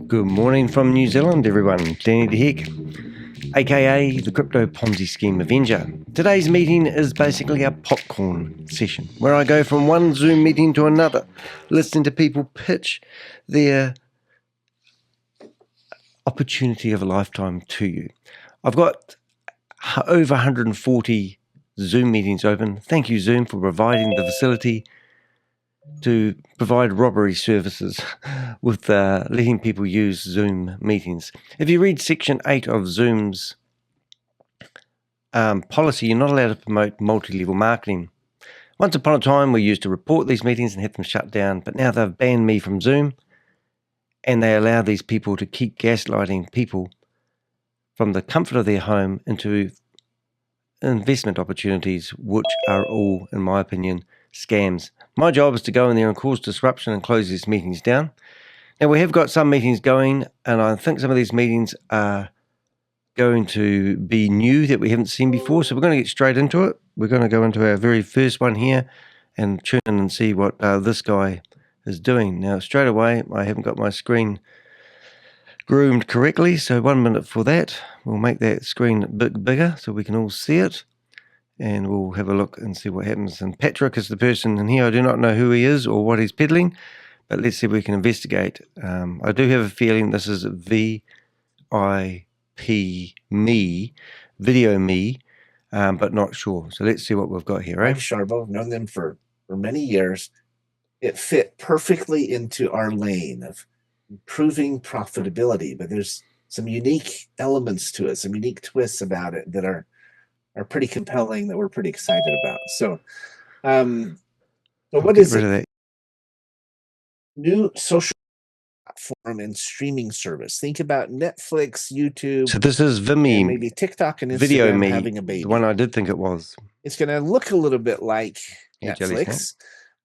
Good morning from New Zealand, everyone. Danny the Heck, aka the crypto Ponzi scheme Avenger. Today's meeting is basically a popcorn session where I go from one Zoom meeting to another, listening to people pitch their opportunity of a lifetime to you. I've got over 140 Zoom meetings open. Thank you, Zoom, for providing the facility to provide robbery services with letting people use Zoom meetings. If you read Section 8 of Zoom's policy, you're not allowed to promote multi-level marketing. Once upon a time, we used to report these meetings and have them shut down, but now they've banned me from Zoom, and they allow these people to keep gaslighting people from the comfort of their home into investment opportunities, which are all, in my opinion, scams. My job is to go in there and cause disruption and close these meetings down. Now, we have got some meetings going, and I think some of these meetings are going to be new that we haven't seen before, so we're going to get straight into it. We're going to go into our very first one here and tune in and see what this guy is doing. Now, straight away, I haven't got my screen groomed correctly, so 1 minute for that. We'll make that screen a bit bigger so we can all see it, and we'll have a look and see what happens. And Patrick is the person in here. I do not know who he is or what he's peddling, but let's see if we can investigate. I do have a feeling this is VIP me, video me, but not sure. So let's see what we've got here. Mike Sharbo, I've known them for many years. It fit perfectly into our lane of improving profitability, but there's some unique elements to it, some unique twists about it that are pretty compelling, that we're pretty excited about. So, what is it? New social platform and streaming service. Think about Netflix, YouTube. So this is Vimeo, and maybe TikTok and Instagram Video Me, having a baby. The one I did think it was. It's going to look a little bit like Netflix,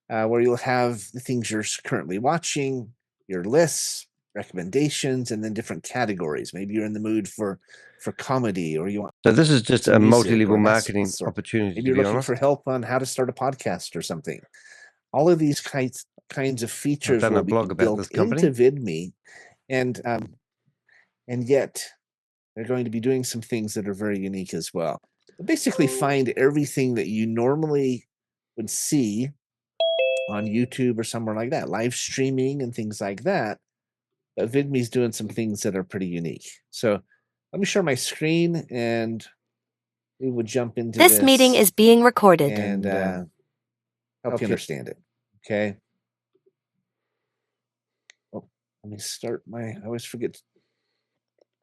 where you'll have the things you're currently watching, your lists, recommendations, and then different categories. Maybe you're in the mood for comedy, or you want. So this is just a multi-level marketing opportunity. Maybe you're looking for help on how to start a podcast or something. All of these kinds of features will be built into VidMe, and yet they're going to be doing some things that are very unique as well. Basically, find everything that you normally would see on YouTube or somewhere like that, live streaming and things like that. But VidMe's doing some things that are pretty unique. So let me share my screen, and we would jump into this. This meeting is being recorded. And help you understand it. Okay. Oh, let me start I always forget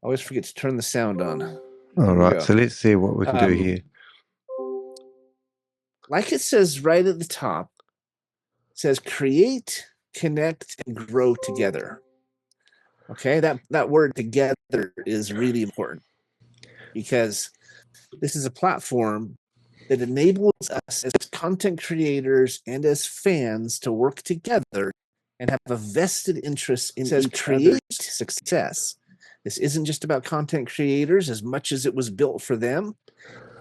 to turn the sound on. All right, so let's see what we can do here. Like it says right at the top, it says create, connect, and grow together. Okay, that word together is really important, because this is a platform that enables us as content creators and as fans to work together and have a vested interest in create success. This isn't just about content creators as much as it was built for them.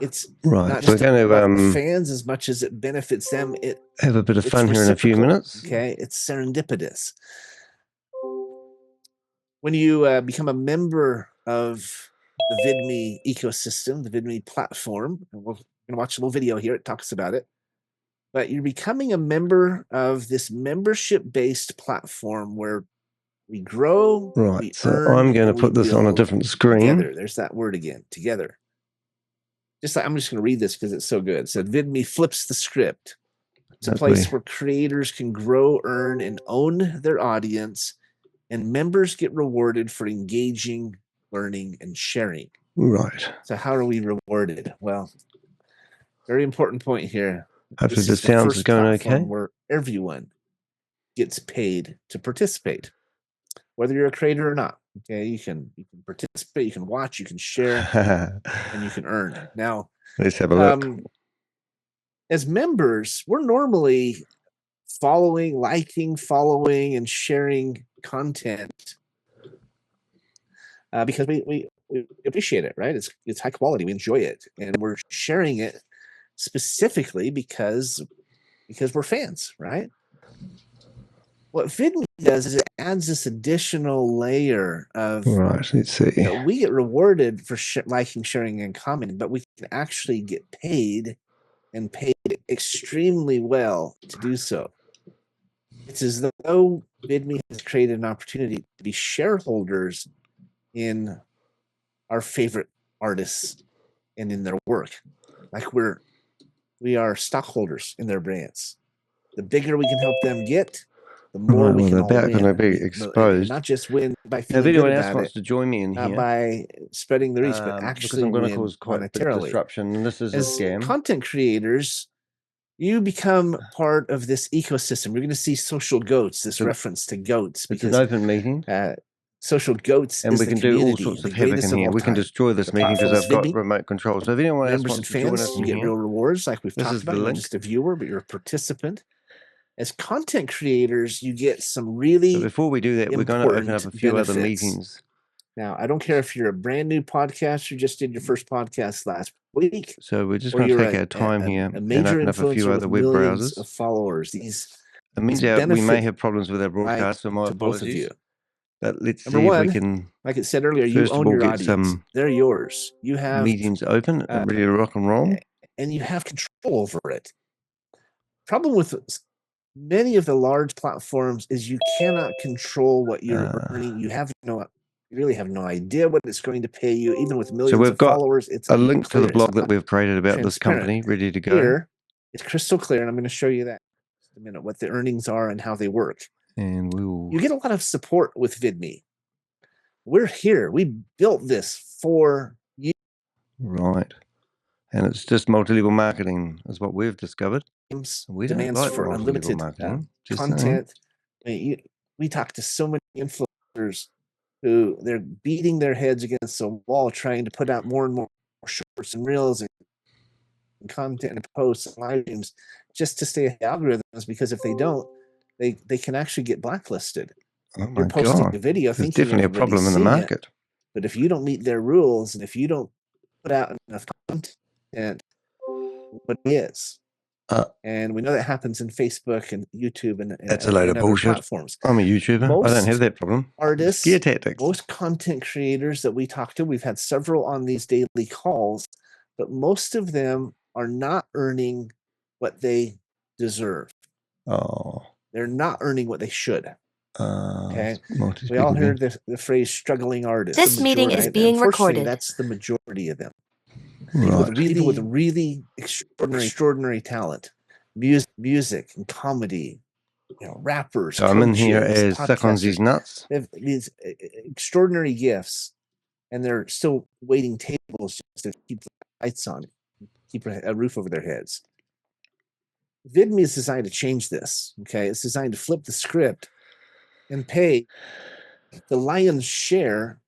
It's not just about fans as much as it benefits them. It have a bit of fun here in a few minutes. Okay, it's serendipitous. When you become a member of the VidMe ecosystem, the VidMe platform, and we're going to watch a little video here. It talks about it. But you're becoming a member of this membership-based platform where we grow. Right, so I'm going to put this on a different screen. Together. There's that word again, together. I'm just going to read this because it's so good. So VidMe flips the script. It's a place where creators can grow, earn, and own their audience, and members get rewarded for engaging, learning, and sharing. Right. So how are we rewarded? Well, very important point here. Hopefully the sound is going okay. Where everyone gets paid to participate, whether you're a creator or not. Okay, you can participate, you can watch, you can share, and you can earn. Now, let's have a look. As members, we're normally liking, following, and sharing content because we appreciate it, right? It's high quality. We enjoy it, and we're sharing it specifically because we're fans, right? what VidMe does is it adds this additional layer of Right, let's see. we get rewarded for liking, sharing, and commenting, but we can actually get paid and paid extremely well to do so. It's as though VidMe has created an opportunity to be shareholders in our favorite artists and in their work. Like we are stockholders in their brands. The bigger we can help them get, the more we can all win. Going to be exposed. And not just win by Now, if feeling anyone good else about wants it, to join me in not here, by spreading the reach, but because actually I'm going to win cause quite a bit of monetarily. disruption, and this is a As scam. content creators, you become part of this ecosystem. You're going to see social goats, this reference to goats, It's because an open meeting. Social goats and is we the can do all community, sorts the of havoc greatest in of here. all We can time. destroy this The meeting because I've platform's got VidMe. remote control. So if anyone else Members wants and to join fans, us you in get here, real rewards like we've this talked is the about. You're not link. just a viewer, but you're a participant. As content creators, you get some really So before we do that, we're going to open up a few benefits. other meetings. Now, I don't care if you're a brand new podcaster, you just did your first podcast last week. So we're just going to take our time here and open up a few other web browsers. Of followers. It means we may have problems with our broadcast, so my apologies. Both of you. But let's Number see one, if we can, like it said earlier, you first of own all, your get audience. some They're yours. You have meetings open and ready to rock and roll. And you have control over it. Problem with many of the large platforms is you cannot control what you're earning. You really have no idea what it's going to pay you, even with millions of followers. It's a link to the blog that we've created about this company ready to go. Here, it's crystal clear, and I'm going to show you that in just a minute, what the earnings are and how they work. And you get a lot of support with VidMe. We're here. We built this for you. Right. And it's just multi-level marketing is what we've discovered. We don't Demands like for unlimited content. We talk to so many influencers who they're beating their heads against a wall trying to put out more and more shorts and reels and content and posts and live streams just to stay ahead of algorithms, because if they don't, they can actually get blacklisted. Oh You're posting a video There's definitely a problem in the market. But if you don't meet their rules and if you don't put out enough content, what is? And we know that happens in Facebook and YouTube and that's a load of bullshit. Platforms. I'm a YouTuber. I don't have that problem. Artists, scare tactics. Most content creators that we talk to, we've had several on these daily calls, but most of them are not earning what they deserve. Oh, they're not earning what they should. Okay, we all heard the phrase "struggling artist." This meeting is being recorded. That's the majority of them. Right. People with really extraordinary talent, music and comedy, rappers. So I'm in here as Suck on These Nuts. They have these extraordinary gifts, and they're still waiting tables just to keep the lights on, keep a roof over their heads. VidMe is designed to change this. Okay, it's designed to flip the script and pay the lion's share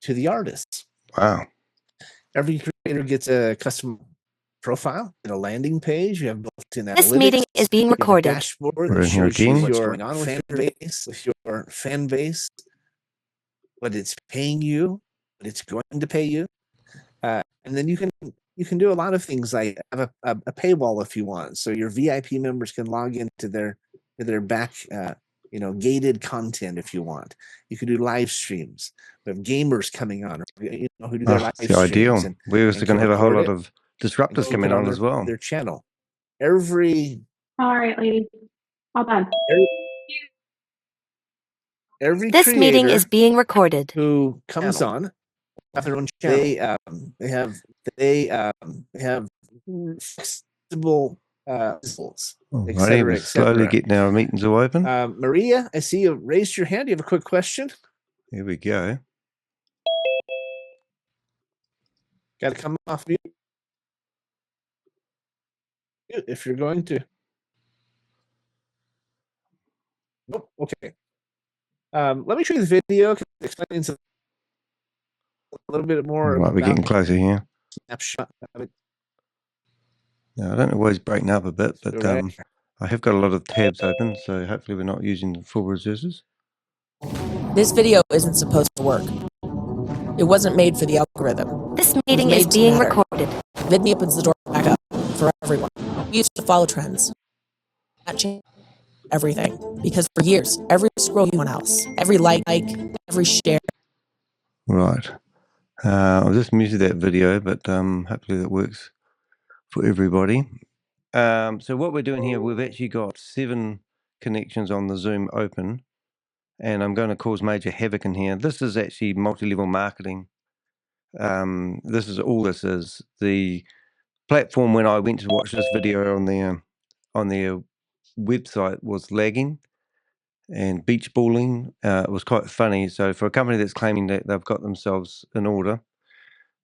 to the artists. Wow. Every creator gets a custom profile and a landing page. You have built-in analytics. This meeting is being recorded. Dashboard that shows you what's going on with your fan base, what it's paying you, what it's going to pay you, and then you can do a lot of things like have a paywall if you want, so your VIP members can log into their back gated content if you want. You can do live streams. We have gamers coming on, who do their live streams. Ideal. We're also going to have a whole lot of disruptors coming on as well. Their channel. All right, lady. All done. Every this meeting is being recorded. Who comes on have their own channel. They have flexible We're slowly getting our meetings all open. Maria, I see you raised your hand. You have a quick question? Here we go. Got to come off mute if you're going to. Nope. Okay. Let me show you the video. It explains a little bit more. Right, we're getting closer here. Snapshot of it. Now, I don't know why it's breaking up a bit, but I have got a lot of tabs open, so hopefully we're not using full resources. This video isn't supposed to work. It wasn't made for the algorithm. This meeting is being recorded. VidMe opens the door back up for everyone. We used to follow trends. That changed. everything. Because for years, every scroll you want else, every like, every share. Right. I've just muted that video, but hopefully that works for everybody. So what we're doing here, we've actually got 7 connections on the Zoom open, and I'm going to cause major havoc in here. This is actually multi-level marketing. This is all this is. The platform when I went to watch this video on their website was lagging and beach balling. It was quite funny. So for a company that's claiming that they've got themselves in order,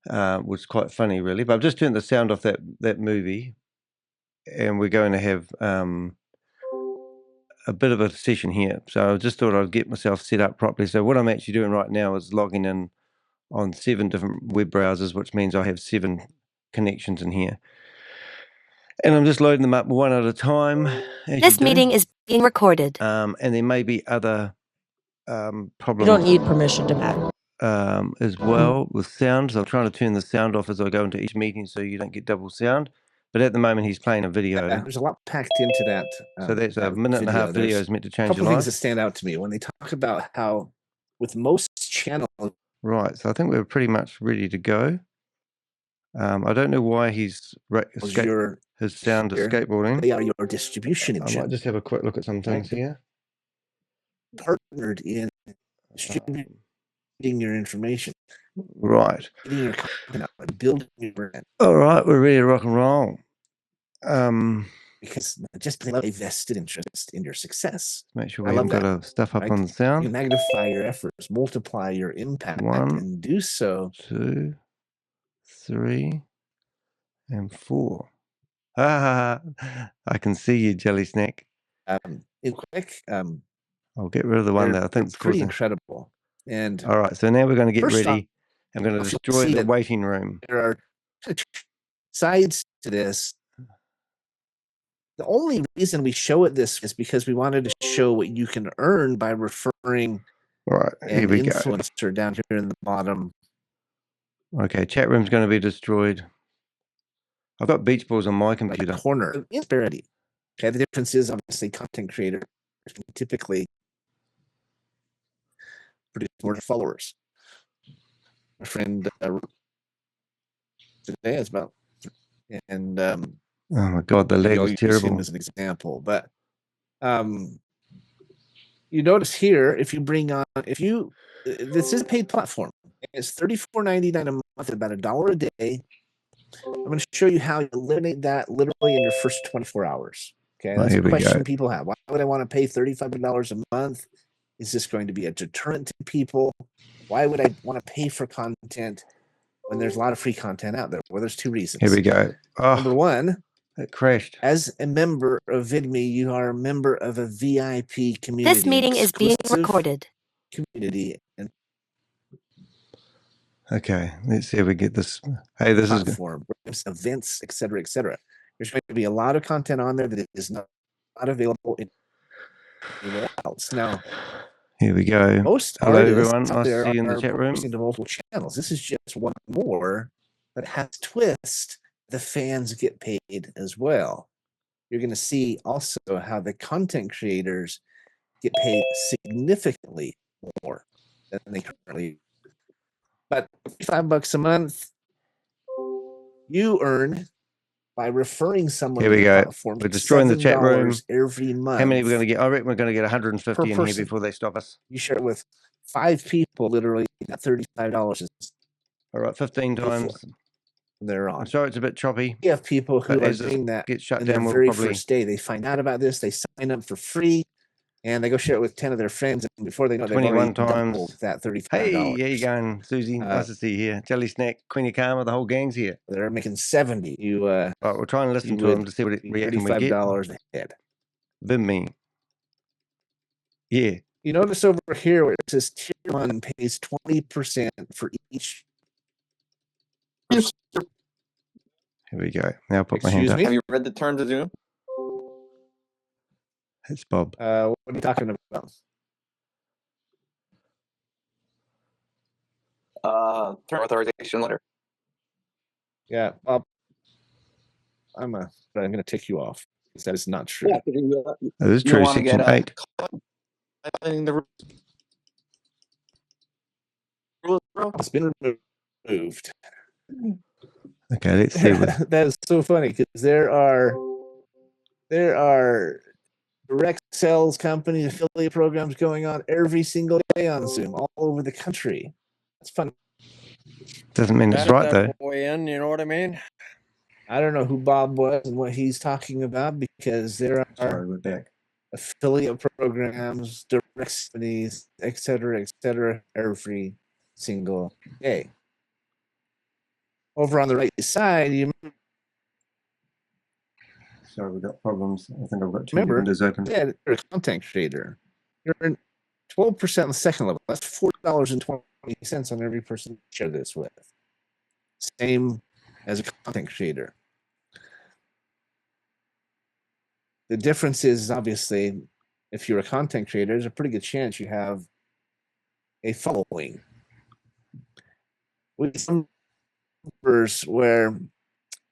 was quite funny really. But I've just turned the sound off that movie, and we're going to have a bit of a session here. So I just thought I'd get myself set up properly. So what I'm actually doing right now is logging in on 7 different web browsers, which means I have 7 connections in here. And I'm just loading them up one at a time. This meeting is being recorded. And there may be other problems. You don't need permission to matter. As well with sound. So I'm trying to turn the sound off as I go into each meeting so you don't get double sound. But at the moment, he's playing a video. There's a lot packed into that. So that's a minute and a half video is meant to change your life. A couple things that stand out to me when they talk about how with most channels. Right. So I think we're pretty much ready to go. I don't know why his sound is skateboarding. They are your distribution engine. I might just have a quick look at some things here. Partnered in distributing your information. Right. Getting your content out, building your brand. All right, we're ready to rock and roll. Because just they have a vested interest in your success. Make sure we haven't got our stuff up on the sound. You magnify your efforts, multiply your impact, 1, and do so. 2, 3, and 4. I can see you, Jelly Snack. In quick, I'll get rid of the one that I think is pretty incredible. And all right, so now we're going to get ready. I'm going to destroy the waiting room. There are sides to this. The only reason we show it this is because we wanted to show what you can earn by referring an influencer down here in the bottom. Okay, chat room's going to be destroyed. I've got beach balls on my computer. Corner. Insperity. Okay, the difference is obviously content creators typically produce more followers. My friend today is about, and oh my god, the lag is terrible. As an example, but you notice here if you bring on this is a paid platform. It's $34.99 a month, about $1 a day. I'm going to show you how you eliminate that literally in your first 24 hours. Okay, that's a question people have. Why would I want to pay $35 a month? Is this going to be a deterrent to people? Why would I want to pay for content when there's a lot of free content out there? Well, there's 2 reasons. Here we go. Oh, number 1, it crashed. As a member of VidMe, you are a member of a VIP community. This meeting is being recorded. Community and okay, let's see if we get this. Hey, this platform, events, etc., etc. There's going to be a lot of content on there that is not available anywhere else. Now, here we go. Most hello everyone. Nice to see you in the chat room. Into multiple channels. This is just one more that has a twist. The fans get paid as well. You're going to see also how the content creators get paid significantly more than they currently. But $5 a month, you earn by referring someone. Here we go. We're destroying the chat room every month. How many we're going to get? I reckon we're going to get 150 in here before they stop us. You share it with 5 people, literally at $35. All right, 15 times. They're on. I'm sorry, it's a bit choppy. You have people who are doing that get shut in down their very first day. They find out about this, they sign up for free, and they go share it with 10 of their friends. And before they know, they've already doubled that $35. Hey, how you going, Susie? Nice to see you here. Jelly Snack, Queenie Karma, the whole gang's here. They're making 70. You right, we're trying to listen to them to see what reaction we get. $35 a head. VidMe. Yeah. You notice over here where it says Tier 1 pays 20% for each. Here we go. Now I'll put my hand up. Have you read the terms of Zoom? It's Bob. What are you talking about? Term authorization letter. Yeah, Bob. I'm going to tick you off. that is not true. Yeah, you That is true. want to Section get 8. violating the rules, bro. It's been removed. Okay, let's see. That is so funny because there are direct sales company affiliate programs going on every single day on Zoom all over the country. It's fun. Doesn't mean it's right, though. Boy in, you know what I mean? I don't know who Bob was and what he's talking about because there are Sorry, we're back. affiliate programs, direct companies, et cetera, every single day. Over on the right side, you Sorry, we've got problems. I think I've got two remember, windows open. yeah, you're a content creator. You're in 12% on the second level. That's $4.20 on every person you share this with. Same as a content creator. The difference is obviously if you're a content creator, there's a pretty good chance you have a following. With some numbers where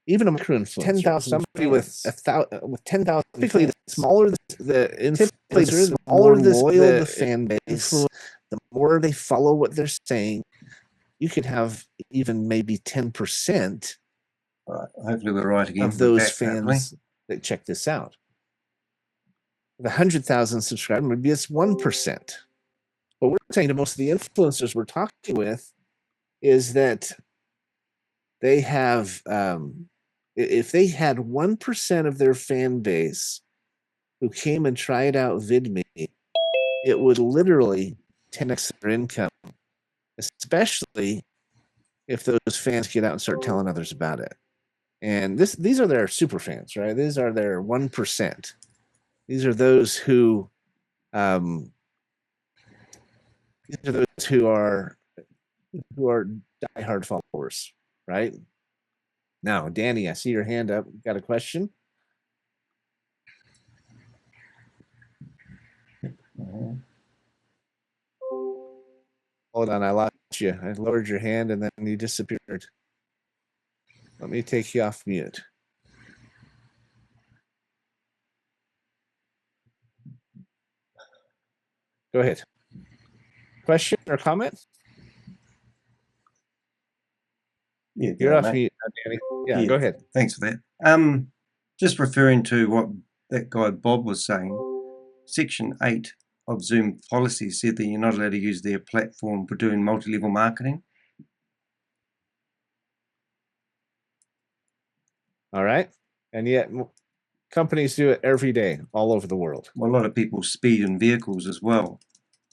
even a micro influencer, 10,000, somebody with 10,000, typically the smaller the influencer, the more loyal the fan base, the more they follow what they're saying. You could have even maybe 10%. All right, hopefully we're right again. Of those fans that check this out. The 100,000 subscribers would be it's 1%. What we're saying to most of the influencers we're talking with is that they have, if they had 1% of their fan base who came and tried out VidMe, it would literally 10x their income, especially if those fans get out and start telling others about it. And these are their super fans, right? These are their 1%. These are those who, are diehard followers, right? Now, Danny, I see your hand up. Got a question? Hold on, I lost you. I lowered your hand and then you disappeared. Let me take you off mute. Go ahead. Question or comment? Yeah, You're off mate. mute, Danny. Yeah, go ahead. Thanks for that. Just referring to what that guy Bob was saying, Section 8 of Zoom policy said that you're not allowed to use their platform for doing multi-level marketing. All right. And yet companies do it every day all over the world. Well, a lot of people speed in vehicles as well,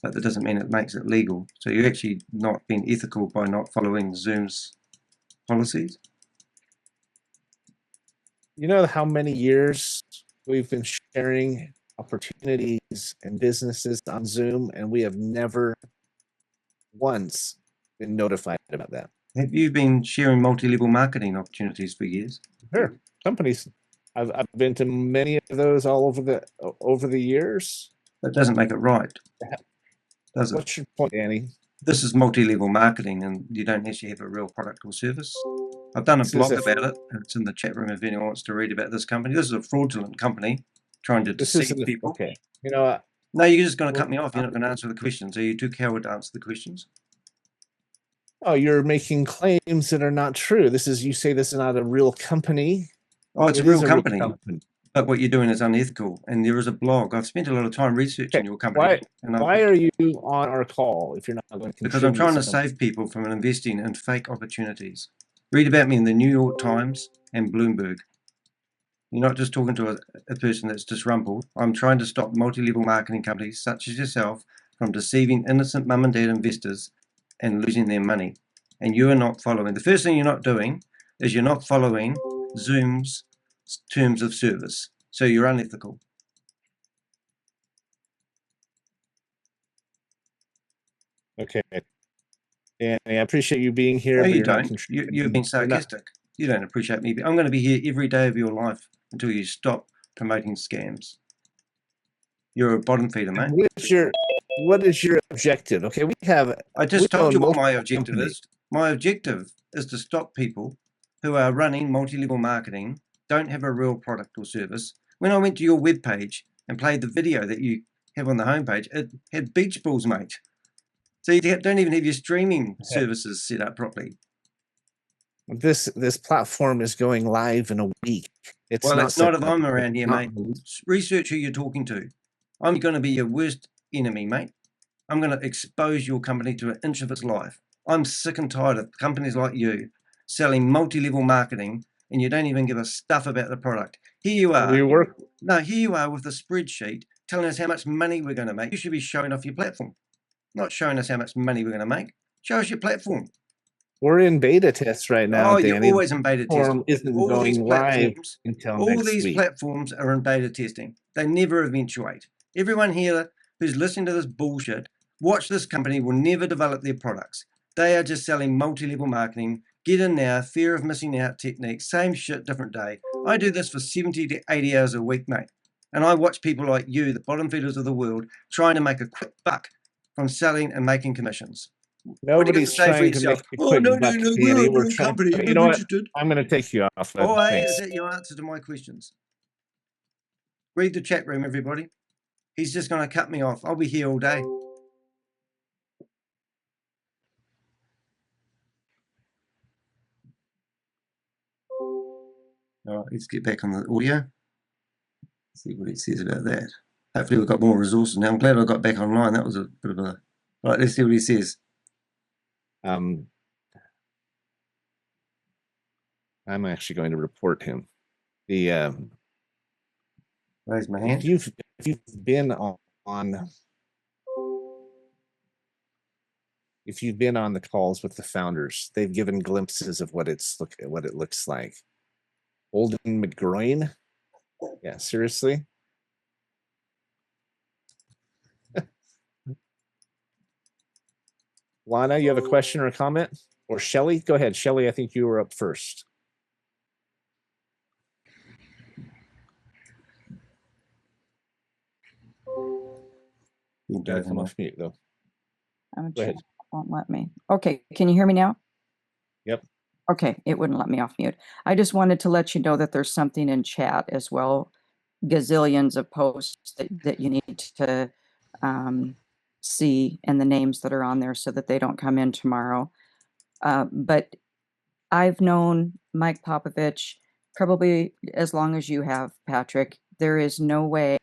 but that doesn't mean it makes it legal. So you're actually not being ethical by not following Zoom's policies. You know how many years we've been sharing opportunities and businesses on Zoom, and we have never once been notified about that. Have you been sharing multi-level marketing opportunities for years? Sure. Companies. I've been to many of those all over the years. That doesn't make it right, does it? What's your point, Danny? This is multi-level marketing, and you don't actually have a real product or service. I've done a blog about it, and it's in the chat room if anyone wants to read about this company. This is a fraudulent company trying to deceive people. Okay. You know what? No, you're just going to cut me off. You're not going to answer the questions. Are you too coward to answer the questions? Oh, you're making claims that are not true. You say this is not a real company. Oh, it's a real company. But what you're doing is unethical. And there is a blog. I've spent a lot of time researching your company. Why are you on our call if you're not going to? Because I'm trying to save people from investing in fake opportunities. Read about me in the New York Times and Bloomberg. You're not just talking to a person that's disrumpled. I'm trying to stop multi-level marketing companies such as yourself from deceiving innocent mum and dad investors and losing their money. And you are not following. The first thing you're not doing is you're not following Zoom's terms of service. So you're unethical. Okay. And I appreciate you being here. No, but you don't. You're being sarcastic. You don't appreciate me. I'm going to be here every day of your life until you stop promoting scams. You're a bottom feeder, mate. What is your objective? Okay, I just told you what my objective is. My objective is to stop people who are running multi-level marketing, don't have a real product or service, When I went to your webpage and played the video that you have on the homepage, it had beach balls, mate. So you don't even have your streaming services set up properly. This platform is going live in a week. It's Well, not it's not set if up. I'm around here, Not- mate. Research who you're talking to. I'm going to be your worst enemy, mate. I'm going to expose your company to an inch of its life. I'm sick and tired of companies like you selling multi-level marketing, and you don't even give a stuff about the product. Here you are. Here you are with a spreadsheet telling us how much money we're going to make. You should be showing off your platform, not showing us how much money we're going to make. Show us your platform. We're in beta tests right now, Oh, Danny. you're always in beta testing. Isn't All going these live platforms, until all next these week. platforms are in beta testing. They never eventuate. Everyone here who's listening to this bullshit, watch this company will never develop their products. They are just selling multi-level marketing. Get in now, fear of missing out techniques, same shit, different day. I do this for 70 to 80 hours a week, mate. And I watch people like you, the bottom feeders of the world, trying to make a quick buck from selling and making commissions. Nobody's trying to make a quick buck, Danny. We're trying. Company. You know what? I'm going to take you off. Oh, hey, Thanks. is that your answer to my questions? Read the chat room, everybody. He's just going to cut me off. I'll be here all day. All right, let's get back on the audio. See what it says about that. Hopefully we've got more resources now. I'm glad I got back online. That was a bit of a... Right, let's see what he says. I'm actually going to report him. Raise my hand. If you've been on the calls with the founders, they've given glimpses of what it looks like. Holden McGroin. Yeah, seriously. Lana, you have a question or a comment? Or Shelly? Go ahead. Shelly, I think you were up first. You gotta come off mute though. Go ahead. Won't let me. Okay, can you hear me now? Yep. Okay, it wouldn't let me off mute. I just wanted to let you know that there's something in chat as well. Gazillions of posts that you need to see, and the names that are on there so that they don't come in tomorrow. But I've known Mike Popovich probably as long as you have, Patrick. There is no way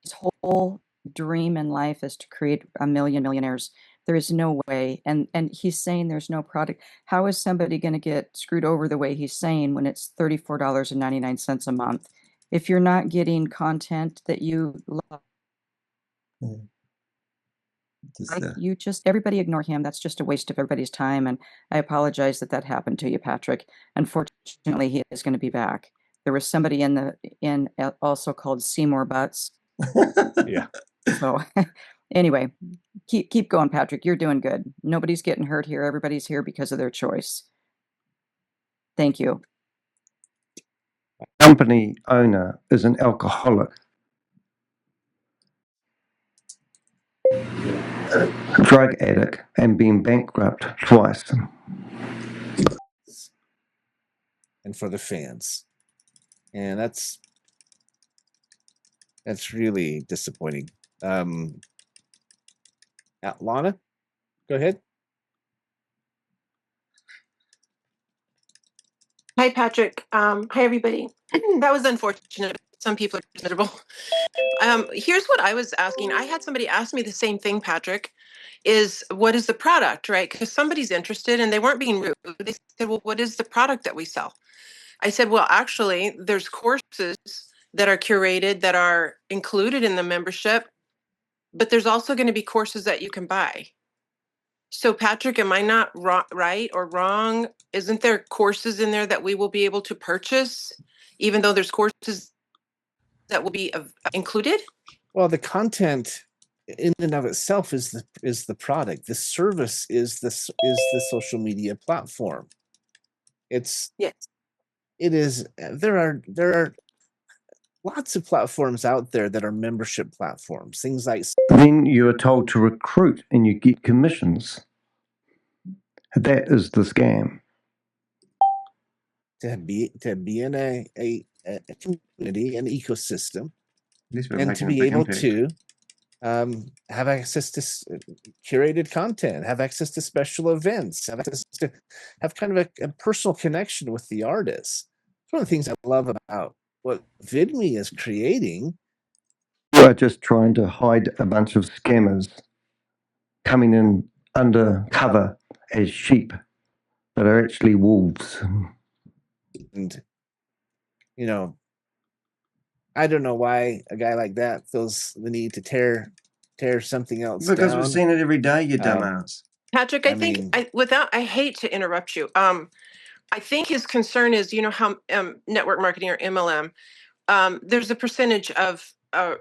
his whole dream in life is to create a million millionaires. There is no way. And he's saying there's no product. How is somebody going to get screwed over the way he's saying when it's $34.99 a month? If you're not getting content that you love, everybody ignore him. That's just a waste of everybody's time. And I apologize that happened to you, Patrick. Unfortunately, he is going to be back. There was somebody in also called Seymour Butts. Yeah. So anyway, keep going, Patrick. You're doing good. Nobody's getting hurt here. Everybody's here because of their choice. Thank you. Company owner is an alcoholic. A drug addict and been bankrupt twice. And for the fans. And that's really disappointing. Lana, go ahead. Hi, Patrick. Hi, everybody. That was unfortunate. Some people are miserable. Here's what I was asking. I had somebody ask me the same thing, Patrick, what is the product, right? Because somebody's interested and they weren't being rude. They said, well, what is the product that we sell? I said, well, actually, there's courses that are curated that are included in the membership, but there's also going to be courses that you can buy. So, Patrick, am I not right or wrong? Isn't there courses in there that we will be able to purchase, even though there's courses that will be included? Well, the content in and of itself is the product. The service is the social media platform. Yes. It is. There are lots of platforms out there that are membership platforms. Things like. Then you are told to recruit and you get commissions. That is the scam. To be in a a community, an ecosystem, Yes, we're and to making a be big able impact. to have access to curated content, have access to special events, have access to have kind of a personal connection with the artists. It's one of the things I love about what VidMe is creating. You are just trying to hide a bunch of scammers coming in undercover as sheep, but are actually wolves. And, you know, I don't know why a guy like that feels the need to tear something else Because down. we've seen it every day, you dumbass. Patrick, I I think mean- I hate to interrupt you. I think his concern is, you know, how network marketing or MLM, there's a percentage of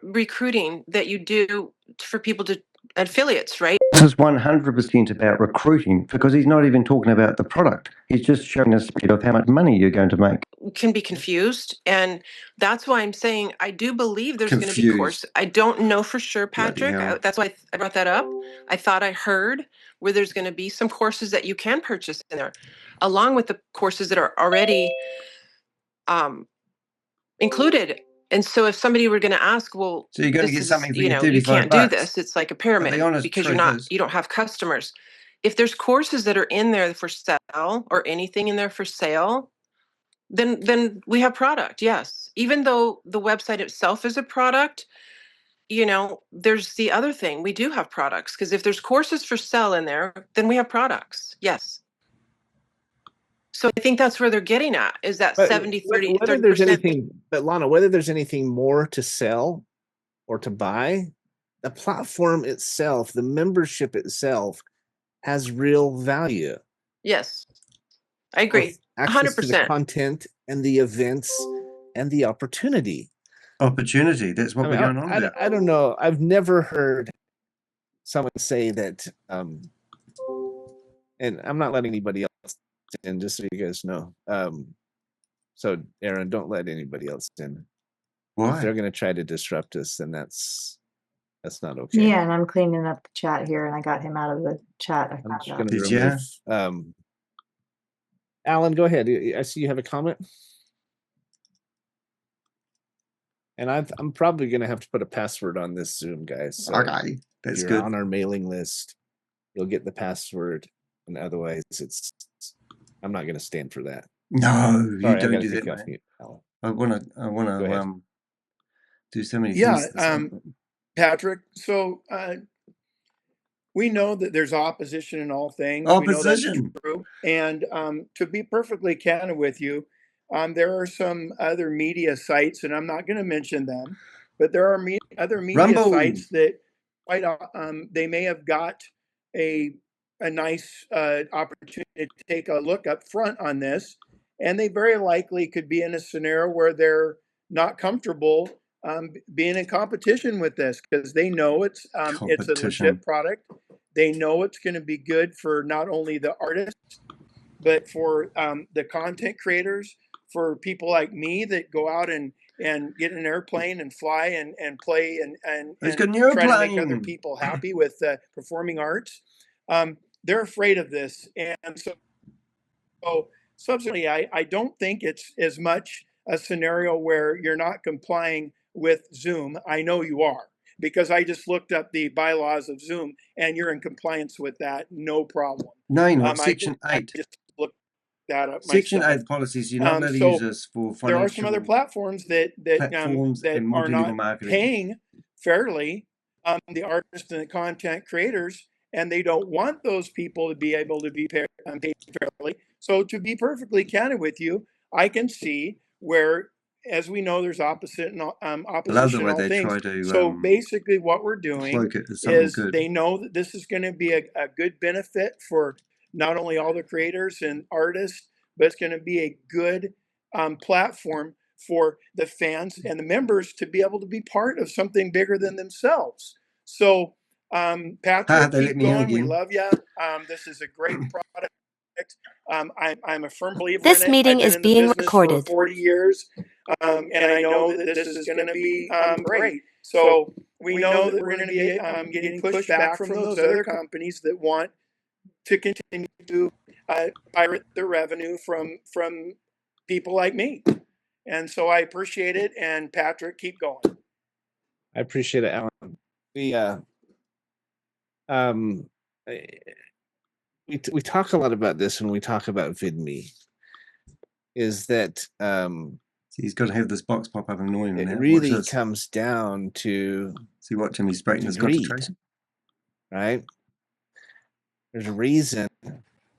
recruiting that you do for people to affiliates, right? This is 100% about recruiting because he's not even talking about the product. He's just showing a spread of how much money you're going to make. Can be confused, and that's why I'm saying I do believe there's going to be Confused. course. I don't know for sure, Bloody Patrick. hell. That's why I brought that up. I thought I heard where there's going to be some courses that you can purchase in there, along with the courses that are already included. And so if somebody were going to ask, well, So you're going to this get is, something for you your know, you 35 can't do bucks. this. It's like a pyramid the honest because you're truth not, is- you don't have customers. If there's courses that are in there for sale or anything in there for sale, then we have product. Yes. Even though the website itself is a product, you know, there's the other thing. We do have products because if there's courses for sale in there, then we have products. Yes. So I think that's where they're getting at is that But 70, 30, whether there's 30%. anything, but Lana, whether there's anything more to sell or to buy, the platform itself, the membership itself, has real value. Yes, I agree. Both access to the 100%. content and the events and the opportunity. Opportunity. That's what we're going on about. I don't know. I've never heard someone say that. And I'm not letting anybody else in, just so you guys know. So Aaron, don't let anybody else in. If they're Why? going to try to disrupt us, then that's not okay. Yeah, and I'm cleaning up the chat here, and I got him out of the chat. I I'm found just out. going to Did ya? remove. Alan, go ahead. I see you have a comment. And I'm probably going to have to put a password on this Zoom, guys. So Okay, if that's you're good. on our mailing list, you'll get the password, and otherwise, I'm not going to stand for that. No, you Sorry, I don't got to do take that, you off mate. mute, Alan. I want Go ahead. to do so many Yeah, things. This Patrick. So we know that there's opposition in all things. We know that's opposition. true. And to be perfectly candid with you, there are some other media sites, and I'm not going to mention them, but there are other media Rumble. sites that quite they may have got a nice opportunity to take a look up front on this, and they very likely could be in a scenario where they're not comfortable being in competition with this because they know it's a legit product. They know it's going to be good for not only the artists, but for the content creators, for people like me that go out and get in an airplane and fly and play and try to make other people happy with performing arts. They're afraid of this. And so subsequently, I don't think it's as much a scenario where you're not complying with Zoom. I know you are, because I just looked up the bylaws of Zoom and you're in compliance with that. No problem. No, you're not. Section 8. I just looked that up Section myself. 8 policies. You're not allowed to So use this for financial. there are some other platforms that platforms that and are multi-level not marketing. paying fairly the artists and the content creators, and they don't want those people to be able to be paid fairly. So to be perfectly candid with you, I can see where, as we know, there's opposition in all things. So basically what we're doing is they know that this is going to be a good benefit for not only all the creators and artists, but it's going to be a good platform for the fans and the members to be able to be part of something bigger than themselves. So Patrick, keep going. We love you. This is a great product. I'm a firm believer This in it. meeting I've been is in the being business recorded. for 40 years, and I know that this is going to be great. So we know that we're going to be getting pushback from those other companies that want to continue to pirate the revenue from people like me. And so I appreciate it. And Patrick, keep going. I appreciate it, Alan. We talk a lot about this when we talk about VidMe. Is that He's got to have this box pop up and annoy him. it Now. really comes down to See, watch him. He's breaking his greed, concentration. right? There's a reason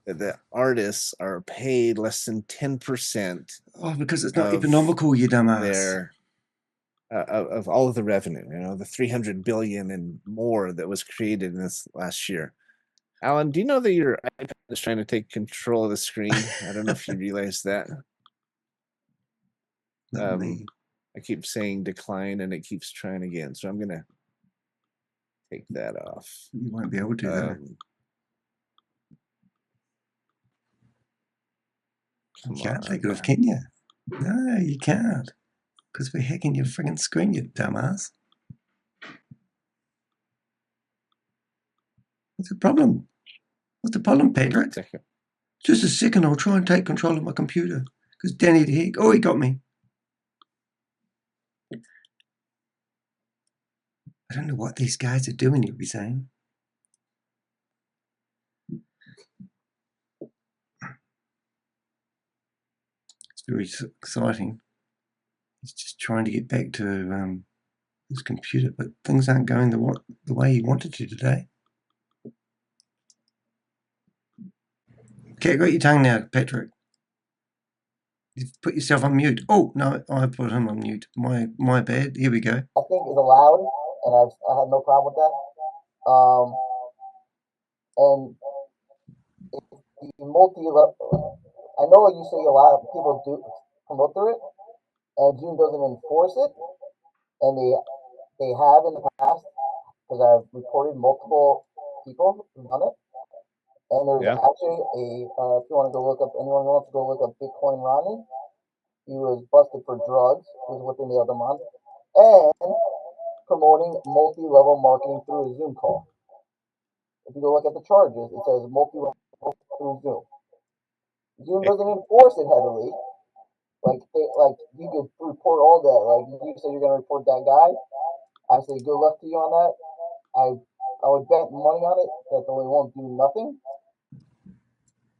that the artists are paid less than 10%. Oh, because it's not economical, you dumbass. Of all of the revenue, the 300 billion and more that was created in this last year. Alan, do you know that your iPad is trying to take control of the screen? I don't know if you realize that. I keep saying decline and it keeps trying again. So I'm going to take that off. You won't be able to, though. You can't take it off, can you? No, you can't. Because we're hacking your friggin' screen, you dumbass. What's the problem? What's the problem, Patrick? Just a second, I'll try and take control of my computer. Because Danny the Heck, he got me. I don't know what these guys are doing, you'll be saying. It's very exciting. He's just trying to get back to his computer, but things aren't going the way he wanted to today. Okay, got your tongue now, Patrick. You've put yourself on mute. Oh, no, I put him on mute. My bad. Here we go. I think is allowed, and I have no problem with that. And the multi-level, I know you say a lot of people do promote through it, and Zoom doesn't enforce it, and they have in the past, because I've reported multiple people who've done it. And there's actually if you want to go look up, anyone wants to go look up Bitcoin Ronnie, he was busted for drugs, was within the other month, and promoting multi-level marketing through a Zoom call. If you go look at the charges, it says multi-level through Zoom. Zoom doesn't enforce it heavily. Like you could report all that. Like you say you're going to report that guy. I say good luck to you on that. I would bet money on it that they won't do nothing.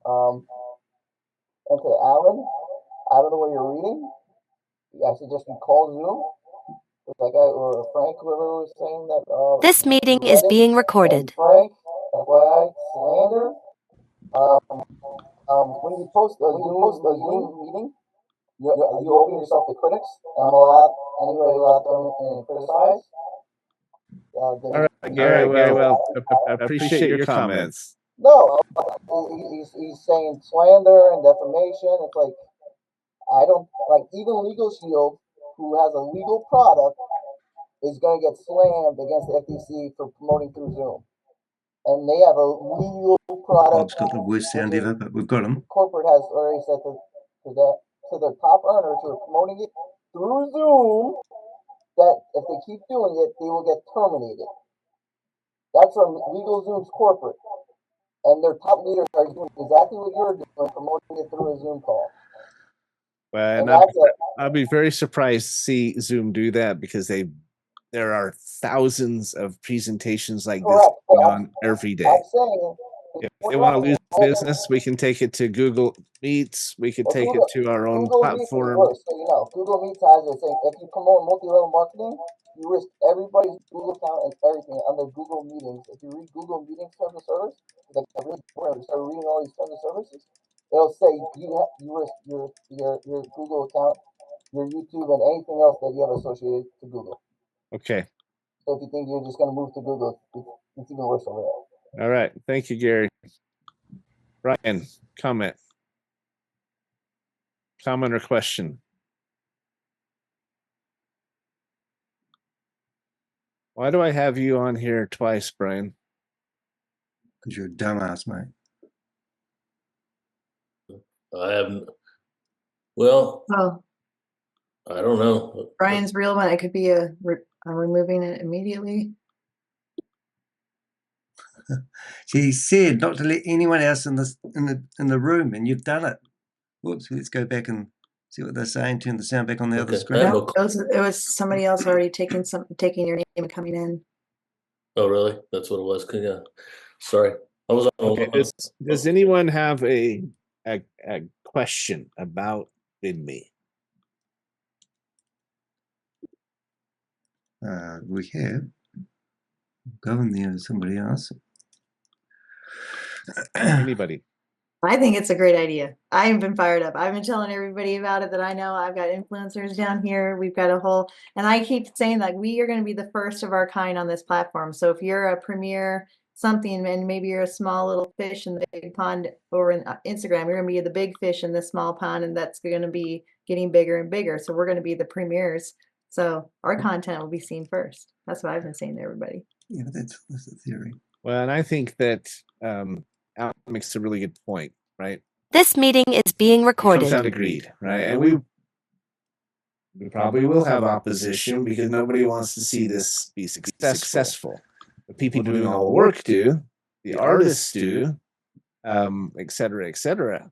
And to Alan, I don't know what you're reading. I suggest you call Zoom. That guy or Frank, whoever was saying that. This meeting is being recorded. Frank, FYI, slander. When you post a Zoom meeting, you open yourself to critics. I'm allowed anybody allowed to criticize. All right, Gary. Well, I appreciate your comments. No, he's saying slander and defamation. It's like I don't like even Legal Shield, who has a legal product, is going to get slammed against the FTC for promoting through Zoom, and they have a legal product. Bob's got the worst sound ever, but we've got him. Corporate has already said to their top earners who are promoting it through Zoom that if they keep doing it, they will get terminated. That's from Legal Zoom's corporate. And their top leaders are doing exactly what you're doing, promoting it through a Zoom call. Well, I'll be very surprised to see Zoom do that because there are thousands of presentations like this going on every day. I'm saying, if they want to lose business, we can take it to Google Meets. We could take it to our own platform. So Google Meets has it saying if you promote multi-level marketing, you risk everybody's Google account and everything under Google Meetings. If you read Google Meetings terms of service, like I really start reading all these terms of services, it'll say you risk your Google account, your YouTube, and anything else that you have associated to Google. Okay. So if you think you're just going to move to Google, it's even worse over there. All right. Thank you, Gary. Ryan, comment or question? Why do I have you on here twice, Brian? Because you're a dumbass, mate. I haven't. Well, I don't know. Brian's real one. It could be removing it immediately. He said not to let anyone else in the room, and you've done it. Whoops, let's go back and See what they're saying? Turn the sound back on the other Okay. screen. I have No, no. it was somebody else already taking your name and coming in. Oh, really? That's what it was. Yeah. Sorry, I was on. Okay. Does anyone have a question about BidMe? We have. Go in there to somebody else. Anybody? I think it's a great idea. I have been fired up. I've been telling everybody about it that I know. I've got influencers down here. We've got a whole, and I keep saying that we are going to be the first of our kind on this platform. So if you're a premier something and maybe you're a small little fish in the big pond or in Instagram, you're going to be the big fish in the small pond, and that's going to be getting bigger and bigger. So we're going to be the premiers. So our content will be seen first. That's what I've been saying to everybody. Yeah, but that's the theory. Well, and I think that Al makes a really good point, right? This meeting is being recorded. Comes down to greed, right? And we probably will have opposition because nobody wants to see this be successful. The people doing all the work do, the artists do, et cetera, et cetera.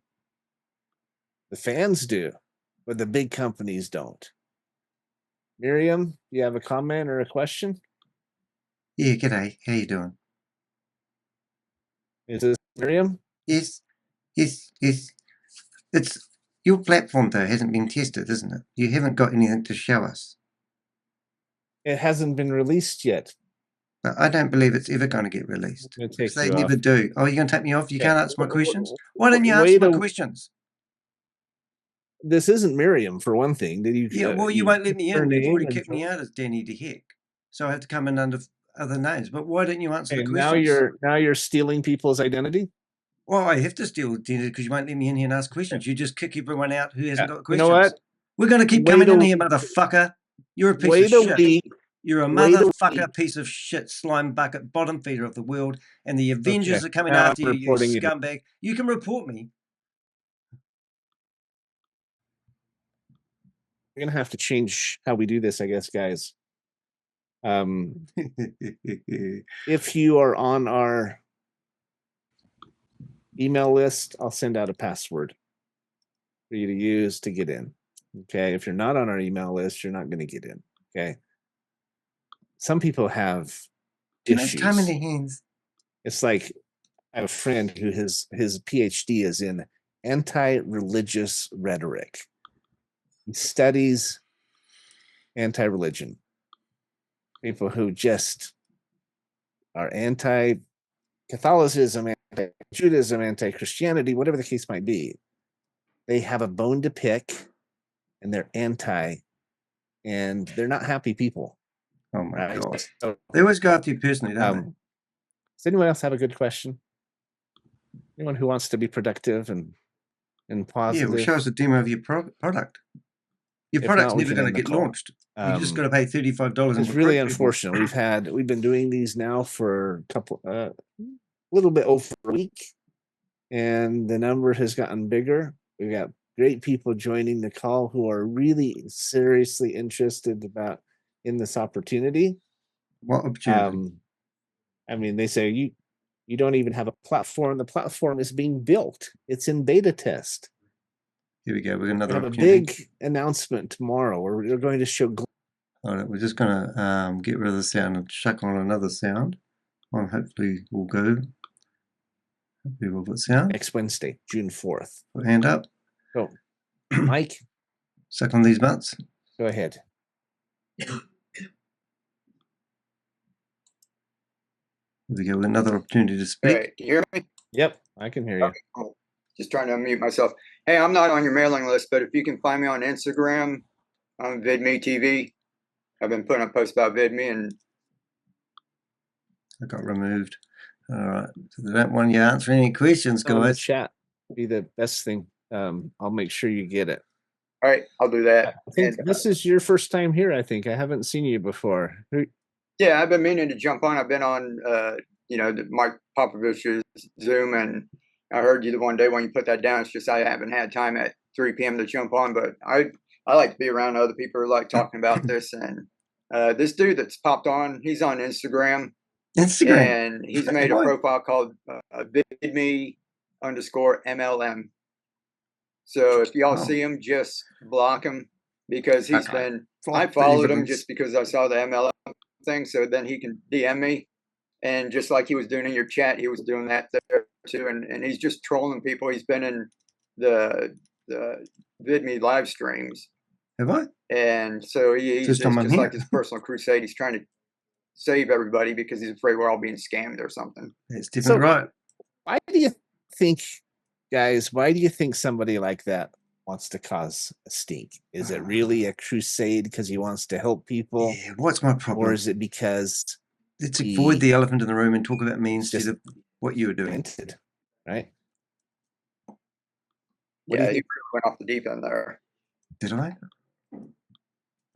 The fans do, but the big companies don't. Miriam, do you have a comment or a question? Yeah, g'day. How you doing? Is this Miriam? Yes. It's your platform though hasn't been tested, isn't it? You haven't got anything to show us. It hasn't been released yet. But I don't believe it's ever going to get released. Take They you never off. do. Oh, you're going to take me off? You Okay. can't answer my questions? Why don't you answer my questions? This isn't Miriam, for one thing. Did you? Yeah, well, you won't let me in. You've already kicked me out as Danny de Heck. So I have to come in under other names. But why don't you answer the questions? Now you're stealing people's identity? Well, I have to steal identity because you won't let me in here and ask questions. You just kick everyone out who hasn't got questions. You know what? We're going to keep coming in here, motherfucker. You're a piece of shit. You're a motherfucker piece of shit, slime bucket, bottom feeder of the world, and the Avengers are coming after you, you scumbag. You can report me. We're going to have to change how we do this, I guess, guys. If you are on our email list, I'll send out a password for you to use to get in. Okay. If you're not on our email list, you're not going to get in. Okay. Some people have issues. Time in their hands. It's like I have a friend who his PhD is in anti-religious rhetoric. He studies anti-religion. People who just are anti-Catholicism, anti-Judaism, anti-Christianity, whatever the case might be. They have a bone to pick, and they're anti, and they're not happy people. Oh my God. So, they always go after you personally, don't they? Does anyone else have a good question? Anyone who wants to be productive and positive? Yeah, well, show us a demo of your product. Your product's never going to get launched. You just got to pay $35. It's really unfortunate. We've been doing these now for a little bit over a week, and the number has gotten bigger. We've got great people joining the call who are really seriously interested in this opportunity. What opportunity? I mean, they say you don't even have a platform. The platform is being built. It's in beta test. Here we go. We're another. We have a big announcement tomorrow where we're going to show. All right, we're just going to get rid of the sound and chuck on another sound. One hopefully will go. Hopefully we'll put sound. Next Wednesday, June 4th. Put hand up. Go, Mike. Suck on these butts. Go ahead. Here we go. Another opportunity to speak. Hey, you hear me? Yep, I can hear you. Okay, cool. Just trying to unmute myself. Hey, I'm not on your mailing list, but if you can find me on Instagram, on VidMe TV. I've been putting up posts about VidMe, and I got removed. All right. So they don't want you to answer any questions, guys. Chat be the best thing. I'll make sure you get it. All right, I'll do that. I think this is your first time here. I think I haven't seen you before. Yeah, I've been meaning to jump on. I've been on, Mike Popovich's Zoom, and I heard you the one day when you put that down. It's just I haven't had time at 3 p.m. to jump on, but I like to be around other people who like talking about this. And this dude that's popped on, he's on Instagram. And he's made a profile called VidMe_MLM. So if y'all see him, just block him, because he's been. I followed him just because I saw the MLM thing, so then he can DM me, and just like he was doing in your chat, he was doing that there too, and he's just trolling people. He's been in the VidMe live streams. Have I? And so he's just like his personal crusade. He's trying to save everybody because he's afraid we're all being scammed or something. It's definitely right. Why do you think, guys, why do you think somebody like that wants to cause a stink? Is it really a crusade because he wants to help people? Yeah, what's my problem? Or is it because let's avoid the elephant in the room and talk about me instead of what you were doing? Right? Yeah, you went off the deep end there. Did I?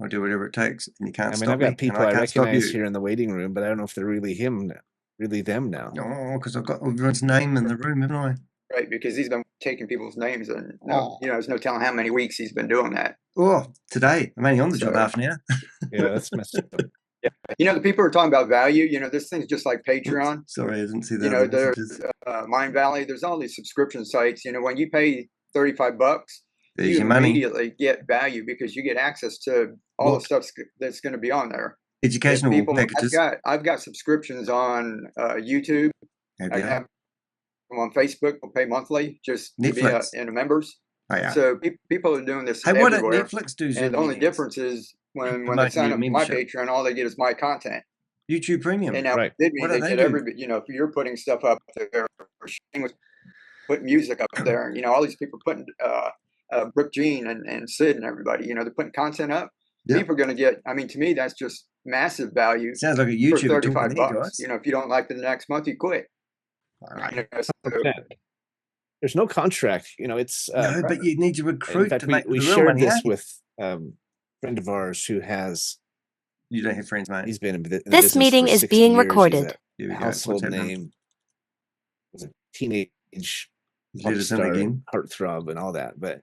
I'll do whatever it takes, and you can't stop me. I've got people I recognize here in the waiting room, but I don't know if they're really them now. Oh, because I've got everyone's name in the room, haven't I? Right, because he's been taking people's names, and there's no telling how many weeks he's been doing that. Oh, today I'm only on the job half an hour. Yeah, that's messed up. Yeah, the people are talking about value. This thing's just like Patreon. Sorry, I didn't see that. There's Mind Valley. There's all these subscription sites. When you pay $35, you immediately get value because you get access to all the stuff that's going to be on there. Educational packages. I've got subscriptions on YouTube. I have them on Facebook. We'll pay monthly just to be in members. Oh, yeah. So people are doing this everywhere. What Netflix do? And the only difference is when they sign up for my Patreon, all they get is my content. YouTube Premium. And now they get if you're putting stuff up there, putting music up there, and all these people putting Brooke Jean and Sid and everybody, they're putting content up. Yep. People are going to get. To me, that's just massive value. Sounds like a YouTube for $35. If you don't like the next month, you quit. There's no contract. It's no, but you need to recruit. In fact, to make we shared this with a friend of ours who has. You don't have friends, mate. He's been in the This meeting is being recorded. Household name. Was a teenage star, heartthrob, and all that. But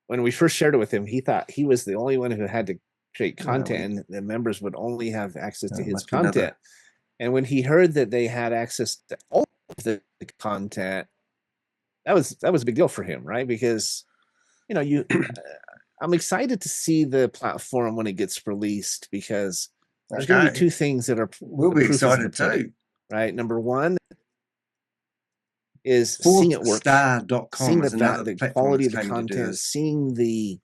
when we first shared it with him, he thought he was the only one who had to create content, and the members would only have access to his content. And when he heard that they had access to all of the content, that was a big deal for him, right? Because I'm excited to see the platform when it gets released, because there's going to be two things that are we'll be excited too, right? Number one is seeing it work, seeing the quality of the content, seeing the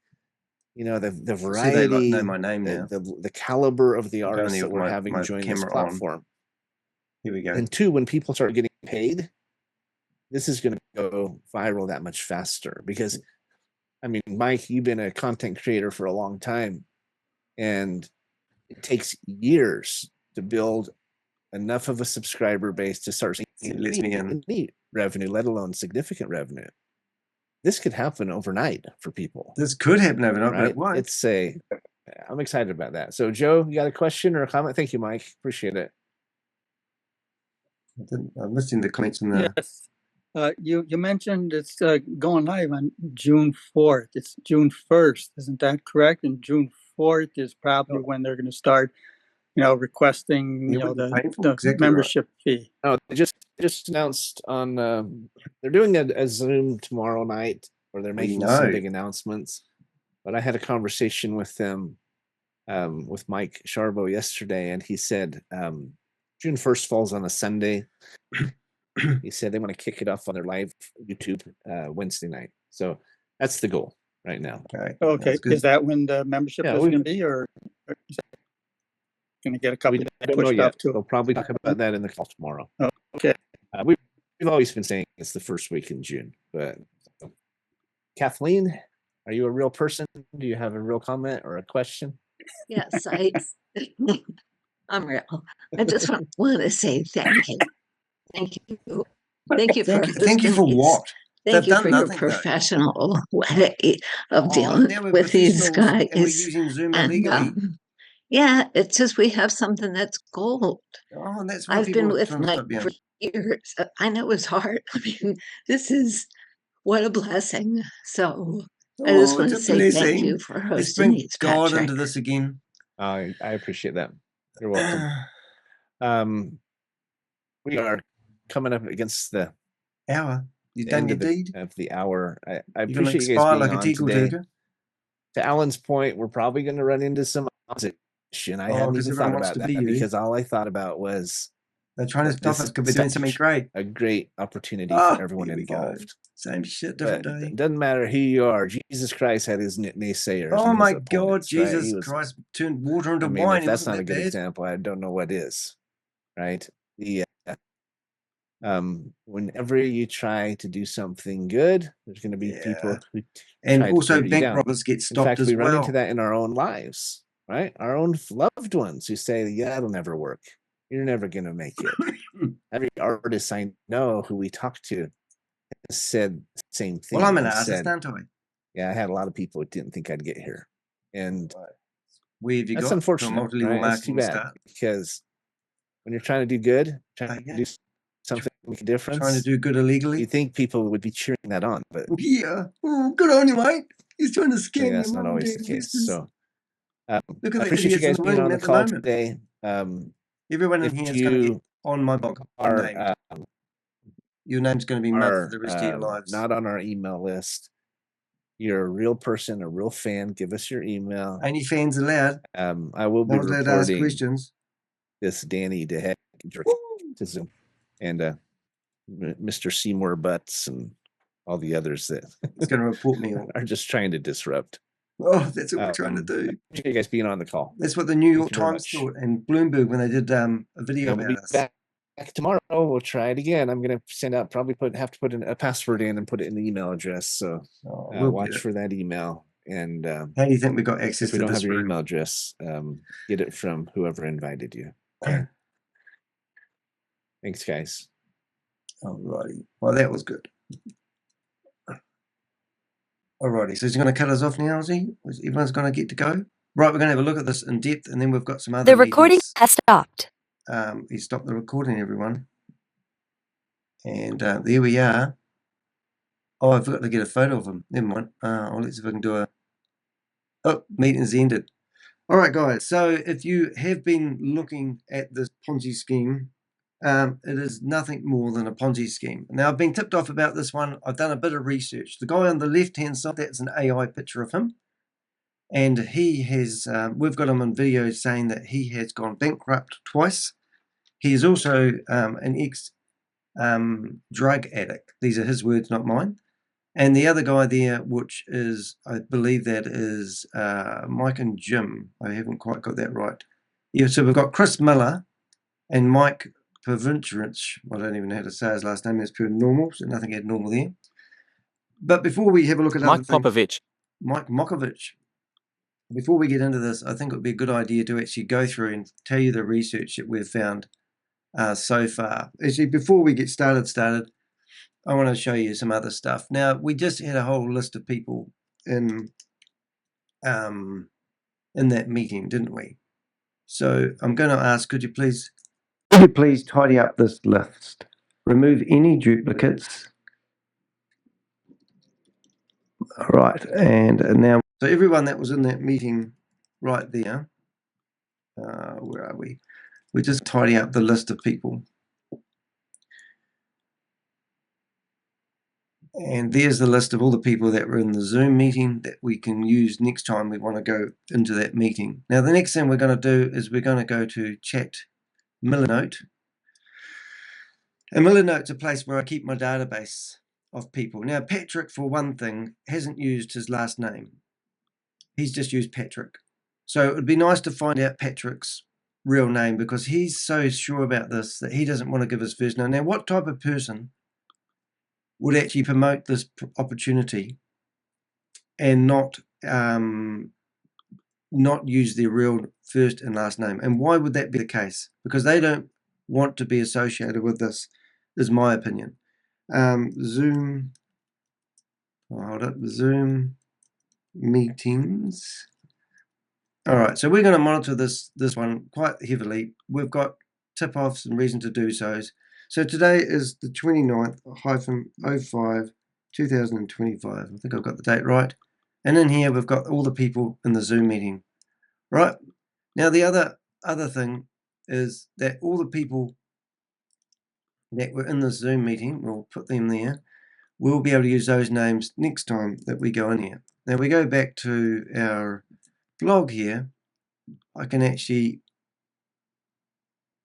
the variety, they know my name now. The caliber of the artists that we're having join this platform. Here we go. And two, when people start getting paid, this is going to go viral that much faster, because Mike, you've been a content creator for a long time, and it takes years to build enough of a subscriber base to start seeing any revenue, let alone significant revenue. This could happen overnight for people. This could happen overnight, right? But it won't. I'm excited about that. So, Joe, you got a question or a comment? Thank you, Mike. Appreciate it. I'm listening to the comments in there. Yes. You mentioned it's going live on June 4th. It's June 1st, isn't that correct? And June 4th is probably when they're going to start, requesting, the membership fee. Oh, they just announced on. They're doing a Zoom tomorrow night, where they're making some big announcements. But I had a conversation with them, with Mike Sharbo yesterday, and he said June 1st falls on a Sunday. He said they want to kick it off on their live YouTube Wednesday night. So that's the goal right now. Okay. Is that when the membership is going to be, or is it going to get a couple of pushed up too? We'll probably talk about that in the call tomorrow. Oh, okay. We've always been saying it's the first week in June. But Kathleen, are you a real person? Do you have a real comment or a question? Yes, I'm real. I just want to say thank you. Thank you. Thank you for thank you for what? Thank you for your professional way of dealing with these guys. And we're using Zoom illegally. Yeah, it's just we have something that's gold. Oh, that's why I've been with Mike for years. I know it's hard. This is what a blessing. So I just want to say thank you for hosting these. God into this again. I appreciate that. You're welcome. We are coming up against the hour. You've done your deed. Of the hour. I You're going to appreciate you guys expire being like a on tickle today. turkey. To Alan's point, we're probably going to run into some opposition. I hadn't even thought about that because all I thought about was they're trying to stop us because we're doing something great. A great opportunity for everyone involved. Same shit, different day. It doesn't matter who you are. Jesus Christ had his naysayers. Oh and my his God, opponents, Jesus right? Christ turned water into I mean, wine. if that's not a that good bad? example, I don't know what is, right? The whenever you try to do something good, there's going to be people who and try to also tear you bank down. robbers get In stopped fact, as we run well. into that in our own lives, right? Our own loved ones who say, "Yeah, that'll never work. You're never going to make it." Every artist I know who we talked to said the same thing. Well, I'm an and artist, said, aren't I? Yeah, I had a lot of people who didn't think I'd get here, and where have you that's got unfortunate. multi-level Right? It's too marketing bad start? because when you're trying to do good, trying to do something to make a difference, Trying to do good illegally, you think people would be cheering that on, but yeah, good on you, mate. He's trying to scam you. that's not always the case. So look at I the appreciate you idiots in guys the being room on the at the call moment. today. Everyone in here is going to get on my blog. Are your name's going to be mud for the rest of your lives. Not on our email list. You're a real person, a real fan. Give us your email. Any fans allowed? I will be Not allowed to ask reporting questions. this Danny to Zoom and Mr. Seymour Butts and all the others that it's going to report me all. are just trying to disrupt. Oh, that's what we're trying to do. You guys being on the call. That's what the New York Times thought and Bloomberg when they did a video about us. Back tomorrow. We'll try it again. I'm going to send out, have to put a password in and put it in the email address. So we'll watch for that email. And how do you think we got access if we to don't this have your room? email address, get it from whoever invited you. Okay. Thanks, guys. Alrighty. Well, that was good. Alrighty. So he's going to cut us off now, is he? Everyone's going to get to go? Right, we're going to have a look at this in depth, and then we've got some other The recording has stopped. He stopped the recording, everyone. And there we are. Oh, I forgot to get a photo of him. Never mind. Let's see if I can do a... Oh, meeting's ended. All right, guys. So if you have been looking at this Ponzi scheme, it is nothing more than a Ponzi scheme. Now, I've been tipped off about this one. I've done a bit of research. The guy on the left-hand side, that's an AI picture of him. And he has, we've got him on video saying that he has gone bankrupt twice. He is also an ex-drug addict. These are his words, not mine. And the other guy there, which is, I believe that is Mike and Jim. I haven't quite got that right. Yeah, so we've got Chris Miller and Mike Pavinchich. I don't even know how to say his last name. It's pure normal, so nothing abnormal there. But before we have a look at Mike Popovich. Mike Mokovich. Before we get into this, I think it would be a good idea to actually go through and tell you the research that we've found so far. Actually, before we get started, I want to show you some other stuff. Now, we just had a whole list of people in that meeting, didn't we? So I'm going to ask, could you please tidy up this list? Remove any duplicates. All right, and now, so everyone that was in that meeting right there, where are we? We just tidy up the list of people. And there's the list of all the people that were in the Zoom meeting that we can use next time we want to go into that meeting. Now, the next thing we're going to do is we're going to go to Chat Millernote. And Millernote's a place where I keep my database of people. Now, Patrick, for one thing, hasn't used his last name. He's just used Patrick. So it would be nice to find out Patrick's real name because he's so sure about this that he doesn't want to give his first name. Now, what type of person would actually promote this opportunity and not use their real first and last name? And why would that be the case? Because they don't want to be associated with this, is my opinion. Zoom, hold up, Zoom meetings. All right, so we're going to monitor this one quite heavily. We've got tip-offs and reason to do so. So today is the 29th-05-2025. I think I've got the date right. And in here we've got all the people in the Zoom meeting. Right. Now the other thing is that all the people that were in the Zoom meeting, we'll put them there. we'll be able to use those names next time that we go in here. Now we go back to our blog here. I can actually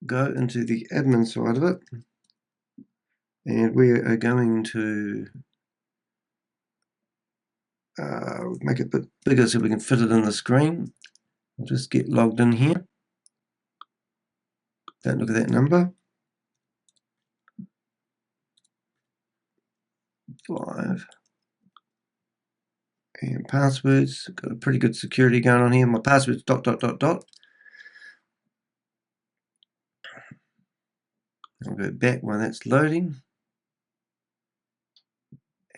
go into the admin side of it, and we are going to make it a bit bigger so we can fit it in the screen. I'll just get logged in here. Don't look at that number. 5. And passwords. Got a pretty good security going on here. My password's ... I'll go back while that's loading.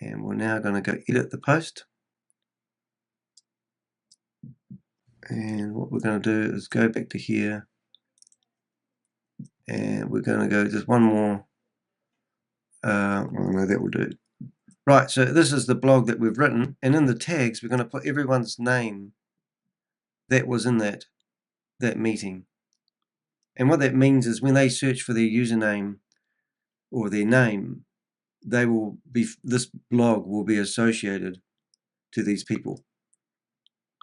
And we're now going to go edit the post. And what we're going to do is go back to here. And we're going to go just one more. Well, no, that will do. Right, so this is the blog that we've written. And in the tags, we're going to put everyone's name that was in that meeting. And what that means is when they search for their username or their name, they will be, this blog will be associated to these people.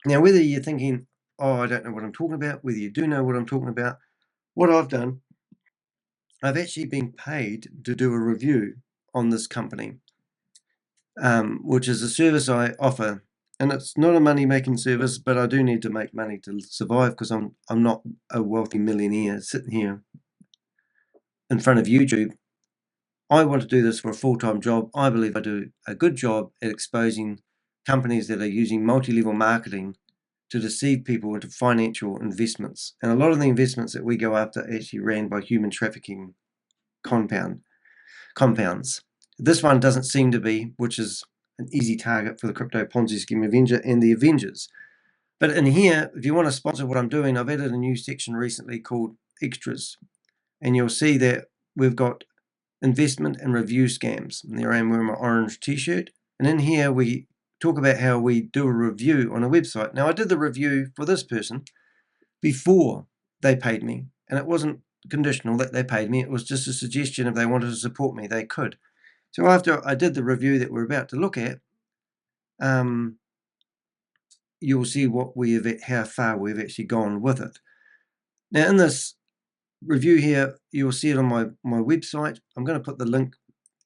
Now, whether you're thinking, oh, I don't know what I'm talking about, whether you do know what I'm talking about, what I've done, I've actually been paid to do a review on this company, which is a service I offer. And it's not a money-making service, but I do need to make money to survive because I'm not a wealthy millionaire sitting here in front of YouTube. I want to do this for a full-time job. I believe I do a good job at exposing companies that are using multi-level marketing to deceive people into financial investments. And a lot of the investments that we go after are actually ran by human trafficking compounds. This one doesn't seem to be, which is an easy target for the crypto Ponzi scheme Avenger and the Avengers. But in here, if you want to sponsor what I'm doing, I've added a new section recently called Extras. And you'll see that we've got investment and review scams. And there I am wearing my orange t-shirt. And in here, we talk about how we do a review on a website. Now, I did the review for this person before they paid me. And it wasn't conditional that they paid me. It was just a suggestion if they wanted to support me, they could. So after I did the review that we're about to look at, you'll see how far we've actually gone with it. Now, in this review here, you'll see it on my website. I'm going to put the link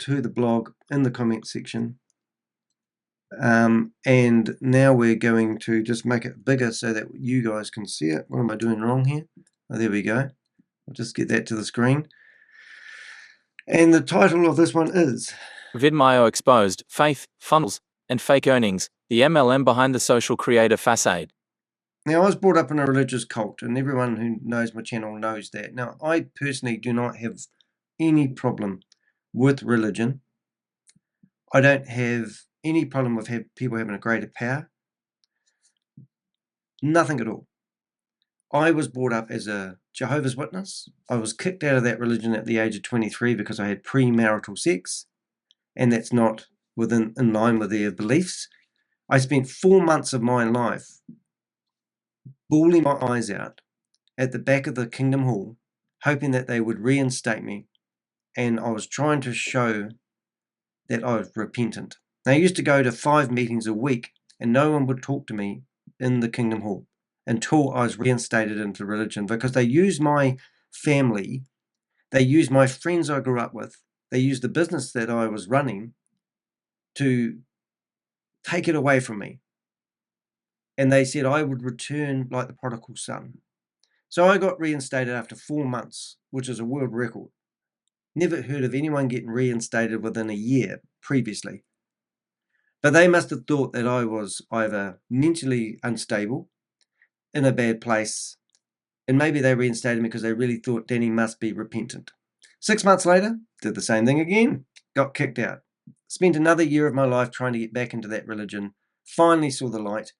to the blog in the comment section. And now we're going to just make it bigger so that you guys can see it. What am I doing wrong here? Oh, there we go. I'll just get that to the screen. And the title of this one is VidMyo exposed faith, funnels, and fake earnings, the MLM behind the social creator facade. Now, I was brought up in a religious cult, and everyone who knows my channel knows that. Now, I personally do not have any problem with religion. I don't have any problem with people having a greater power. Nothing at all. I was brought up as a Jehovah's Witness. I was kicked out of that religion at the age of 23 because I had premarital sex, and that's not in line with their beliefs. I spent 4 months of my life bawling my eyes out at the back of the Kingdom Hall, hoping that they would reinstate me, and I was trying to show that I was repentant. Now, I used to go to 5 meetings a week, and no one would talk to me in the Kingdom Hall until I was reinstated into religion, because they used my family, they used my friends I grew up with, they used the business that I was running to take it away from me. And they said I would return like the prodigal son. So I got reinstated after 4 months, which is a world record. Never heard of anyone getting reinstated within a year previously. But they must have thought that I was either mentally unstable, in a bad place, and maybe they reinstated me because they really thought Danny must be repentant. 6 months later, did the same thing again, got kicked out. Spent another year of my life trying to get back into that religion, finally saw the light,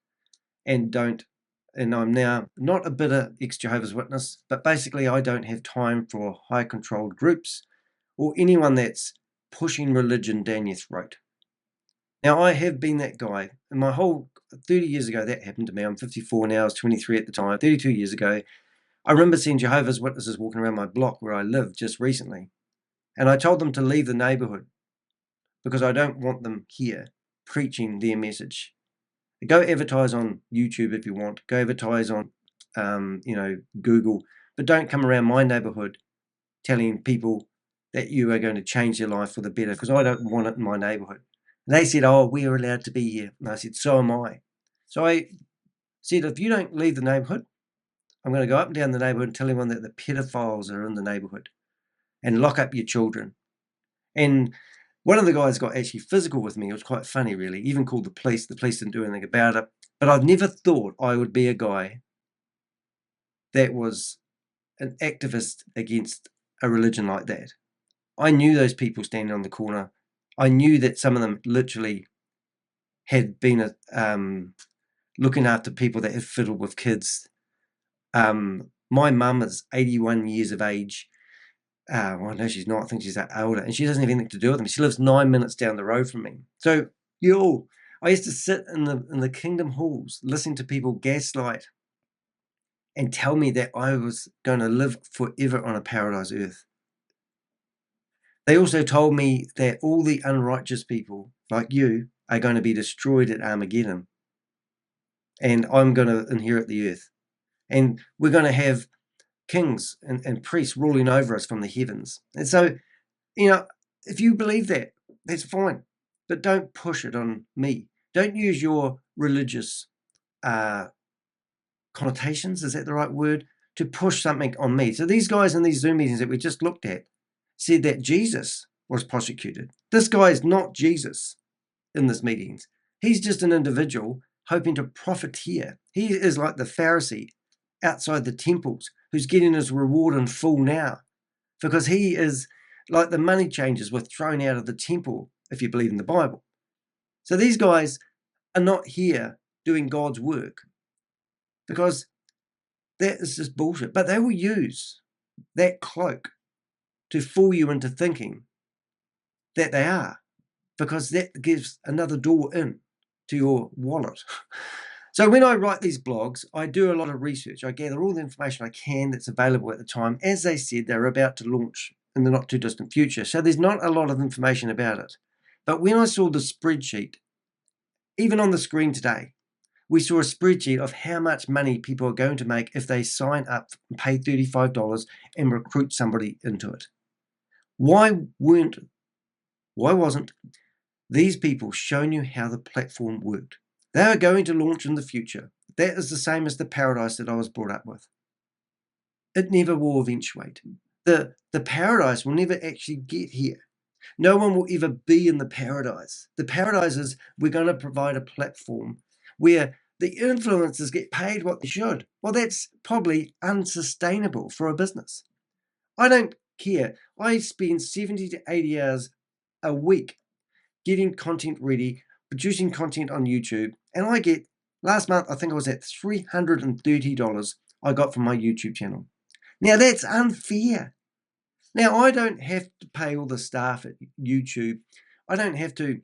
and I'm now not a bitter ex-Jehovah's Witness, but basically I don't have time for high-controlled groups or anyone that's pushing religion down your throat. Now, I have been that guy. And my whole 30 years ago, that happened to me. I'm 54 now. I was 23 at the time. 32 years ago, I remember seeing Jehovah's Witnesses walking around my block where I lived just recently. And I told them to leave the neighborhood. because I don't want them here preaching their message. Go advertise on YouTube if you want. Go advertise on, Google, but don't come around my neighborhood telling people that you are going to change their life for the better, because I don't want it in my neighborhood. And they said, oh, we are allowed to be here. And I said, so am I. So I said, if you don't leave the neighborhood, I'm going to go up and down the neighborhood and tell everyone that the pedophiles are in the neighborhood and lock up your children. And one of the guys got actually physical with me. It was quite funny, really. He even called the police. The police didn't do anything about it. But I've never thought I would be a guy that was an activist against a religion like that. I knew those people standing on the corner. I knew that some of them literally had been looking after people that had fiddled with kids. My mum is 81 years of age. Well, no, she's not. I think she's older. And she doesn't have anything to do with me. She lives 9 minutes down the road from me. So, I used to sit in the kingdom halls listening to people gaslight and tell me that I was going to live forever on a paradise earth. They also told me that all the unrighteous people like you are going to be destroyed at Armageddon. And I'm going to inherit the earth. And we're going to have kings and priests ruling over us from the heavens. And so, if you believe that, that's fine. But don't push it on me. Don't use your religious connotations, is that the right word, to push something on me. So these guys in these Zoom meetings that we just looked at said that Jesus was prosecuted. This guy is not Jesus in this meetings. He's just an individual hoping to profiteer. He is like the Pharisee outside the temples who's getting his reward in full now, because he is like the money changers were thrown out of the temple, if you believe in the Bible. So these guys are not here doing God's work, because that is just bullshit. But they will use that cloak to fool you into thinking that they are, because that gives another door in to your wallet. So when I write these blogs, I do a lot of research. I gather all the information I can that's available at the time. As they said, they're about to launch in the not too distant future. So there's not a lot of information about it. But when I saw the spreadsheet, even on the screen today, we saw a spreadsheet of how much money people are going to make if they sign up and pay $35 and recruit somebody into it. Why wasn't these people showing you how the platform worked? They are going to launch in the future. That is the same as the paradise that I was brought up with. It never will eventuate. The paradise will never actually get here. No one will ever be in the paradise. The paradise is we're going to provide a platform where the influencers get paid what they should. Well, that's probably unsustainable for a business. I don't care. I spend 70 to 80 hours a week getting content ready, producing content on YouTube, and I get, last month, I think I was at $330 I got from my YouTube channel. Now, that's unfair. Now, I don't have to pay all the staff at YouTube. I don't have to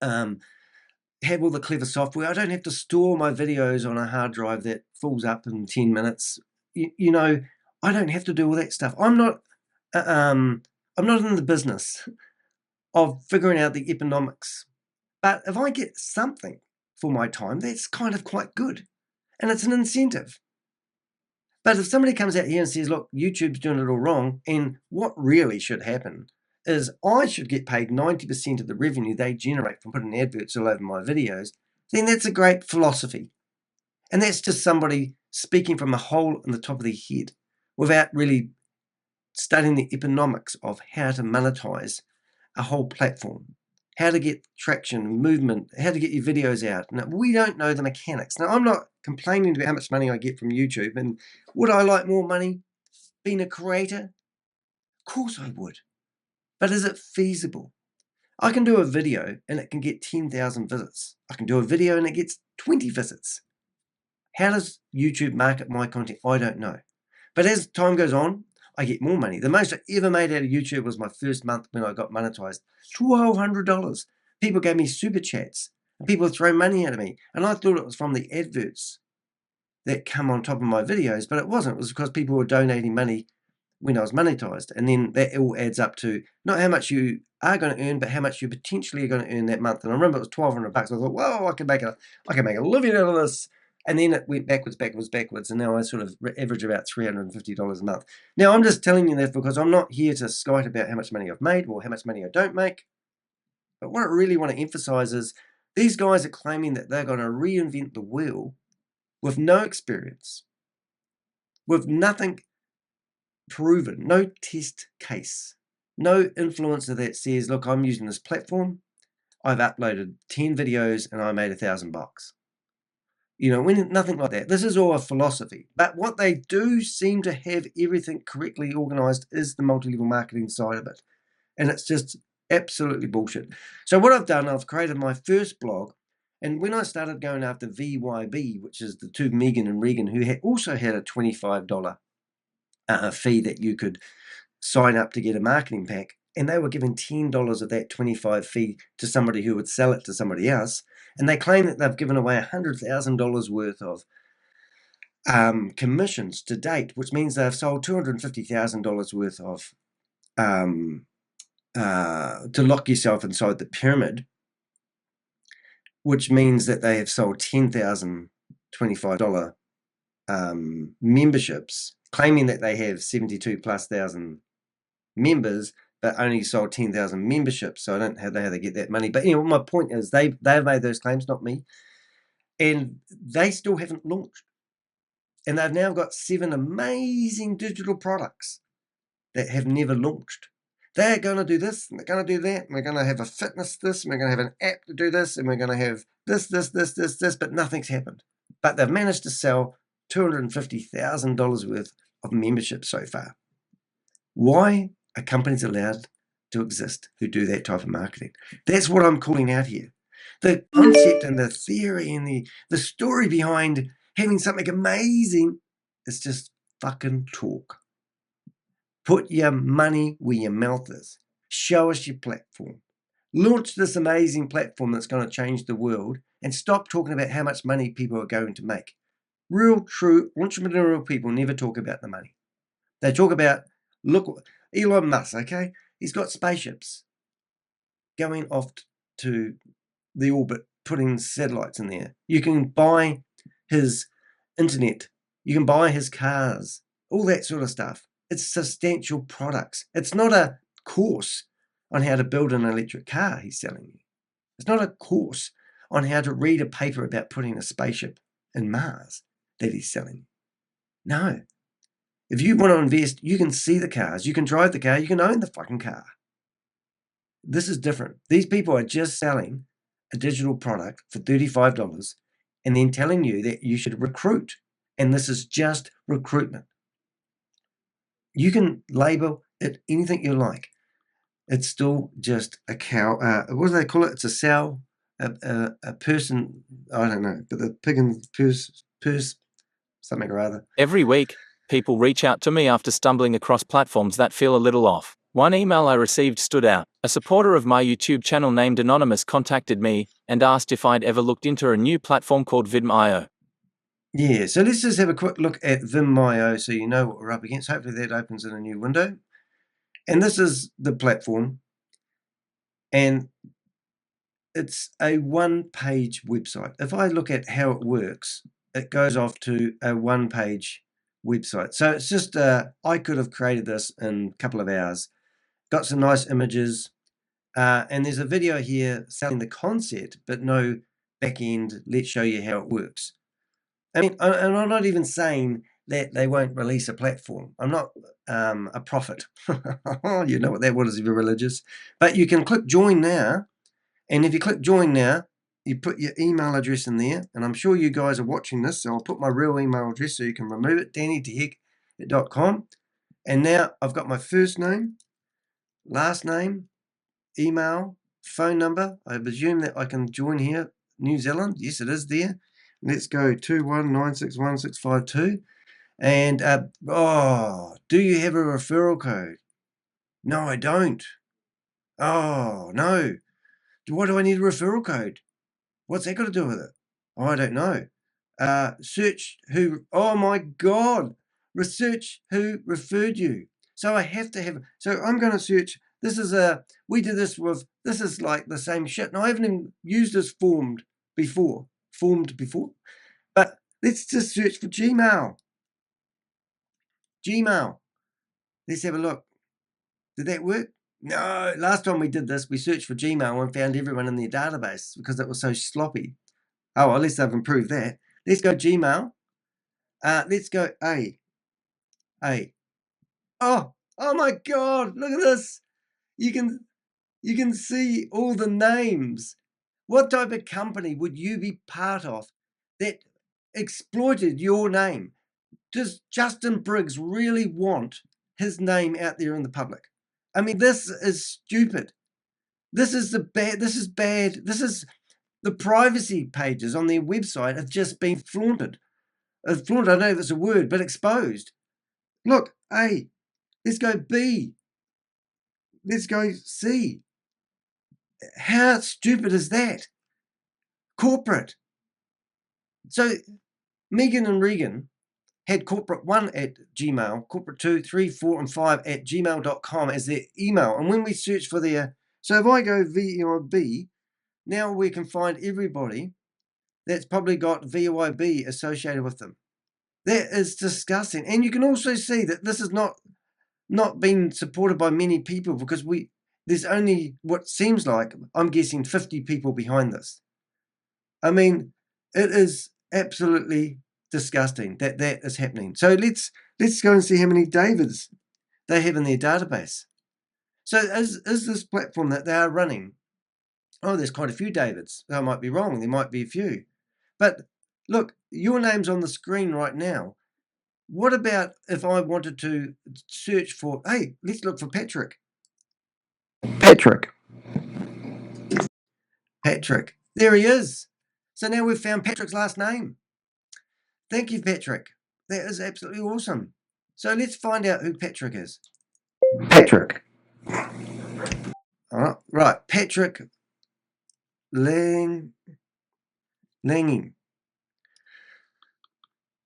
have all the clever software. I don't have to store my videos on a hard drive that fills up in 10 minutes. I don't have to do all that stuff. I'm not in the business of figuring out the economics. But if I get something for my time, that's kind of quite good. And it's an incentive. But if somebody comes out here and says, look, YouTube's doing it all wrong, and what really should happen is I should get paid 90% of the revenue they generate from putting adverts all over my videos, then that's a great philosophy. And that's just somebody speaking from a hole in the top of their head without really studying the economics of how to monetize a whole platform, how to get traction, movement, how to get your videos out. Now, we don't know the mechanics. Now, I'm not complaining about how much money I get from YouTube, and would I like more money being a creator? Of course I would. But is it feasible? I can do a video and it can get 10,000 visits. I can do a video and it gets 20 visits. How does YouTube market my content? I don't know. But as time goes on, I get more money. The most I ever made out of YouTube was my first month when I got monetized. $1,200. People gave me super chats. And people throw money at me. And I thought it was from the adverts that come on top of my videos, but it wasn't. It was because people were donating money when I was monetized. And then that all adds up to not how much you are going to earn, but how much you potentially are going to earn that month. And I remember it was $1,200. I thought, whoa, I can make a living out of this. And then it went backwards. And now I sort of average about $350 a month. Now, I'm just telling you that because I'm not here to skite about how much money I've made or how much money I don't make. But what I really want to emphasize is these guys are claiming that they're going to reinvent the wheel with no experience, with nothing proven, no test case, no influencer that says, look, I'm using this platform, I've uploaded 10 videos and I made $1,000. Nothing like that. This is all a philosophy. But what they do seem to have everything correctly organized is the multi-level marketing side of it. And it's just absolutely bullshit. So what I've done, I've created my first blog. And when I started going after VYB, which is the two Megan and Regan, who also had a $25 fee that you could sign up to get a marketing pack, and they were giving $10 of that $25 fee to somebody who would sell it to somebody else, and they claim that they've given away $100,000 worth of commissions to date, which means they've sold $250,000 worth of to lock yourself inside the pyramid, which means that they have sold 10,000 $25 memberships, claiming that they have 72,000+ members, but only sold 10,000 memberships. So I don't know how they get that money. But my point is they've made those claims, not me. And they still haven't launched. And they've now got 7 amazing digital products that have never launched. They're going to do this, and they're going to do that, and we're going to have a fitness this, and we're going to have an app to do this, and we're going to have this, but nothing's happened. But they've managed to sell $250,000 worth of membership so far. Why are companies allowed to exist who do that type of marketing? That's what I'm calling out here. The concept and the theory and the story behind having something amazing is just fucking talk. Put your money where your mouth is. Show us your platform. Launch this amazing platform that's going to change the world, and stop talking about how much money people are going to make. Real, true, entrepreneurial people never talk about the money. They talk about, look, Elon Musk, okay? He's got spaceships going off to the orbit, putting satellites in there. You can buy his internet. You can buy his cars, all that sort of stuff. It's substantial products. It's not a course on how to build an electric car he's selling you. It's not a course on how to read a paper about putting a spaceship in Mars that he's selling. No. If you want to invest, you can see the cars, you can drive the car, you can own the fucking car. This is different. These people are just selling a digital product for $35 and then telling you that you should recruit. And this is just recruitment. You can label it anything you like. It's still just a cow. What do they call it? It's a sow, a person. I don't know, but the pig and purse, something or other. Every week, people reach out to me after stumbling across platforms that feel a little off. One email I received stood out. A supporter of my YouTube channel named Anonymous contacted me and asked if I'd ever looked into a new platform called Vim.io. Yeah, so let's just have a quick look at Vim.io so you know what we're up against. Hopefully that opens in a new window. And this is the platform. And it's a one-page website. If I look at how it works, it goes off to a one-page website. So it's just, I could have created this in a couple of hours. Got some nice images. And there's a video here selling the concept, but no back end. Let's show you how it works. I mean, and I'm not even saying that they won't release a platform. I'm not a prophet. You know what that was if you're religious. But you can click join now. And if you click join now, you put your email address in there. And I'm sure you guys are watching this. So I'll put my real email address so you can remove it. danny@heck.com. And now I've got my first name, last name, email, phone number. I presume that I can join here. New Zealand. Yes, it is there. Let's go 219611652. And, do you have a referral code? No, I don't. Oh, no. Why do I need a referral code? What's that got to do with it? Oh, I don't know. Search who, oh my God. Research who referred you. So I have to have, so I'm going to search, we did this with, this is like the same shit. And I haven't even used this formed before, but let's just search for Gmail. Gmail. Let's have a look. Did that work? No. Last time we did this, we searched for Gmail and found everyone in their database because it was so sloppy. Oh, well, at least they've improved that. Let's go Gmail. Let's go A. Oh my God! Look at this. You can see all the names. What type of company would you be part of that exploited your name? Does Justin Briggs really want his name out there in the public? I mean, this is stupid. This is bad. This is the privacy pages on their website have just been flaunted. Flaunted, I don't know if it's a word, but exposed. Look, A. Let's go B. Let's go C. How stupid is that? Corporate. So Megan and Regan had corporate 1 at Gmail, corporate 2, 3, 4, and 5 at gmail.com as their email. And when we search for their, so if I go VOIB, now we can find everybody that's probably got VOIB associated with them. That is disgusting. And you can also see that this is not been supported by many people because there's only what seems like, I'm guessing, 50 people behind this. I mean, it is absolutely disgusting that is happening. So let's go and see how many Davids they have in their database. So is this platform that they are running? Oh, there's quite a few Davids. I might be wrong. There might be a few. But look, your name's on the screen right now. What about if I wanted to search for, hey, let's look for Patrick. Patrick. There he is. So now we've found Patrick's last name. Thank you, Patrick. That is absolutely awesome. So let's find out who Patrick is. Patrick. All right, Patrick Laing.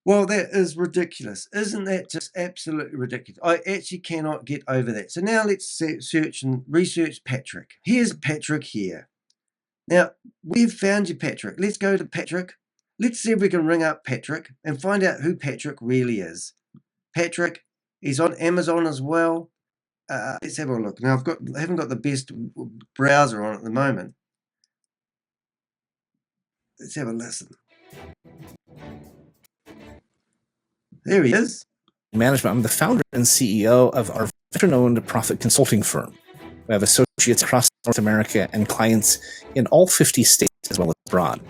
Well, that is ridiculous. Isn't that just absolutely ridiculous? I actually cannot get over that. So now let's search and research Patrick. Here's Patrick here. Now, we've found you, Patrick. Let's go to Patrick. Let's see if we can ring up Patrick and find out who Patrick really is. Patrick, he's on Amazon as well. Let's have a look. Now, I haven't got the best browser on at the moment. Let's have a listen. There he is. Management. I'm the founder and CEO of our veteran-owned profit consulting firm. We have associates across North America and clients in all 50 states as well as abroad.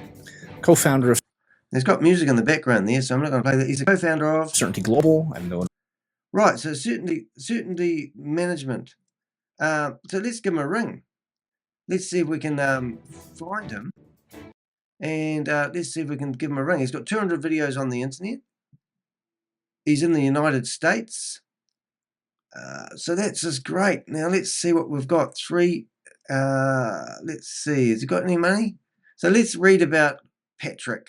Co-founder of... There's got music in the background there, so I'm not going to play that. He's a co-founder of... Certainty Global. I'm known... Right, so Certainty Management. So let's give him a ring. Let's see if we can find him. And let's see if we can give him a ring. He's got 200 videos on the internet. He's in the United States. So that's just great. Now let's see what we've got. Let's see. Has he got any money? So let's read about Patrick.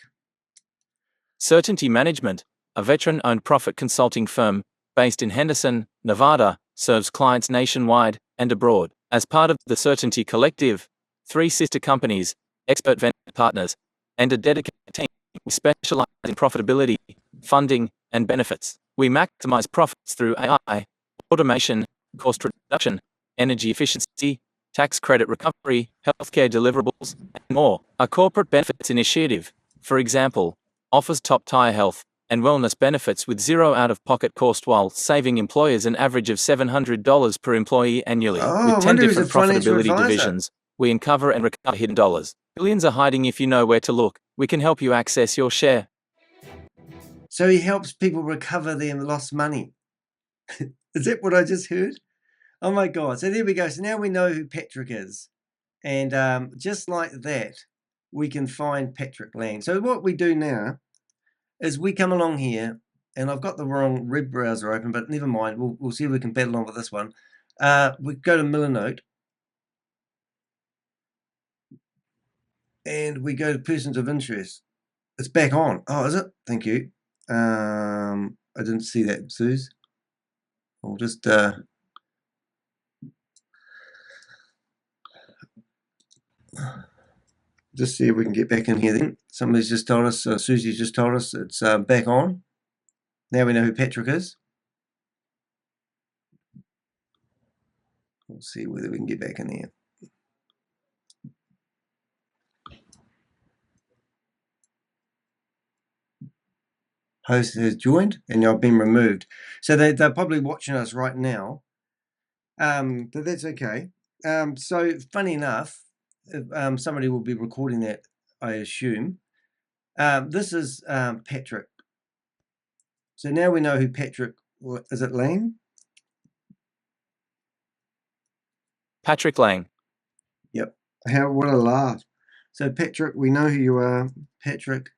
Certainty Management, a veteran-owned profit consulting firm based in Henderson, Nevada, serves clients nationwide and abroad. As part of the Certainty Collective, 3 sister companies, expert vendor partners, and a dedicated team, we specialize in profitability, funding, and benefits. We maximize profits through AI, automation, cost reduction, energy efficiency, tax credit recovery, healthcare deliverables, and more. Our corporate benefits initiative, for example, offers top-tier health and wellness benefits with zero out-of-pocket cost while saving employers an average of $700 per employee annually. With 10 different profitability divisions, we uncover and recover hidden dollars. Billions are hiding if you know where to look. We can help you access your share. So he helps people recover their lost money. Is that what I just heard? Oh my God. So there we go. So now we know who Patrick is. And just like that, we can find Patrick Laing. So what we do now is we come along here, and I've got the wrong web browser open, but never mind. We'll see if we can battle on with this one. We go to Millernote. And we go to persons of interest. It's back on. Oh, is it? Thank you. I didn't see that, Suze. I'll just see if we can get back in here then. Somebody's just told us, Susie's just told us it's back on. Now we know who Patrick is. We'll see whether we can get back in there. Host has joined and I've been removed. So they're probably watching us right now. But that's okay. So funny enough, somebody will be recording that, I assume. This is Patrick. So now we know who Patrick is. It Laing? Patrick Laing. Yep. What a laugh. So Patrick, we know who you are, Patrick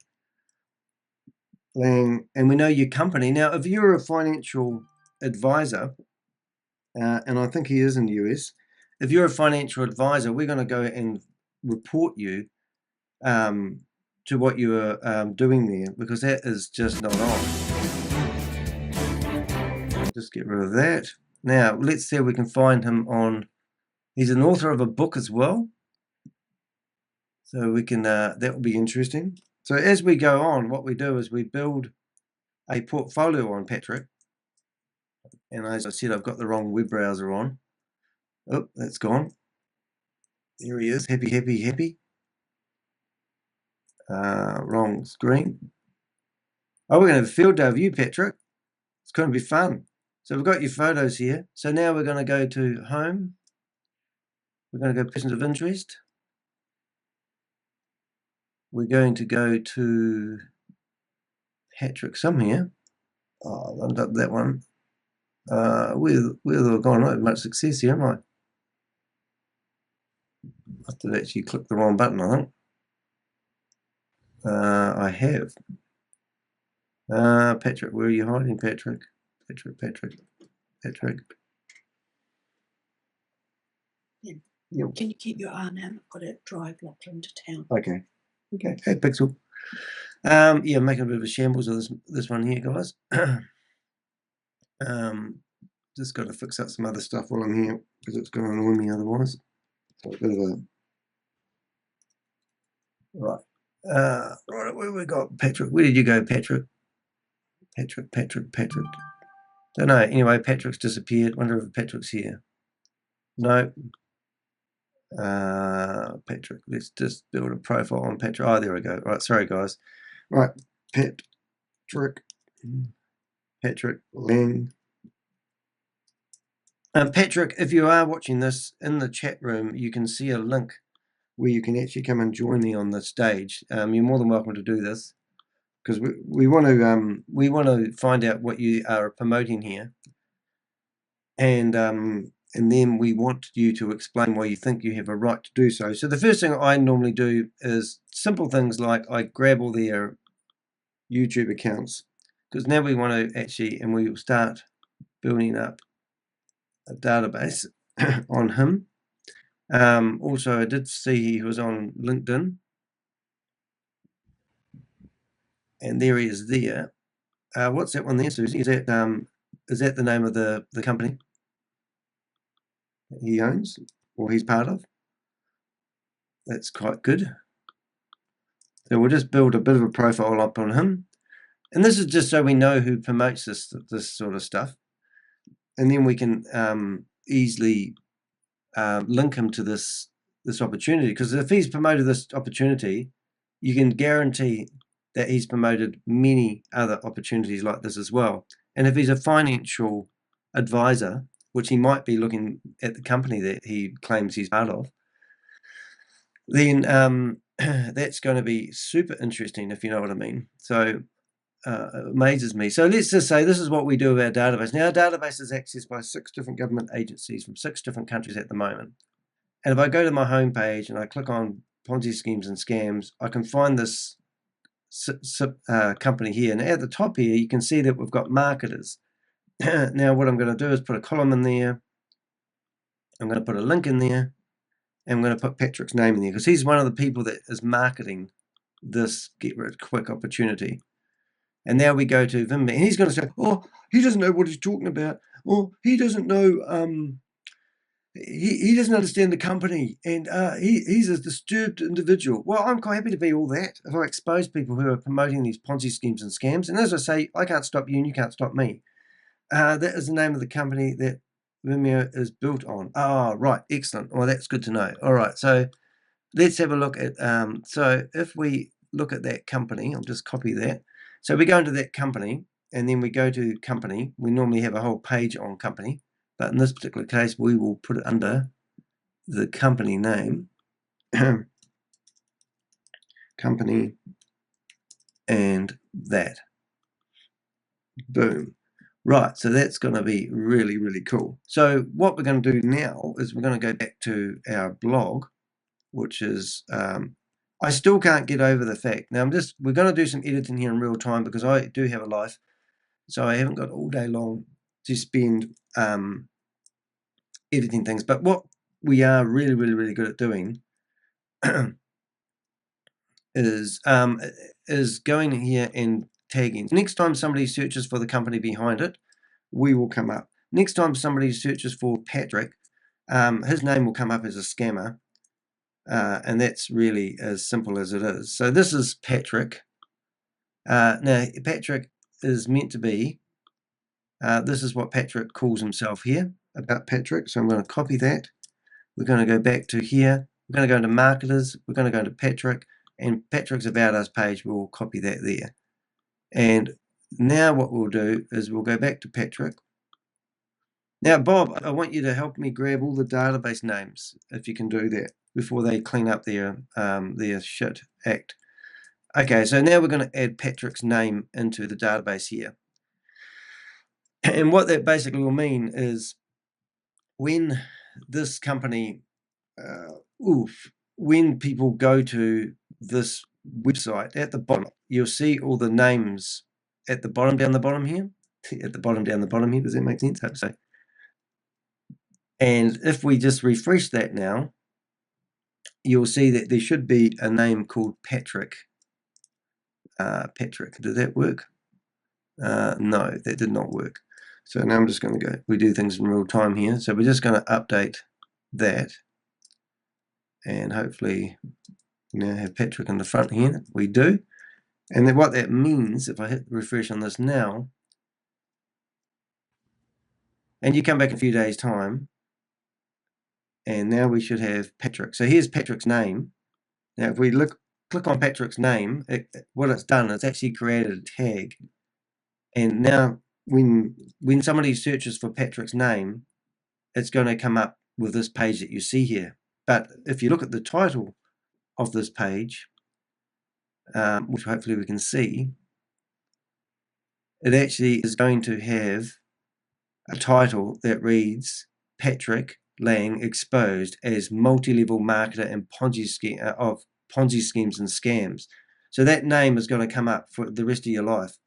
Laing, and we know your company. Now, if you're a financial advisor, and I think he is in the US, if you're a financial advisor, we're going to go and report you to what you are doing there, because that is just not on. Just get rid of that. Now, let's see if we can find him on. He's an author of a book as well. So we can, that will be interesting. So as we go on, what we do is we build a portfolio on Patrick. And as I said, I've got the wrong web browser on. Oh, that's gone. There he is. Happy, happy, happy. Wrong screen. Oh, we're going to have a field day of you, Patrick. It's going to be fun. So we've got your photos here. So now we're going to go to home. We're going to go persons of interest. We're going to go to Patrick somewhere. Oh, I've got that one. Where have I gone? Not much success here, am I? I have to actually click the wrong button, I think. I have. Patrick, where are you hiding, Patrick? Patrick. Yeah. Can you keep your eye on him? I've got to drive Lachlan to town. Okay. Hey, Pixel. Yeah, making a bit of a shambles of this one here, guys. Just got to fix up some other stuff while I'm here, because it's going to annoy me otherwise. So a bit of a right. Right, where we got Patrick? Where did you go, Patrick? Patrick. Don't know. Anyway, Patrick's disappeared. Wonder if Patrick's here. No. Patrick. Let's just build a profile on Patrick. Oh, there we go. Right, sorry guys. Right, Patrick Laing. Patrick, if you are watching this in the chat room, you can see a link where you can actually come and join me on the stage. You're more than welcome to do this, because we want to find out what you are promoting here, and then we want you to explain why you think you have a right to do so. So the first thing I normally do is simple things like I grab all their YouTube accounts, because now we want to actually, and we will start building up a database on him. Also, I did see he was on LinkedIn, and there he is there. What's that one there, Susie? Is that the name of the company he owns or he's part of? That's quite good. So we'll just build a bit of a profile up on him, and this is just so we know who promotes this sort of stuff, and then we can easily link him to this opportunity, because if he's promoted this opportunity, you can guarantee that he's promoted many other opportunities like this as well. And if he's a financial advisor, which he might be looking at the company that he claims he's part of, then that's going to be super interesting, if you know what I mean. So it amazes me. So let's just say this is what we do with our database. Now, our database is accessed by 6 different government agencies from 6 different countries at the moment. And if I go to my homepage and I click on Ponzi schemes and scams, I can find this company here. And at the top here, you can see that we've got marketers. Now, what I'm going to do is put a column in there. I'm going to put a link in there. And I'm going to put Patrick's name in there, because he's one of the people that is marketing this get rich quick opportunity. And now we go to Vim, and he's going to say, oh, he doesn't know what he's talking about. Or he doesn't know, he doesn't understand the company, and he's a disturbed individual. Well, I'm quite happy to be all that if I expose people who are promoting these Ponzi schemes and scams. And as I say, I can't stop you and you can't stop me. That is the name of the company that Vimeo is built on. Oh, right. Excellent. Well, that's good to know. All right. So let's have a look at, so if we look at that company, I'll just copy that. So we go into that company and then we go to company. We normally have a whole page on company, but in this particular case, we will put it under the company name, company, and that. Boom. Right, so that's going to be really, really cool. So what we're going to do now is we're going to go back to our blog, which is, I still can't get over the fact. Now we're going to do some editing here in real time because I do have a life. So I haven't got all day long to spend editing things. But what we are really, really, really good at doing is going in here and tagging. Next time somebody searches for the company behind it, we will come up. Next time somebody searches for Patrick, his name will come up as a scammer. And that's really as simple as it is. So this is Patrick. Now, Patrick is meant to be, this is what Patrick calls himself here, about Patrick. So I'm going to copy that. We're going to go back to here. We're going to go into marketers. We're going to go into Patrick. And Patrick's About Us page, we'll copy that there. And now what we'll do is we'll go back to Patrick. Now, Bob, I want you to help me grab all the database names, if you can do that, before they clean up their shit act. Okay, so now we're going to add Patrick's name into the database here. And what that basically will mean is when this company, when people go to this website, at the bottom, you'll see all the names at the bottom, down the bottom here. At the bottom, down the bottom here. Does that make sense? I hope so. And if we just refresh that now, you'll see that there should be a name called Patrick. Patrick, did that work? No, that did not work. So now I'm just going to go, we do things in real time here. So we're just going to update that. And hopefully we now have Patrick in the front here. We do. And then what that means, if I hit refresh on this now, and you come back in a few days' time, and now we should have Patrick. So here's Patrick's name. Now if we click on Patrick's name, what it's done, it's actually created a tag. And now when somebody searches for Patrick's name, it's going to come up with this page that you see here. But if you look at the title of this page, which hopefully we can see, it actually is going to have a title that reads Patrick Laing exposed as multi-level marketer and Ponzi schemes and scams. So that name is going to come up for the rest of your life.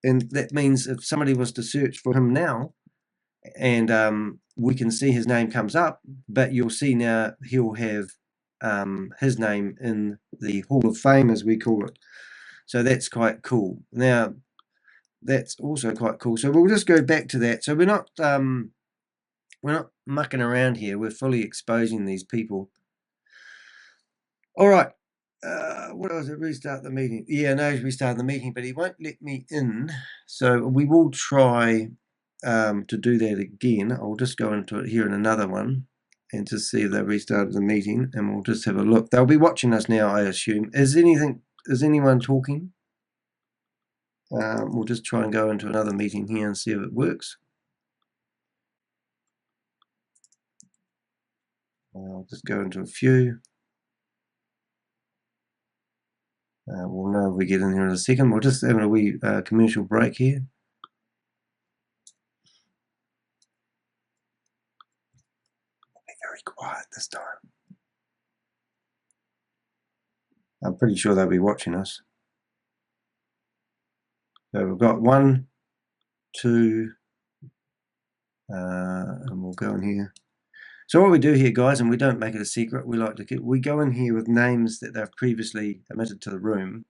And that means if somebody was to search for him now, and we can see his name comes up, but you'll see now he'll have his name in the Hall of Fame, as we call it. So that's quite cool. Now, that's also quite cool. So we'll just go back to that. So we're not mucking around here. We're fully exposing these people. All right. What was it? Restart the meeting. Yeah, no, restart the meeting, but he won't let me in. So we will try to do that again. I'll just go into it here in another one and just see if they restarted the meeting, and we'll just have a look. They'll be watching us now, I assume. Is anyone talking? We'll just try and go into another meeting here and see if it works. I'll just go into a few. We'll know if we get in here in a second. We'll just have a wee commercial break here. We'll be very quiet this time. I'm pretty sure they'll be watching us. So we've got 1, 2, and we'll go in here. So what we do here, guys, and we don't make it a secret, we go in here with names that they've previously admitted to the room,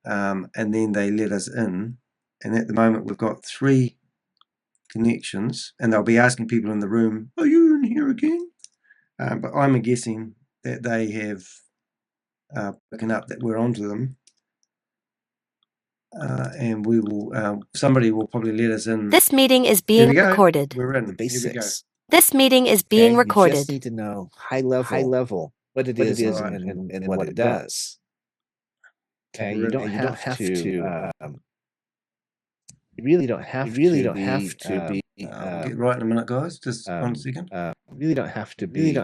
and then they let us in. And at the moment, we've got 3 connections, and they'll be asking people in the room, "Are you in here again?" But I'm guessing that they have picking up that we're onto them, and we will. Somebody will probably let us in. This meeting is being recorded. We're in. The basics. This meeting is being You recorded. just need to know high level what it is and what it does. Okay, you don't have to. You really don't have to be. We'll get right in a minute, guys. Just 1 second. Really don't have to be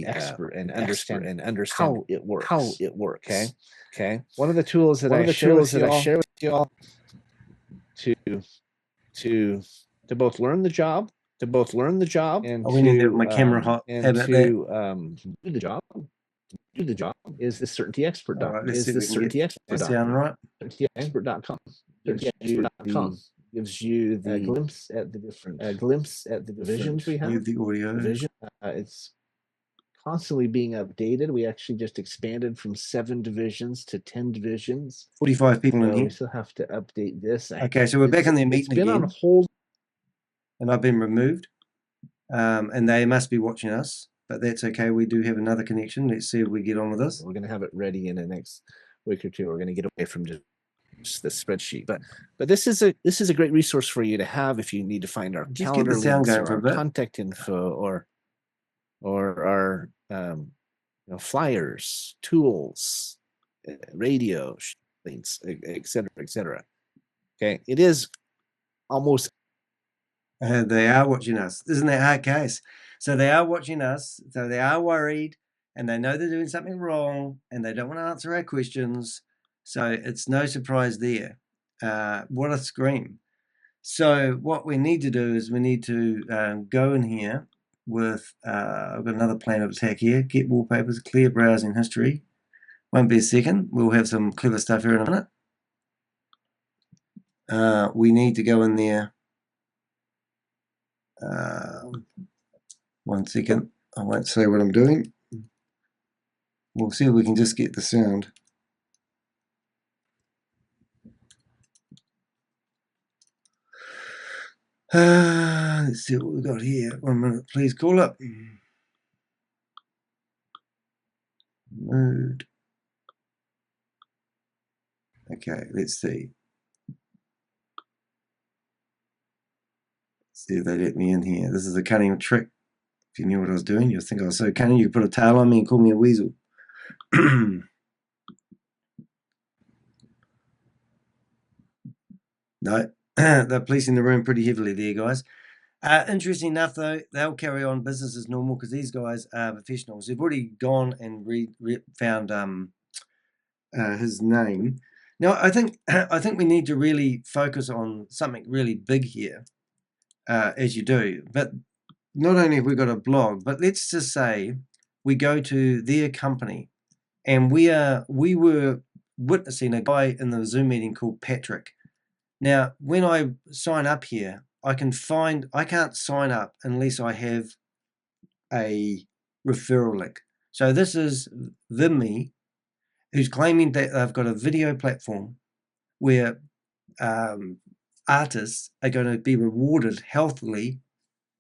expert and understand how it works. Okay. One of the tools that I share with y'all to both learn the job and we need to have my camera hot. and to do the job is the certainty expert. All right, let's see if we can get that sound right. Certaintyexpert.com. Gives you the glimpse at the different divisions we have. The audio. Division. It's constantly being updated. We actually just expanded from 7 divisions to 10 divisions. 45 people in here. We still have to update this. Okay, so we're back in their meeting again. It's been on hold. And I've been removed. And they must be watching us, but that's okay. We do have another connection. Let's see if we get on with this. We're going to have it ready in the next week or two. We're going to get away from just the spreadsheet, but this is a great resource for you to have if you need to find our calendar links or our contact info or our flyers, tools, radio links, etc. Okay, it is almost. They are watching us. Isn't that hard case? So they are watching us. So they are worried, and they know they're doing something wrong, and they don't want to answer our questions. So it's no surprise there. What a scream. So what we need to do is we need to go in here with, I've got another plan of attack here. Get wallpapers, clear browsing history. Won't be a second. We'll have some clever stuff here in a minute. We need to go in there. 1 second. I won't say what I'm doing. We'll see if we can just get the sound. Let's see what we've got here. 1 minute, please. Call up. Mood. Okay, let's see. See if they let me in here. This is a cunning trick. If you knew what I was doing, you'd think I was so cunning. You put a tail on me and call me a weasel. No, they're policing the room pretty heavily there, guys. Interesting enough, though, they'll carry on business as normal because these guys are professionals. They've already gone and found his name. Now, I think we need to really focus on something really big here, as you do. But not only have we got a blog, but let's just say we go to their company, and we were witnessing a guy in the Zoom meeting called Patrick. Now, when I sign up here, I can't sign up unless I have a referral link. So this is me, who's claiming that they've got a video platform where artists are going to be rewarded healthily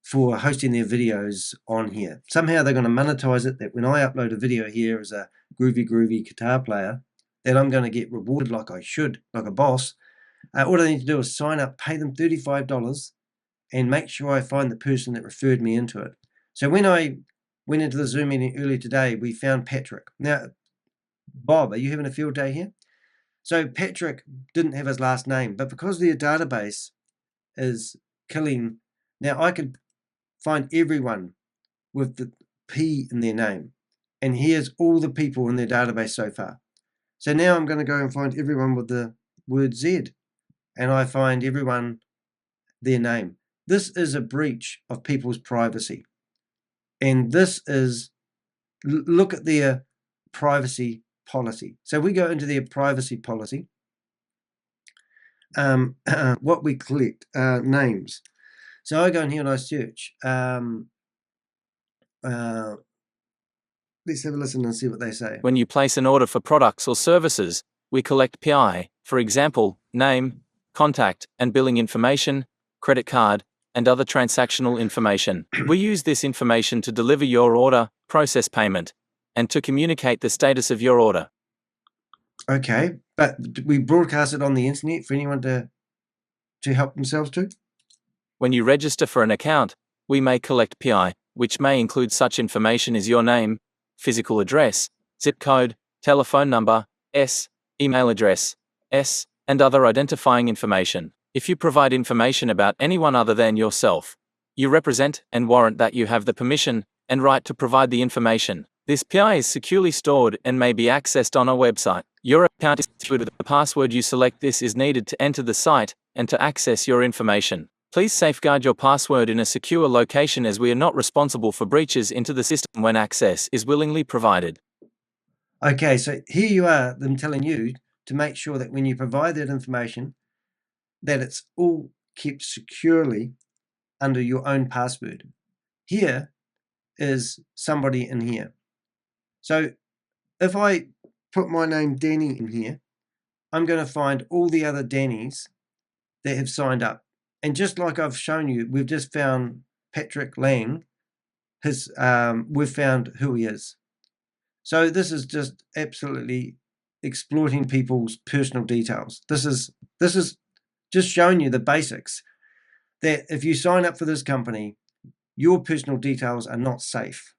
for hosting their videos on here. Somehow they're going to monetize it, that when I upload a video here as a groovy guitar player, that I'm going to get rewarded like I should, like a boss. All I need to do is sign up, pay them $35, and make sure I find the person that referred me into it. So when I went into the Zoom meeting earlier today, we found Patrick. Now, Bob, are you having a field day here? So Patrick didn't have his last name, but because their database is killing, now I could find everyone with the P in their name. And here's all the people in their database so far. So now I'm going to go and find everyone with the word Z. And I find everyone their name. This is a breach of people's privacy. And this is, look at their privacy policy. So we go into their privacy policy. What we collect, names. So I go in here and I search. Let's have a listen and see what they say. When you place an order for products or services, we collect PI, for example, name, contact, and billing information, credit card, and other transactional information. We use this information to deliver your order, process payment, and to communicate the status of your order. Okay, but we broadcast it on the internet for anyone to help themselves to? When you register for an account, we may collect PI, which may include such information as your name, physical address, zip code, telephone number, email address, and other identifying information. If you provide information about anyone other than yourself, you represent and warrant that you have the permission and right to provide the information. This PI is securely stored and may be accessed on a website. Your account is secured. The password you select this is needed to enter the site and to access your information. Please safeguard your password in a secure location, as we are not responsible for breaches into the system when access is willingly provided. Okay, so here you are, them telling you to make sure that when you provide that information, that it's all kept securely under your own password. Here is somebody in here. So if I put my name Danny in here, I'm going to find all the other Dannys that have signed up. And just like I've shown you, we've just found Patrick Laing. We've found who he is. So this is just absolutely exploiting people's personal details. This is just showing you the basics, that if you sign up for this company, your personal details are not safe.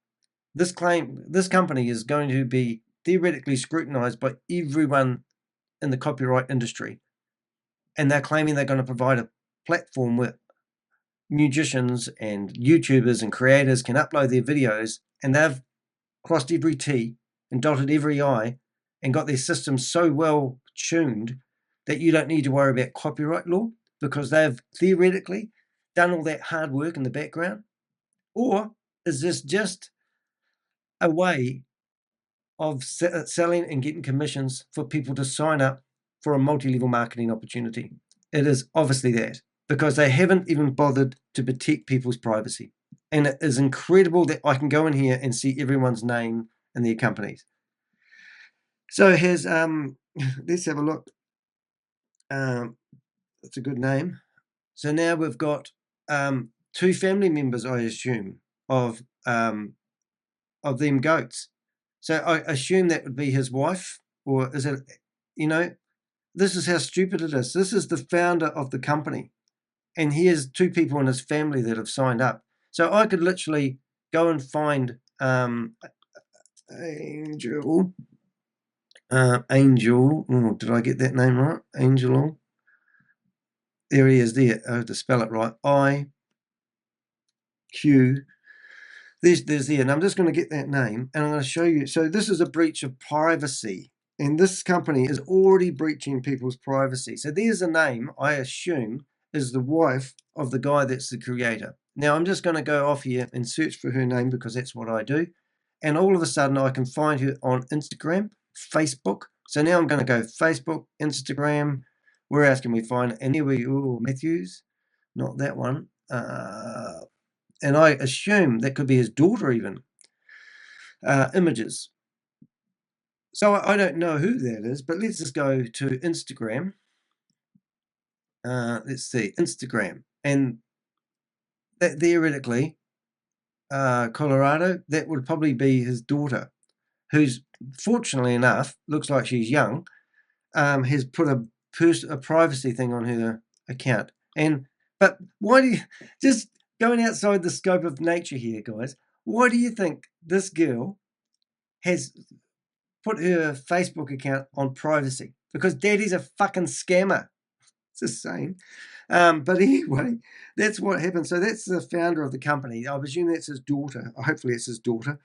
This company is going to be theoretically scrutinized by everyone in the copyright industry. And they're claiming they're going to provide a platform where musicians and YouTubers and creators can upload their videos, and they've crossed every T and dotted every I and got their system so well tuned that you don't need to worry about copyright law, because they've theoretically done all that hard work in the background? Or is this just a way of selling and getting commissions for people to sign up for a multi-level marketing opportunity? It is obviously that, because they haven't even bothered to protect people's privacy. And it is incredible that I can go in here and see everyone's name and their companies. So here's, let's have a look. That's a good name. So now we've got 2 family members, I assume, of them goats. So I assume that would be his wife, or is it, this is how stupid it is. This is the founder of the company, and he has 2 people in his family that have signed up. So I could literally go and find Angel. Angel. Oh, did I get that name right? Angel. There he is there. I have to spell it right. I-Q. There's there. And I'm just going to get that name, and I'm going to show you. So this is a breach of privacy. And this company is already breaching people's privacy. So there's a name, I assume, is the wife of the guy that's the creator. Now I'm just going to go off here and search for her name, because that's what I do. And all of a sudden I can find her on Instagram, Facebook. So now I'm going to go Facebook, Instagram. Where else can we find it? And here we go, Matthews. Not that one. And I assume that could be his daughter even. Images. So I don't know who that is, but let's just go to Instagram. Let's see, Instagram. And that theoretically, Colorado, that would probably be his daughter, who's, fortunately enough, looks like she's young, has put a privacy thing on her account. But why do you, just going outside the scope of nature here, guys, why do you think this girl has put her Facebook account on privacy? Because daddy's a fucking scammer. It's the same. But anyway, that's what happened. So that's the founder of the company. I presume that's his daughter. Hopefully it's his daughter.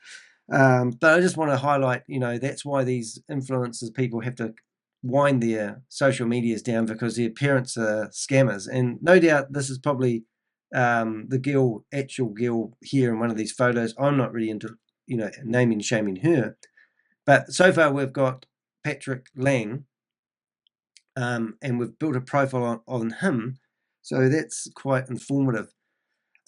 But I just want to highlight, that's why these influencers, people have to wind their social medias down, because their parents are scammers. And no doubt this is probably the actual girl here in one of these photos. I'm not really into, naming and shaming her. But so far we've got Patrick Laing, and we've built a profile on him. So that's quite informative.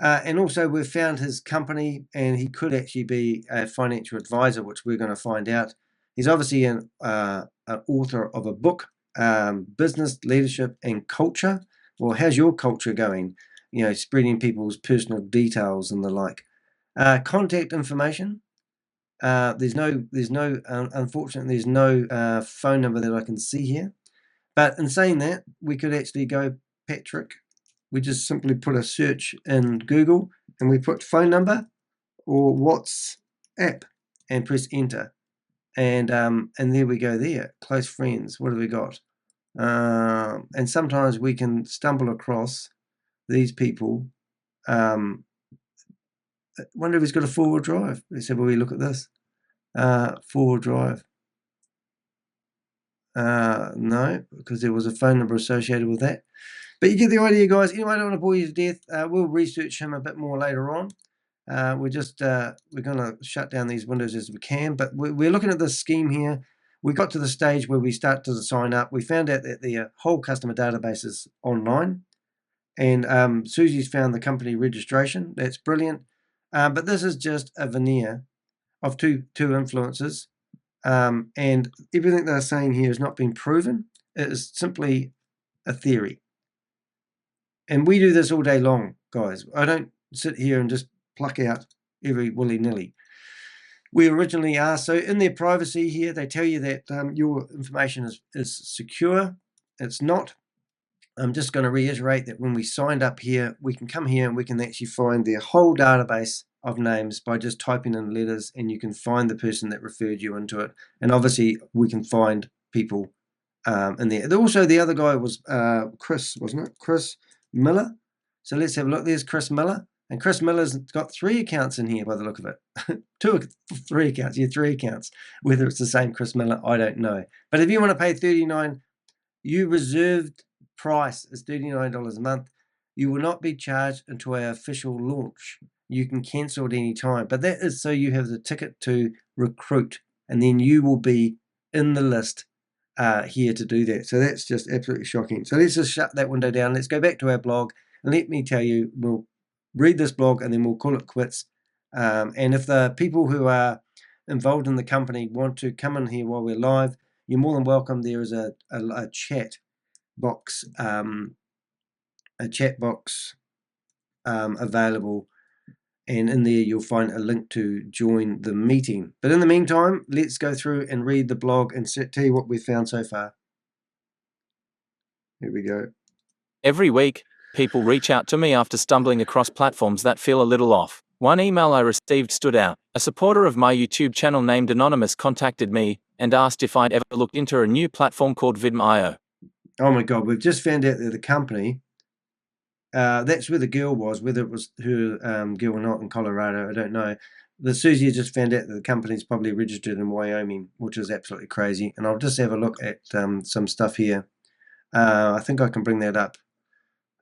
And also we've found his company, and he could actually be a financial advisor, which we're going to find out. He's obviously an author of a book, Business, Leadership and Culture. Well, how's your culture going? spreading people's personal details and the like. Contact information. Unfortunately, there's no phone number that I can see here. But in saying that, we could actually go Patrick. We just simply put a search in Google and we put phone number or WhatsApp and press enter. And there we go there. Close friends. What have we got? And sometimes we can stumble across these people. I wonder if he's got a four-wheel drive. Let's have a wee look at this. Four-wheel drive. No, because there was a phone number associated with that. But you get the idea, guys. Anyway, I don't want to bore you to death. We'll research him a bit more later on. We're going to shut down these windows as we can. But we're looking at this scheme here. We got to the stage where we start to sign up. We found out that the whole customer database is online. And Susie's found the company registration. That's brilliant. But this is just a veneer of two influences. And everything they're saying here has not been proven. It is simply a theory. And we do this all day long, guys. I don't sit here and just pluck out every willy-nilly. We originally asked, so in their privacy here, they tell you that your information is secure. It's not. I'm just going to reiterate that when we signed up here, we can come here and we can actually find their whole database of names by just typing in letters, and you can find the person that referred you into it. And obviously, we can find people in there. Also, the other guy was Chris, wasn't it? Chris Miller. So let's have a look. There's Chris Miller. And Chris Miller's got 3 accounts in here by the look of it. 3 accounts. Yeah, 3 accounts. Whether it's the same Chris Miller, I don't know. But if you want to pay $39, you reserved price is $39 a month. You will not be charged until our official launch. You can cancel at any time. But that is so you have the ticket to recruit. And then you will be in the list here to do that. So that's just absolutely shocking. So let's just shut that window down. Let's go back to our blog. And let me tell you, we'll read this blog and then we'll call it quits. And if the people who are involved in the company want to come in here while we're live, you're more than welcome. There is a chat box, available, and in there you'll find a link to join the meeting. But in the meantime, let's go through and read the blog and tell you what we've found so far. Here we go. Every week, people reach out to me after stumbling across platforms that feel a little off. One email I received stood out. A supporter of my YouTube channel named Anonymous contacted me and asked if I'd ever looked into a new platform called Vidm.io. Oh my God, we've just found out that the company, that's where the girl was, whether it was her girl or not in Colorado, I don't know. The Susie just found out that the company's probably registered in Wyoming, which is absolutely crazy. And I'll just have a look at some stuff here. I think I can bring that up.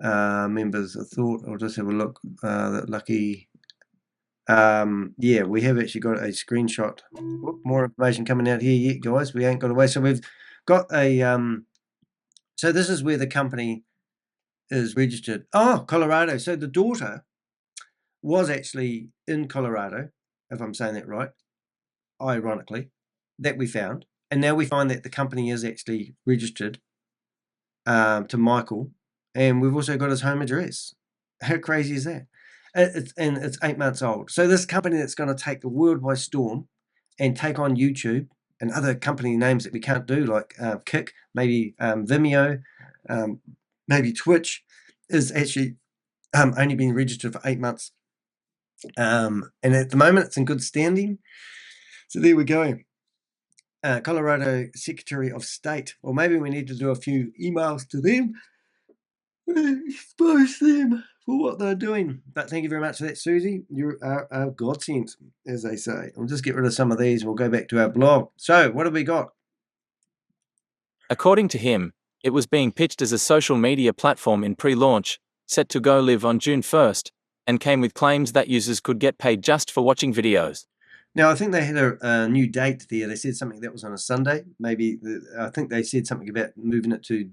Members, I thought I'll just have a look. That lucky. Yeah, we have actually got a screenshot. More information coming out here yet, guys. We ain't got away. So we've got a. So this is where the company is registered. Oh, Colorado. So the daughter was actually in Colorado, if I'm saying that right, ironically, that we found. And now we find that the company is actually registered to Michael. And we've also got his home address. How crazy is that? It's 8 months old. So this company that's going to take the world by storm and take on YouTube and other company names that we can't do, like Kick, maybe Vimeo, maybe Twitch, is actually only been registered for 8 months. And at the moment, it's in good standing. So there we go. Colorado Secretary of State. Or maybe we need to do a few emails to them. Expose them for what they're doing. But thank you very much for that, Susie. You are a godsend, as they say. I'll just get rid of some of these and we'll go back to our blog. So what have we got? According to him, it was being pitched as a social media platform in pre-launch, set to go live on June 1st, and came with claims that users could get paid just for watching videos. Now, I think they had a new date there. They said something that was on a Sunday. Maybe, I think they said something about moving it to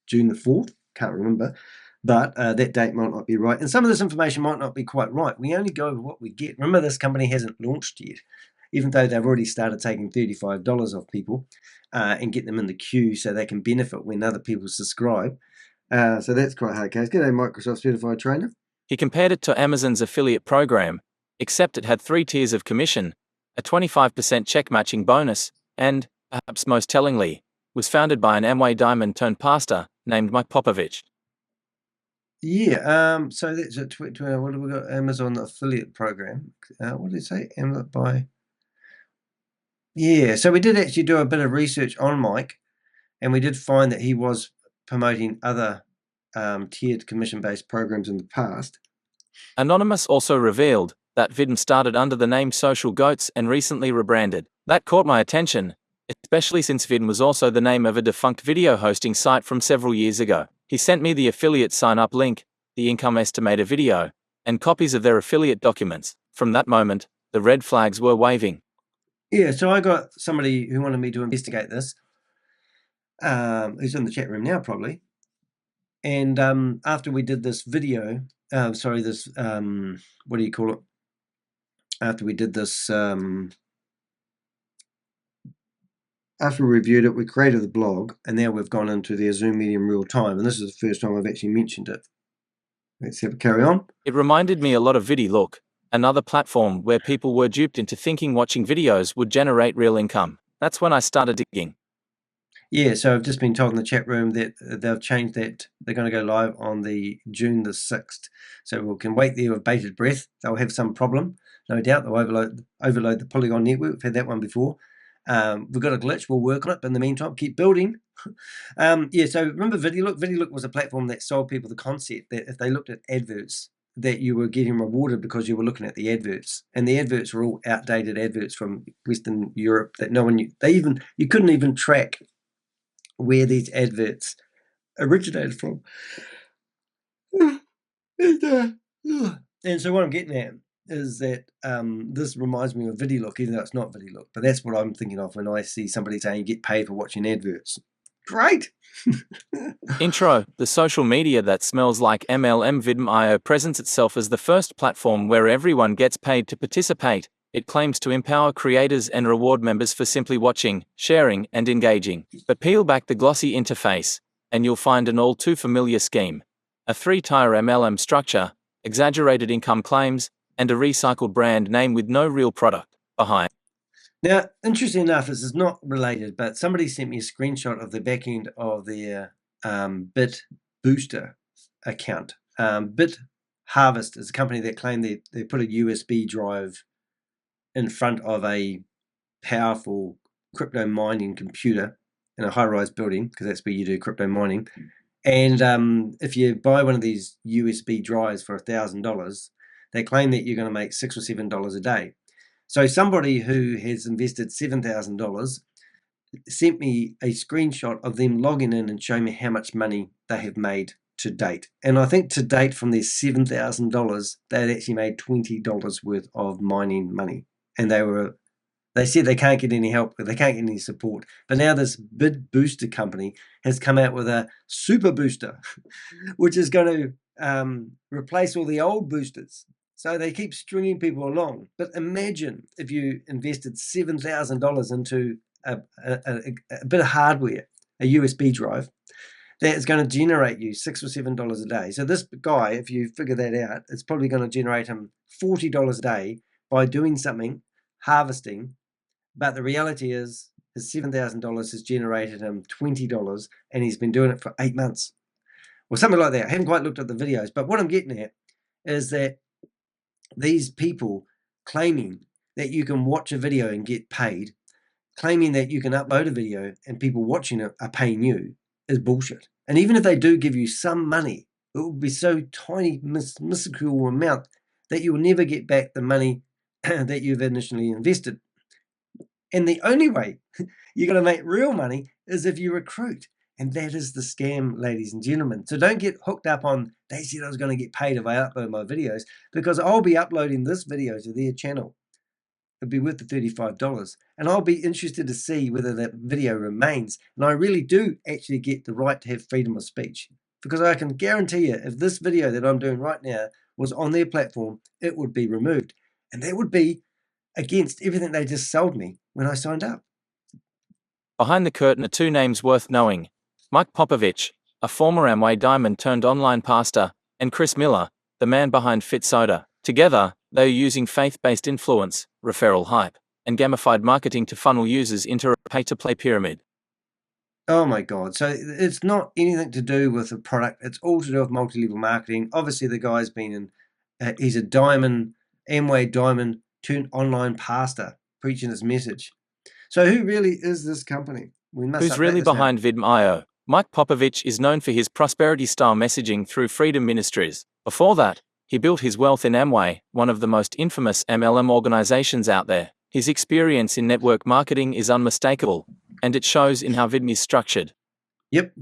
June the 4th. Can't remember. But that date might not be right. And some of this information might not be quite right. We only go with what we get. Remember, this company hasn't launched yet, even though they've already started taking $35 off people and get them in the queue so they can benefit when other people subscribe. So that's quite hard case. G'day, Microsoft Certified Trainer. He compared it to Amazon's affiliate program, except it had 3 tiers of commission, a 25% check matching bonus, and, perhaps most tellingly, was founded by an Amway diamond turned pastor named Mike Popovich. Yeah, so that's a what have we got? Amazon affiliate program. What did it say? Yeah, so we did actually do a bit of research on Mike, and we did find that he was promoting other tiered commission-based programs in the past. Anonymous also revealed that Vidm started under the name Social Goats and recently rebranded. That caught my attention, especially since Vidm was also the name of a defunct video hosting site from several years ago. He sent me the affiliate sign-up link, the income estimator video, and copies of their affiliate documents. From that moment, the red flags were waving. Yeah, so I got somebody who wanted me to investigate this, who's in the chat room now probably. And after we did this video, what do you call it? After we did this, after we reviewed it, we created the blog, and now we've gone into their Zoom meeting real time, and this is the first time I've actually mentioned it. Let's have a carry on. It reminded me a lot of VidiLook, another platform where people were duped into thinking watching videos would generate real income. That's when I started digging. Yeah, so I've just been told in the chat room that they've changed that. They're going to go live on the June the 6th. So we can wait there with bated breath. They'll have some problem, no doubt. They'll overload the Polygon network. We've had that one before. We've got a glitch. We'll work on it. But in the meantime, keep building. Yeah, so remember VidiLook? VidiLook was a platform that sold people the concept that if they looked at adverts, that you were getting rewarded because you were looking at the adverts. And the adverts were all outdated adverts from Western Europe that no one knew. You couldn't even track where these adverts originated from. And so what I'm getting at is that this reminds me of VidiLook, even though it's not VidiLook. But that's what I'm thinking of when I see somebody saying you get paid for watching adverts. Great! Intro, the social media that smells like MLM Vidm.io presents itself as the first platform where everyone gets paid to participate. It claims to empower creators and reward members for simply watching, sharing, and engaging. But peel back the glossy interface, and you'll find an all too familiar scheme. A 3-tier MLM structure, exaggerated income claims, and a recycled brand name with no real product behind. Now, interesting enough, this is not related, but somebody sent me a screenshot of the back end of their Bit Booster account. Bit Harvest is a company that claimed they put a USB drive in front of a powerful crypto mining computer in a high-rise building, because that's where you do crypto mining. And if you buy one of these USB drives for $1,000, they claim that you're going to make $6 or $7 a day. So somebody who has invested $7,000 sent me a screenshot of them logging in and showing me how much money they have made to date. And I think to date from their $7,000, they had actually made $20 worth of mining money. And they said they can't get any help, they can't get any support. But now this Bid Booster company has come out with a super booster, which is going to replace all the old boosters. So they keep stringing people along. But imagine if you invested $7,000 into a bit of hardware, a USB drive, that is going to generate you $6 or $7 a day. So this guy, if you figure that out, it's probably going to generate him $40 a day by doing something, harvesting. But the reality is his $7,000 has generated him $20, and he's been doing it for 8 months or something like that. I haven't quite looked at the videos, but what I'm getting at is that these people claiming that you can watch a video and get paid, claiming that you can upload a video and people watching it are paying you, is bullshit. And even if they do give you some money, it will be so tiny, minuscule amount that you will never get back the money that you've initially invested. And the only way you're going to make real money is if you recruit. And that is the scam, ladies and gentlemen. So don't get hooked up on, they said I was going to get paid if I upload my videos, because I'll be uploading this video to their channel. It'll be worth the $35. And I'll be interested to see whether that video remains. And I really do actually get the right to have freedom of speech, because I can guarantee you, if this video that I'm doing right now was on their platform, it would be removed. And that would be against everything they just sold me when I signed up. Behind the curtain are 2 names worth knowing. Mike Popovich, a former Amway diamond turned online pastor, and Chris Miller, the man behind Fit Soda. Together, they are using faith-based influence, referral hype, and gamified marketing to funnel users into a pay-to-play pyramid. Oh my God. So it's not anything to do with the product. It's all to do with multi-level marketing. Obviously, the guy's been he's a diamond, Amway diamond turned online pastor preaching his message. So who really is this company? We must Who's really behind Vidm.io? Mike Popovich is known for his prosperity-style messaging through Freedom Ministries. Before that, he built his wealth in Amway, one of the most infamous MLM organizations out there. His experience in network marketing is unmistakable, and it shows in how Vidm is structured. Yep.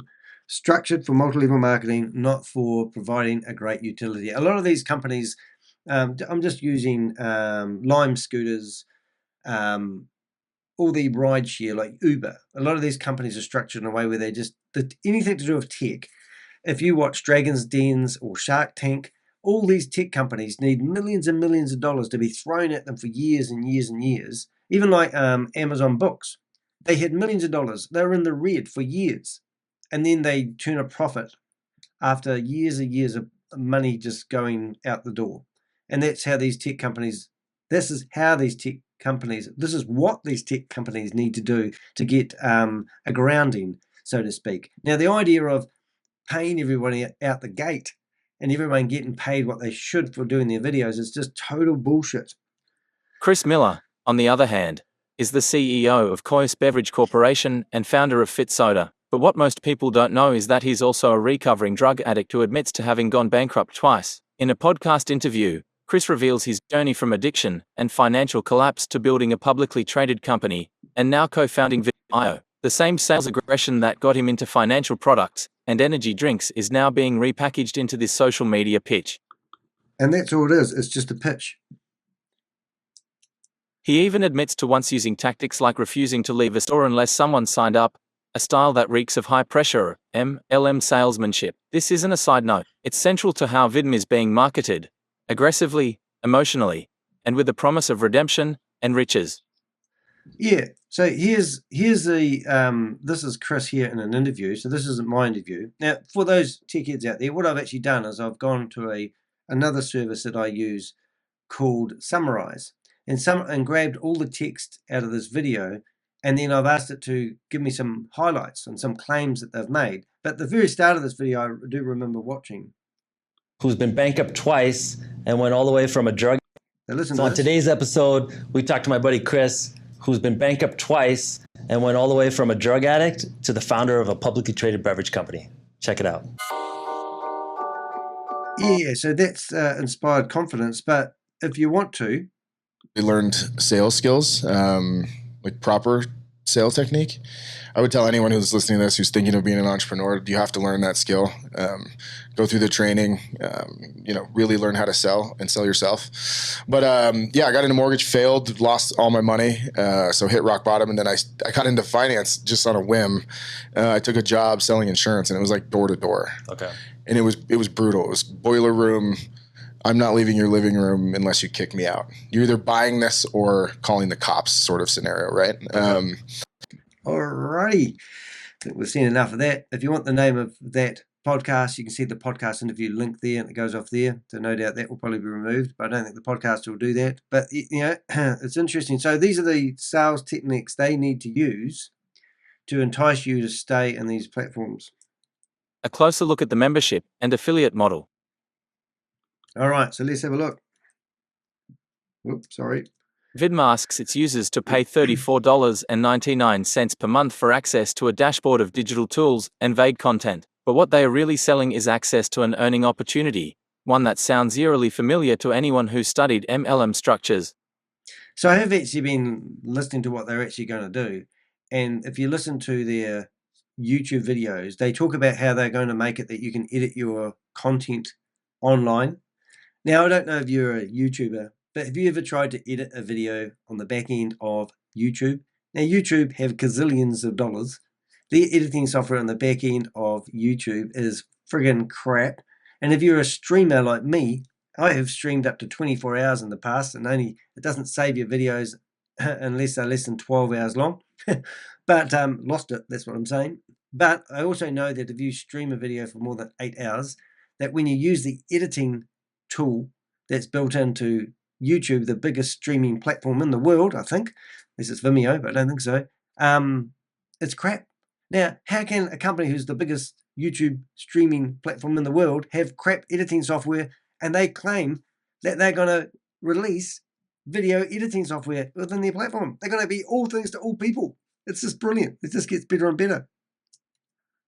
Structured for multi-level marketing, not for providing a great utility. A lot of these companies, I'm just using Lime scooters, all the ride share like Uber. A lot of these companies are structured in a way where they just, anything to do with tech. If you watch Dragon's Dens or Shark Tank, all these tech companies need millions and millions of dollars to be thrown at them for years and years and years. Even like Amazon Books. They had millions of dollars. They were in the red for years. And then they turn a profit after years and years of money just going out the door. And that's how these tech companies, this is what these tech companies need to do to get a grounding, so to speak. Now, the idea of paying everybody out the gate and everyone getting paid what they should for doing their videos is just total bullshit. Chris Miller, on the other hand, is the CEO of Kois Beverage Corporation and founder of Fit Soda. But what most people don't know is that he's also a recovering drug addict who admits to having gone bankrupt twice. In a podcast interview, Chris reveals his journey from addiction and financial collapse to building a publicly traded company, and now co-founding Vidm.io. The same sales aggression that got him into financial products and energy drinks is now being repackaged into this social media pitch. And that's all it is. It's just a pitch. He even admits to once using tactics like refusing to leave a store unless someone signed up, a style that reeks of high-pressure, MLM salesmanship. This isn't a side note. It's central to how Vidm is being marketed, aggressively, emotionally, and with the promise of redemption and riches. Yeah, so here's the, this is Chris here in an interview, so this isn't my interview. Now, for those tech heads out there, what I've actually done is I've gone to another service that I use called Summarize, and grabbed all the text out of this video, and then I've asked it to give me some highlights and some claims that they've made. But at the very start of this video, I do remember watching. Who's been bankrupt twice and went all the way from a drug. So on today's episode, we talked to my buddy Chris, who's been bankrupt twice and went all the way from a drug addict to the founder of a publicly traded beverage company. Check it out. Yeah, so that's inspired confidence. But if you want to, we learned sales skills, like proper sales technique. I would tell anyone who's listening to this, who's thinking of being an entrepreneur, you have to learn that skill. Go through the training, really learn how to sell and sell yourself. But I got into mortgage, failed, lost all my money. So hit rock bottom. And then I got into finance just on a whim. I took a job selling insurance, and it was like door to door. Okay. And it was brutal. It was boiler room. I'm not leaving your living room unless you kick me out. You're either buying this or calling the cops sort of scenario, right? Okay. Alrighty. I think we've seen enough of that. If you want the name of that podcast, you can see the podcast interview link there, and it goes off there. So no doubt that will probably be removed, but I don't think the podcast will do that. But, it's interesting. So these are the sales techniques they need to use to entice you to stay in these platforms. A closer look at the membership and affiliate model. All right, so let's have a look. Oops, sorry. Vidm asks its users to pay $34.99 per month for access to a dashboard of digital tools and vague content. But what they are really selling is access to an earning opportunity, one that sounds eerily familiar to anyone who studied MLM structures. So I have actually been listening to what they're actually going to do. And if you listen to their YouTube videos, they talk about how they're going to make it that you can edit your content online. Now, I don't know if you're a YouTuber, but have you ever tried to edit a video on the back end of YouTube? Now, YouTube have gazillions of dollars. Their editing software on the back end of YouTube is friggin' crap. And if you're a streamer like me, I have streamed up to 24 hours in the past, and it doesn't save your videos unless they're less than 12 hours long. But lost it, that's what I'm saying. But I also know that if you stream a video for more than 8 hours, that when you use the editing tool that's built into YouTube, the biggest streaming platform in the world, I think, this is Vimeo, but I don't think so, it's crap. Now, how can a company who's the biggest YouTube streaming platform in the world have crap editing software, and they claim that they're going to release video editing software within their platform? They're going to be all things to all people. It's just brilliant. It just gets better and better.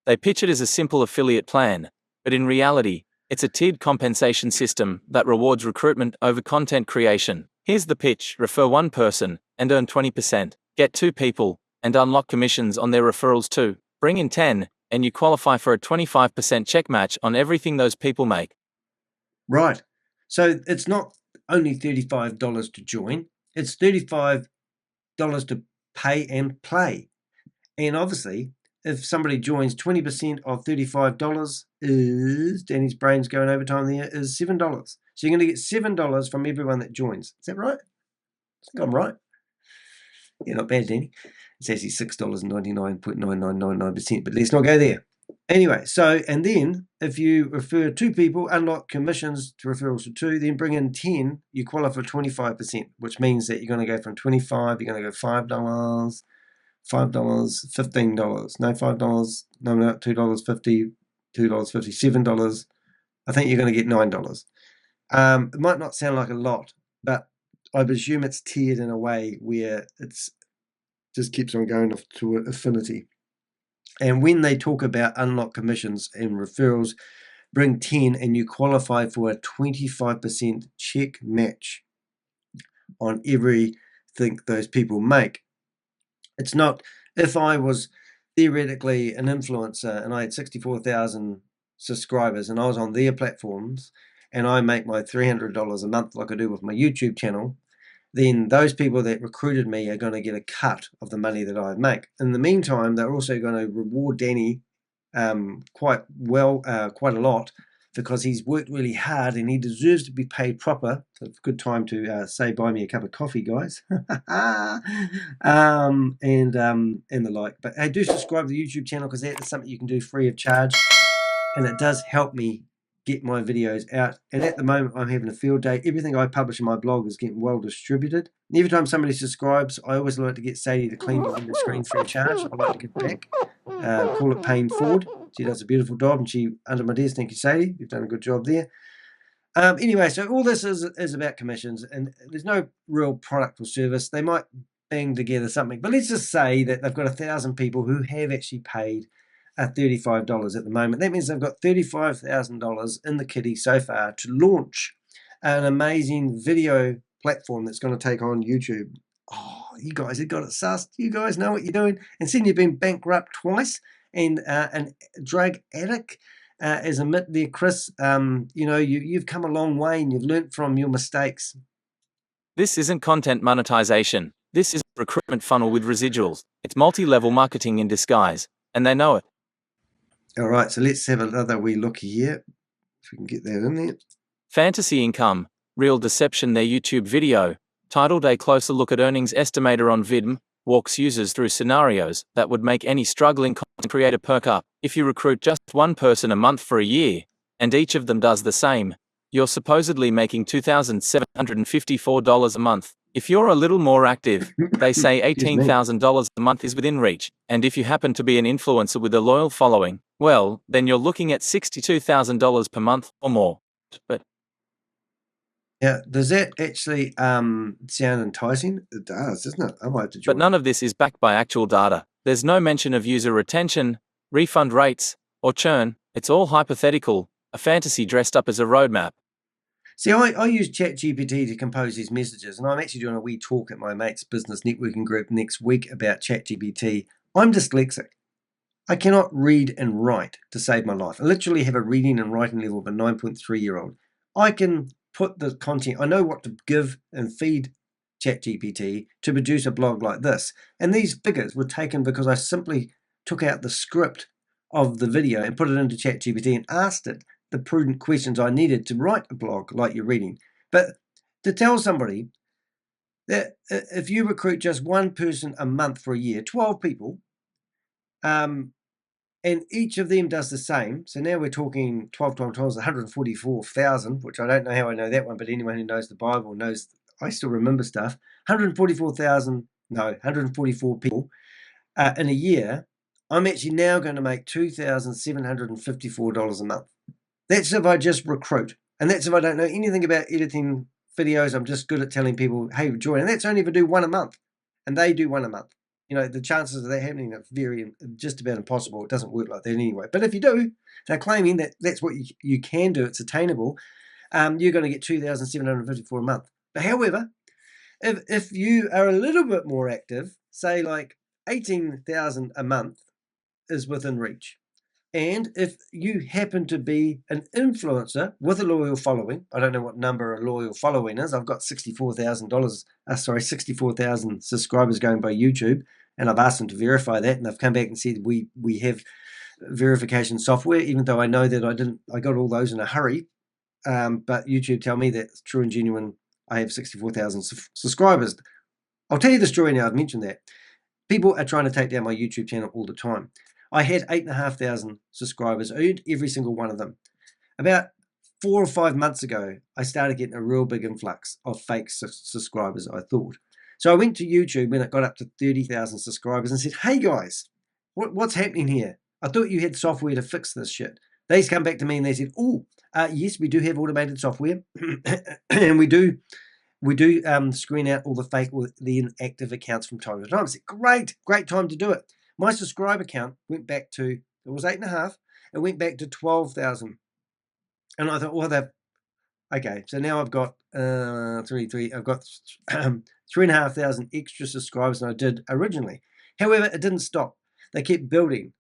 They pitch it as a simple affiliate plan, but in reality, it's a tiered compensation system that rewards recruitment over content creation. Here's the pitch: refer one person and earn 20%. Get 2 people and unlock commissions on their referrals too. Bring in 10 and you qualify for a 25% check match on everything those people make. Right. So it's not only $35 to join, it's $35 to pay and play. And obviously, if somebody joins, 20% of $35 is, Danny's brain's going overtime there, is $7. So you're going to get $7 from everyone that joins. Is that right? I think I'm right. Yeah, not bad, Danny. It's actually $6.99.9999%, but let's not go there. Anyway, so, and then if you refer 2 people, unlock commissions to referrals for 2, then bring in 10, you qualify for 25%, which means that you're going to go from 25, you're going to go $5, $5, $15, no, $5, no, $2.50, $2.50, $7. I think you're going to get $9. It might not sound like a lot, but I presume it's tiered in a way where it's just keeps on going off to affinity. And when they talk about unlock commissions and referrals, bring 10 and you qualify for a 25% check match on everything those people make. It's not, if I was theoretically an influencer and I had 64,000 subscribers and I was on their platforms and I make my $300 a month like I do with my YouTube channel, then those people that recruited me are going to get a cut of the money that I make. In the meantime, they're also going to reward Danny quite a lot, because he's worked really hard and he deserves to be paid proper. So it's a good time to say buy me a cup of coffee, guys. and the like. But hey, do subscribe to the YouTube channel, because that is something you can do free of charge, and it does help me get my videos out. And at the moment, I'm having a field day. Everything I publish in my blog is getting well distributed. And every time somebody subscribes, I always like to get Sadie to clean the screen free of charge. I like to give back. Call it paying forward. She does a beautiful job, and she under my desk. Thank you, Sadie. You've done a good job there. Anyway, so all this is about commissions, and there's no real product or service. They might bang together something, but let's just say that they've got 1,000 people who have actually paid $35 at the moment. That means they've got $35,000 in the kitty so far to launch an amazing video platform that's going to take on YouTube. Oh, you guys have got it sussed. You guys know what you're doing. And seeing you've been bankrupt twice, and an drug addict, as admit there, Chris, you've come a long way and you've learnt from your mistakes. This isn't content monetization. This is a recruitment funnel with residuals. It's multi-level marketing in disguise, and they know it. All right, so let's have another wee look here, if we can get that in there. Fantasy income, real deception. Their YouTube video, titled A Closer Look at Earnings Estimator on Vidm, walks users through scenarios that would make any struggling content creator perk up. If you recruit just 1 person a month for a year, and each of them does the same, you're supposedly making $2,754 a month. If you're a little more active, they say $18,000 a month is within reach. And if you happen to be an influencer with a loyal following, well, then you're looking at $62,000 per month or more. But yeah, does that actually sound enticing? It does, doesn't it? I might have to join. But none of this is backed by actual data. There's no mention of user retention, refund rates, or churn. It's all hypothetical, a fantasy dressed up as a roadmap. See, I use ChatGPT to compose these messages, and I'm actually doing a wee talk at my mate's business networking group next week about ChatGPT. I'm dyslexic. I cannot read and write to save my life. I literally have a reading and writing level of a 9.3-year-old. I can put the content, I know what to give and feed ChatGPT to produce a blog like this. And these figures were taken because I simply took out the script of the video and put it into ChatGPT and asked it the prudent questions I needed to write a blog like you're reading. But to tell somebody that if you recruit just 1 person a month for a year, 12 people, and And each of them does the same. So now we're talking 12 times 144,000, which I don't know how I know that one, but anyone who knows the Bible knows I still remember stuff. 144 people in a year. I'm actually now going to make $2,754 a month. That's if I just recruit. And that's if I don't know anything about editing videos. I'm just good at telling people, hey, join. And that's only if I do one a month. And they do one a month. You know, the chances of that happening are just about impossible. It doesn't work like that anyway. But if you do, they're claiming that that's what you can do. It's attainable. You're going to get $2,754 a month. But however, if you are a little bit more active, say like 18,000 a month is within reach. And if you happen to be an influencer with a loyal following, I don't know what number a loyal following is. I've got $64,000 subscribers going by YouTube, and I've asked them to verify that, and they've come back and said we have verification software, even though I know that I got all those in a hurry. But YouTube tell me that it's true and genuine. I have 64,000 subscribers. I'll tell you the story now. I've mentioned that. People are trying to take down my YouTube channel all the time. I had 8,500 subscribers, earned every single one of them. About 4 or 5 months ago, I started getting a real big influx of fake subscribers, I thought. So I went to YouTube when it got up to 30,000 subscribers and said, hey guys, what's happening here? I thought you had software to fix this shit. They come back to me and they said, yes, we do have automated software and we do screen out all the fake or the inactive accounts from time to time. I said, great time to do it. My subscriber count went back to, it was 8.5, it went back to 12,000. And I thought, well, okay, so now I've got I've got 3,500 extra subscribers than I did originally. However, it didn't stop. They kept building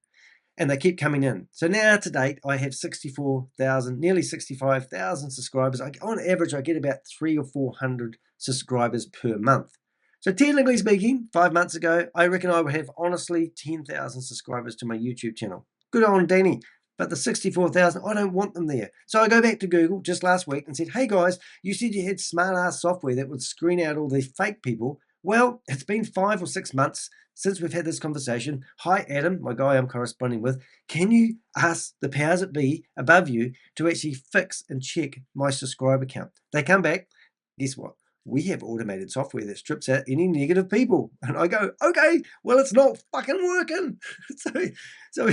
and they keep coming in. So now to date, I have 64,000, nearly 65,000 subscribers. On average, I get about 300 or 400 subscribers per month. So technically speaking, 5 months ago, I reckon I would have honestly 10,000 subscribers to my YouTube channel. Good on Danny. But the 64,000, I don't want them there. So I go back to Google just last week and said, hey guys, you said you had smart-ass software that would screen out all these fake people. Well, it's been 5 or 6 months since we've had this conversation. Hi, Adam, my guy I'm corresponding with. Can you ask the powers that be above you to actually fix and check my subscriber count? They come back. Guess what? We have automated software that strips out any negative people. And I go, okay, well, it's not fucking working. So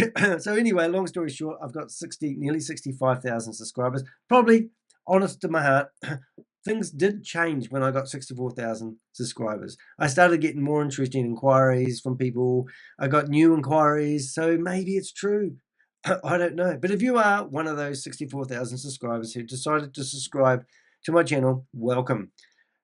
anyway, long story short, I've got nearly 65,000 subscribers. Probably, honest to my heart, things did change when I got 64,000 subscribers. I started getting more interesting inquiries from people. I got new inquiries, so maybe it's true. I don't know. But if you are one of those 64,000 subscribers who decided to subscribe to my channel, welcome.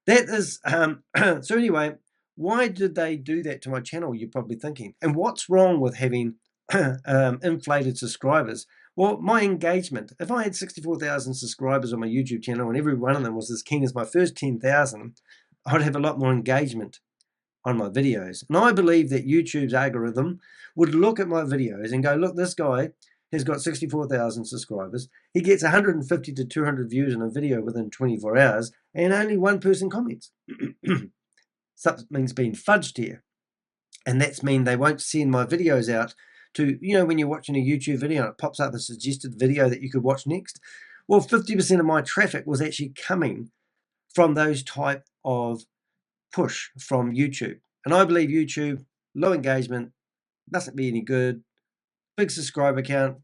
That is, so anyway, why did they do that to my channel, you're probably thinking? And what's wrong with having inflated subscribers? Well, my engagement, if I had 64,000 subscribers on my YouTube channel and every one of them was as keen as my first 10,000, I'd have a lot more engagement on my videos. And I believe that YouTube's algorithm would look at my videos and go, look, this guy has got 64,000 subscribers. He gets 150 to 200 views on a video within 24 hours and only one person comments. Something's been fudged here. And that's mean they won't send my videos out to, when you're watching a YouTube video and it pops up a suggested video that you could watch next. Well, 50% of my traffic was actually coming from those type of push from YouTube. And I believe YouTube, low engagement, mustn't be any good, big subscriber count,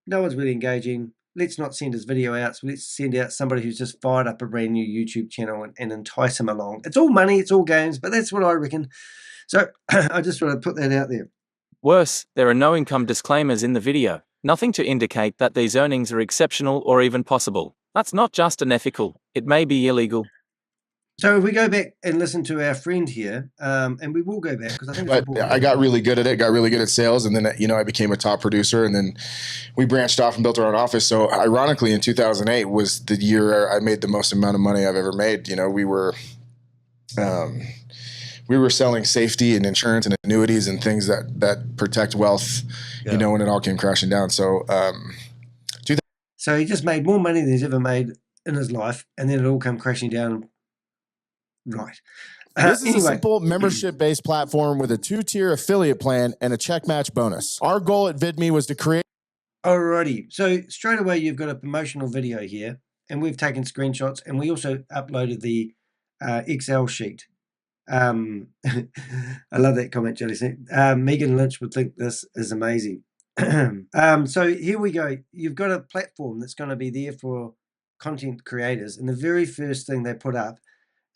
no one's really engaging. Let's not send his video out. So let's send out somebody who's just fired up a brand new YouTube channel and entice him along. It's all money, it's all games, but that's what I reckon. So I just want to put that out there. Worse, there are no income disclaimers in the video. Nothing to indicate that these earnings are exceptional or even possible. That's not just unethical, it may be illegal. So if we go back and listen to our friend here, and we will go back because I think it's important. I got really good at it, got really good at sales, and then I became a top producer, and then we branched off and built our own office. So ironically, in 2008 was the year I made the most amount of money I've ever made. We were selling safety and insurance and annuities and things that protect wealth, when it all came crashing down. So he just made more money than he's ever made in his life, and then it all came crashing down. Right. This is a Anyway. simple membership-based platform with a 2-tier affiliate plan and a check match bonus. Our goal at VidMe was to create. Alrighty, so straight away you've got a promotional video here, and we've taken screenshots, and we also uploaded the Excel sheet. I love that comment, Jelly. Megan Lynch would think this is amazing. So here we go. You've got a platform that's going to be there for content creators, and the very first thing they put up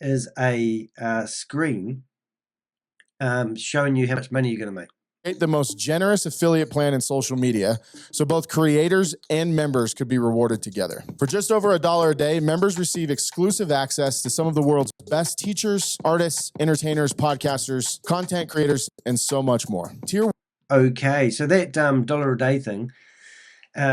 is a screen showing you how much money you're going to make. The most generous affiliate plan in social media, so both creators and members could be rewarded together. For just over $1 a day, members receive exclusive access to some of the world's best teachers, artists, entertainers, podcasters, content creators, and so much more. Okay, so that $1 a day thing.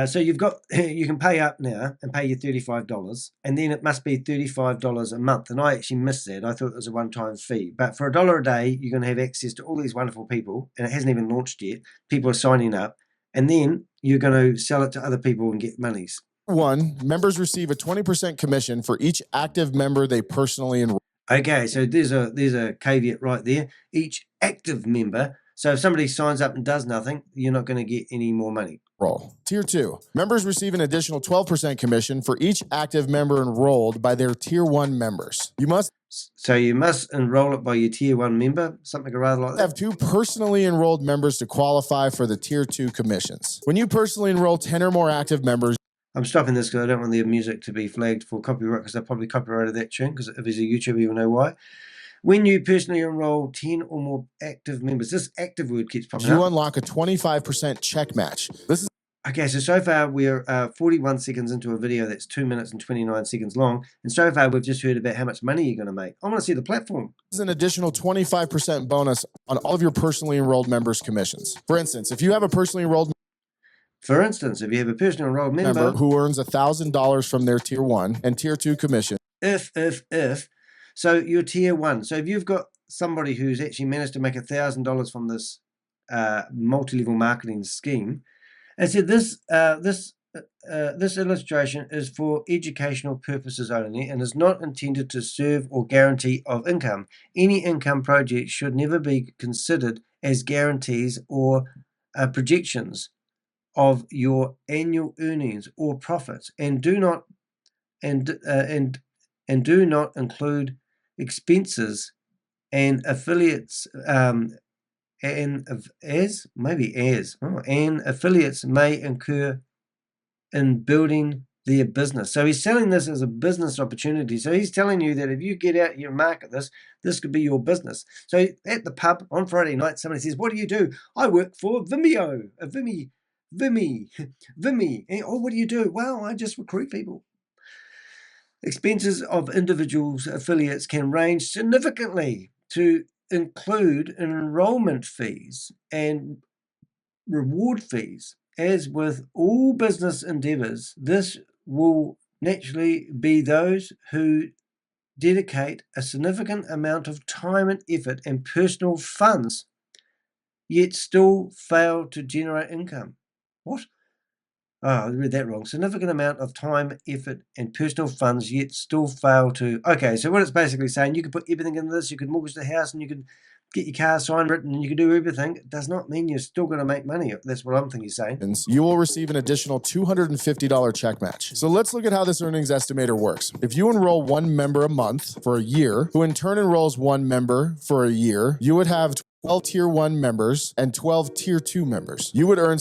So you can pay up now and pay your $35, and then it must be $35 a month. And I actually missed that. I thought it was a one-time fee. But for $1 a day, you're going to have access to all these wonderful people, and it hasn't even launched yet. People are signing up, and then you're going to sell it to other people and get monies. Members receive a 20% commission for each active member they personally enroll. Okay, so there's a caveat right there. Each active member. So if somebody signs up and does nothing, you're not going to get any more money. Tier 2. Members receive an additional 12% commission for each active member enrolled by their Tier 1 members. You must enroll it by your Tier 1 member, something rather like that. Have 2 personally enrolled members to qualify for the Tier 2 commissions. When you personally enroll 10 or more active members, I'm stopping this because I don't want the music to be flagged for copyright, because they probably copyrighted that tune, because if he's a YouTuber, you'll know why. When you personally enroll 10 or more active members, this active word keeps popping up. You unlock a 25% check match. Okay, so far we're 41 seconds into a video that's 2 minutes and 29 seconds long, and so far we've just heard about how much money you're going to make. I want to see the platform. This is an additional 25% bonus on all of your personally enrolled members' commissions. For instance, if you have a personally enrolled member who earns $1,000 from their Tier 1 and Tier 2 commission. So you're Tier 1. So if you've got somebody who's actually managed to make $1,000 from this multi-level marketing scheme, and so this illustration is for educational purposes only and is not intended to serve or guarantee of income. Any income project should never be considered as guarantees or projections of your annual earnings or profits, and do not include expenses and affiliates and affiliates may incur in building their business. So he's selling this as a business opportunity. So he's telling you that if you get out here and market this could be your business. So at the pub on Friday night, somebody says, "What do you do?" "I work for Vimeo." Vimmy. And, "Oh, what do you do?" "Well, I just recruit people." Expenses of individuals' affiliates can range significantly to include enrollment fees and reward fees. As with all business endeavors, this will naturally be those who dedicate a significant amount of time and effort and personal funds, yet still fail to generate income. What? Oh, I read that wrong. Significant amount of time, effort, and personal funds, yet still fail to... Okay, so what it's basically saying, you could put everything into this, you could mortgage the house, and you could get your car signed, written, and you could do everything. It does not mean you're still going to make money. That's what I'm thinking he's saying. You will receive an additional $250 check match. So let's look at how this earnings estimator works. If you enroll 1 member a month for a year, who in turn enrolls 1 member for a year, you would have 12 Tier 1 members and 12 Tier 2 members. You would earn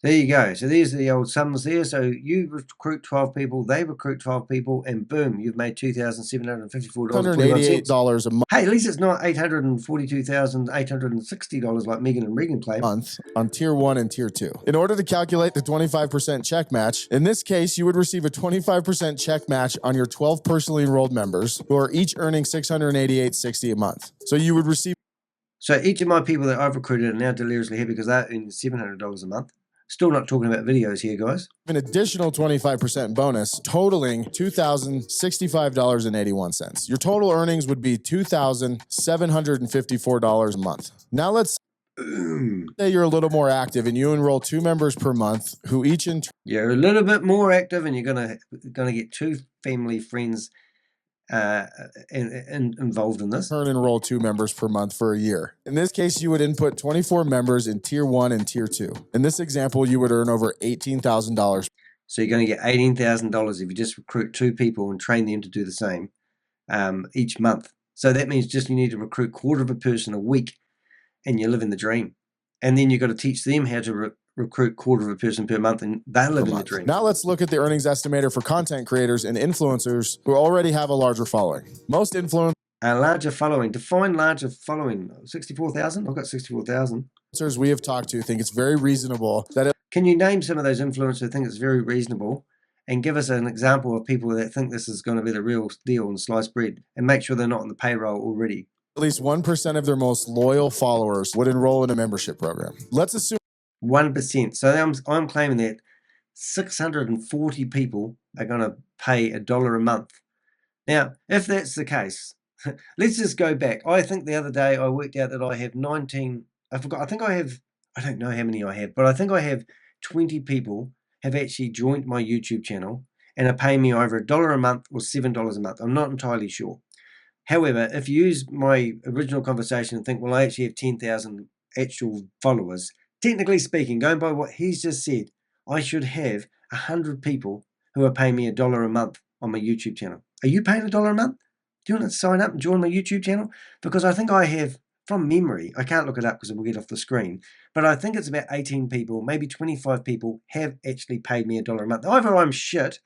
There you go. So there's the old sums there. So you recruit 12 people, they recruit 12 people, and boom, you've made $2,754. $188 a month. Hey, at least it's not $842,860 like Megan and Regan claim. Month on Tier 1 and Tier 2. In order to calculate the 25% check match, in this case, you would receive a 25% check match on your 12 personally enrolled members who are each earning $688.60 a month. So you would receive... So each of my people that I've recruited are now deliriously happy because they're earning $700 a month. Still not talking about videos here, guys. An additional 25% bonus, totaling $2,065.81. Your total earnings would be $2,754 a month. Now let's say you're a little more active and you enroll 2 members per month who each in... You're a little bit more active and you're gonna get 2 family friends involved in this. Earn enroll 2 members per month for a year. In this case, you would input 24 members in tier 1 and tier 2. In this example, you would earn over $18,000. So you're going to get $18,000 if you just recruit 2 people and train them to do the same each month. So that means just you need to recruit quarter of a person a week, and you live in the dream. And then you've got to teach them how to recruit quarter of a person per month, and they live in the dream. Now let's look at the earnings estimator for content creators and influencers who already have a larger following. Most influencers. A larger following. Define larger following. 64,000? I've got 64,000. We have talked to think it's very reasonable that Can you name some of those influencers who think it's very reasonable and give us an example of people that think this is going to be the real deal and sliced bread, and make sure they're not on the payroll already? at least 1% of their most loyal followers would enroll in a membership program. Let's assume 1%. So I'm claiming that 640 people are going to pay $1 a month. Now, if that's the case, let's just go back. I think the other day I worked out that I have 19, I don't know how many I have, but I think I have 20 people have actually joined my YouTube channel and are paying me over $1 a month or $7 a month. I'm not entirely sure. However, if you use my original conversation and think, well, I actually have 10,000 actual followers, technically speaking, going by what he's just said, I should have 100 people who are paying me $1 a month on my YouTube channel. Are you paying $1 a month? Do you want to sign up and join my YouTube channel? Because I think I have, from memory, I can't look it up because it will get off the screen, but I think it's about 18 people, maybe 25 people have actually paid me $1 a month. Either I'm shit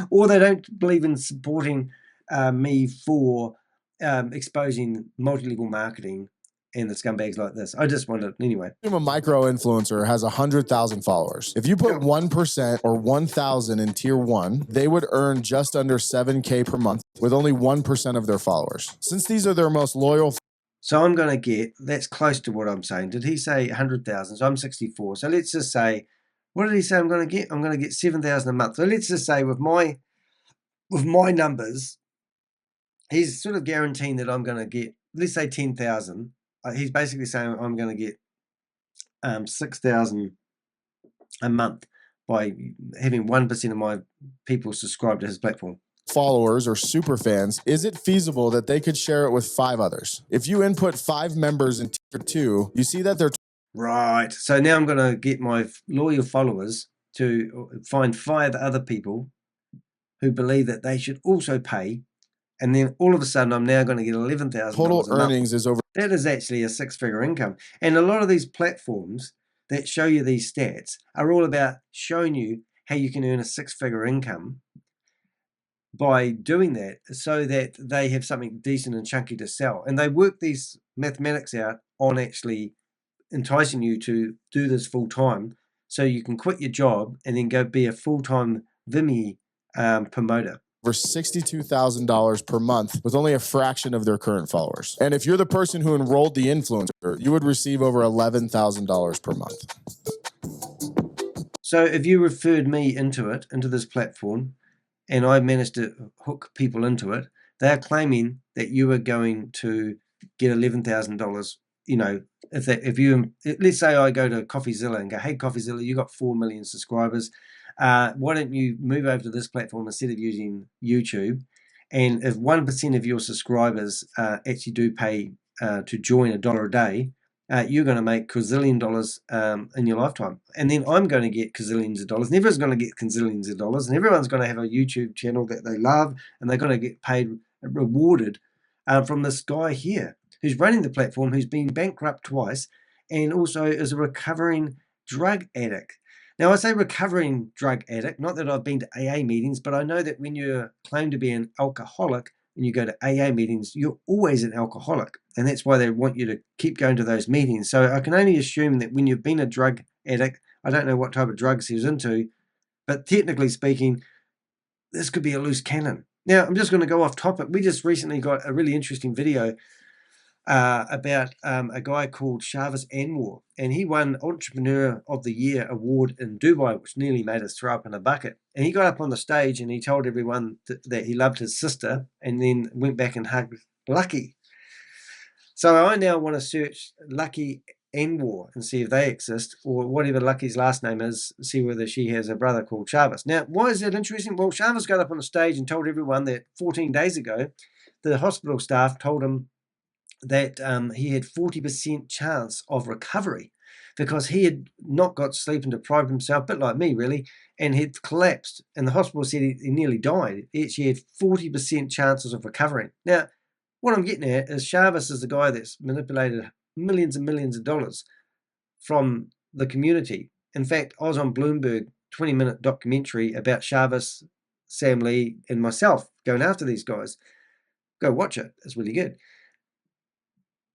or they don't believe in supporting me for exposing multi-level marketing and the scumbags like this. I just wanted, anyway. a micro influencer has 100,000 followers. If you put 1% or 1,000 in tier 1, they would earn just under $7K per month with only 1% of their followers. Since these are their most loyal. So I'm going to get, that's close to what I'm saying. Did he say 100,000? So I'm 64. So let's just say, what did he say I'm going to get? I'm going to get 7,000 a month. So let's just say with my numbers, he's sort of guaranteeing that I'm going to get, let's say 10,000. He's basically saying I'm going to get 6,000 a month by having 1% of my people subscribe to his platform. Followers or super fans, is it feasible that they could share it with 5 others? If you input 5 members in tier 2, you see that they're right. So now I'm going to get my loyal followers to find 5 other people who believe that they should also pay. And then all of a sudden, I'm now going to get $11,000 total a month. earnings is over. That is actually a 6-figure income. And a lot of these platforms that show you these stats are all about showing you how you can earn a 6-figure income by doing that, so that they have something decent and chunky to sell. And they work these mathematics out on actually enticing you to do this full time, so you can quit your job and then go be a full-time Vimeo promoter. Over $62,000 per month with only a fraction of their current followers. And if you're the person who enrolled the influencer, you would receive over $11,000 per month. So if you referred me into this platform, and I managed to hook people into it, they're claiming that you are going to get $11,000. You know, let's say I go to CoffeeZilla and go, hey, CoffeeZilla, you got 4 million subscribers. Why don't you move over to this platform instead of using YouTube? And if 1% of your subscribers actually do pay to join $1 a day, you're going to make gazillion dollars in your lifetime. And then I'm going to get gazillions of dollars. And everyone's going to get gazillions of dollars. And everyone's going to have a YouTube channel that they love. And they're going to get paid, rewarded from this guy here who's running the platform, who's been bankrupt twice, and also is a recovering drug addict. Now, I say recovering drug addict, not that I've been to AA meetings, but I know that when you claim to be an alcoholic and you go to AA meetings, you're always an alcoholic. And that's why they want you to keep going to those meetings. So I can only assume that when you've been a drug addict, I don't know what type of drugs he was into, but technically speaking, this could be a loose cannon. Now, I'm just going to go off topic. We just recently got a really interesting video about a guy called Shavis Anwar, and he won Entrepreneur of the Year award in Dubai, which nearly made us throw up in a bucket. And he got up on the stage and he told everyone that he loved his sister, and then went back and hugged Lucky. So I now want to search Lucky Anwar and see if they exist, or whatever Lucky's last name is, see whether she has a brother called Chavez. Now, why is that interesting? Well, Chavez got up on the stage and told everyone that 14 days ago, the hospital staff told him that he had 40% chance of recovery because he had not got sleep and deprived himself, a bit like me really, and had collapsed. And the hospital said he nearly died. He actually had 40% chances of recovering. Now, what I'm getting at is Chavez is the guy that's manipulated millions and millions of dollars from the community. In fact, I was on Bloomberg 20-minute documentary about Chavez, Sam Lee, and myself going after these guys. Go watch it. It's really good.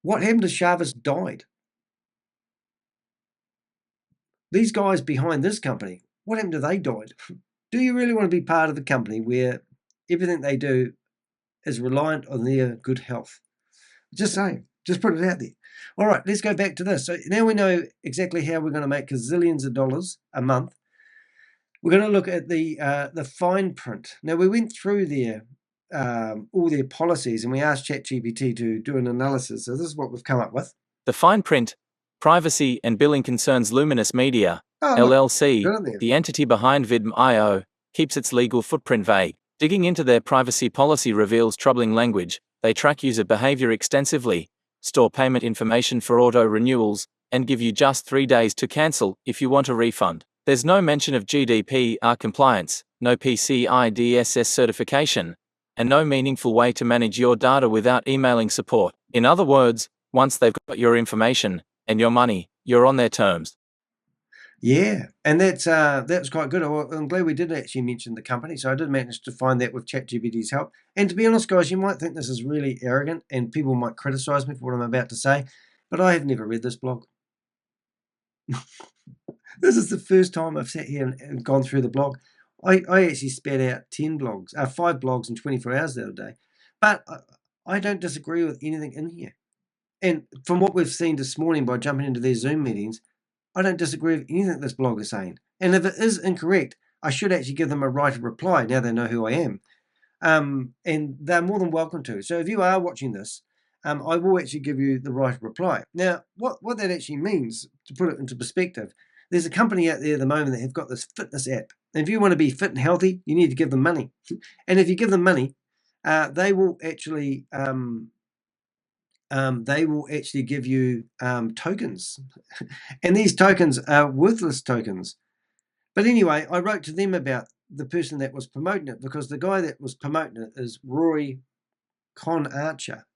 What happened to Chavez died? These guys behind this company, what happened to they died? Do you really want to be part of the company where everything they do is reliant on their good health? Just saying. Just put it out there. All right, let's go back to this. So now we know exactly how we're going to make gazillions of dollars a month. We're going to look at the fine print. Now, we went through all their policies and we asked ChatGPT to do an analysis. So this is what we've come up with. The fine print, privacy and billing concerns Luminous Media, LLC, the entity behind Vidm.io, keeps its legal footprint vague. Digging into their privacy policy reveals troubling language. They track user behavior extensively, store payment information for auto renewals, and give you just 3 days to cancel if you want a refund. There's no mention of GDPR compliance, no PCI DSS certification, and no meaningful way to manage your data without emailing support. In other words, once they've got your information and your money, you're on their terms. Yeah, and that's quite good. I'm glad we did actually mention the company. So I did manage to find that with ChatGPT's help. And to be honest, guys, you might think this is really arrogant and people might criticize me for what I'm about to say, but I have never read this blog. This is the first time I've sat here and gone through the blog. I actually spat out 5 blogs in 24 hours the other day. But I don't disagree with anything in here. And from what we've seen this morning by jumping into their Zoom meetings, I don't disagree with anything this blog is saying. And if it is incorrect, I should actually give them a right of reply now they know who I am. And they're more than welcome to. So if you are watching this, I will actually give you the right of reply. Now, what that actually means, to put it into perspective, there's a company out there at the moment that have got this fitness app. And if you want to be fit and healthy, you need to give them money. And if you give them money, they will actually give you tokens. And these tokens are worthless tokens. But anyway, I wrote to them about the person that was promoting it because the guy that was promoting it is Rory Con Archer.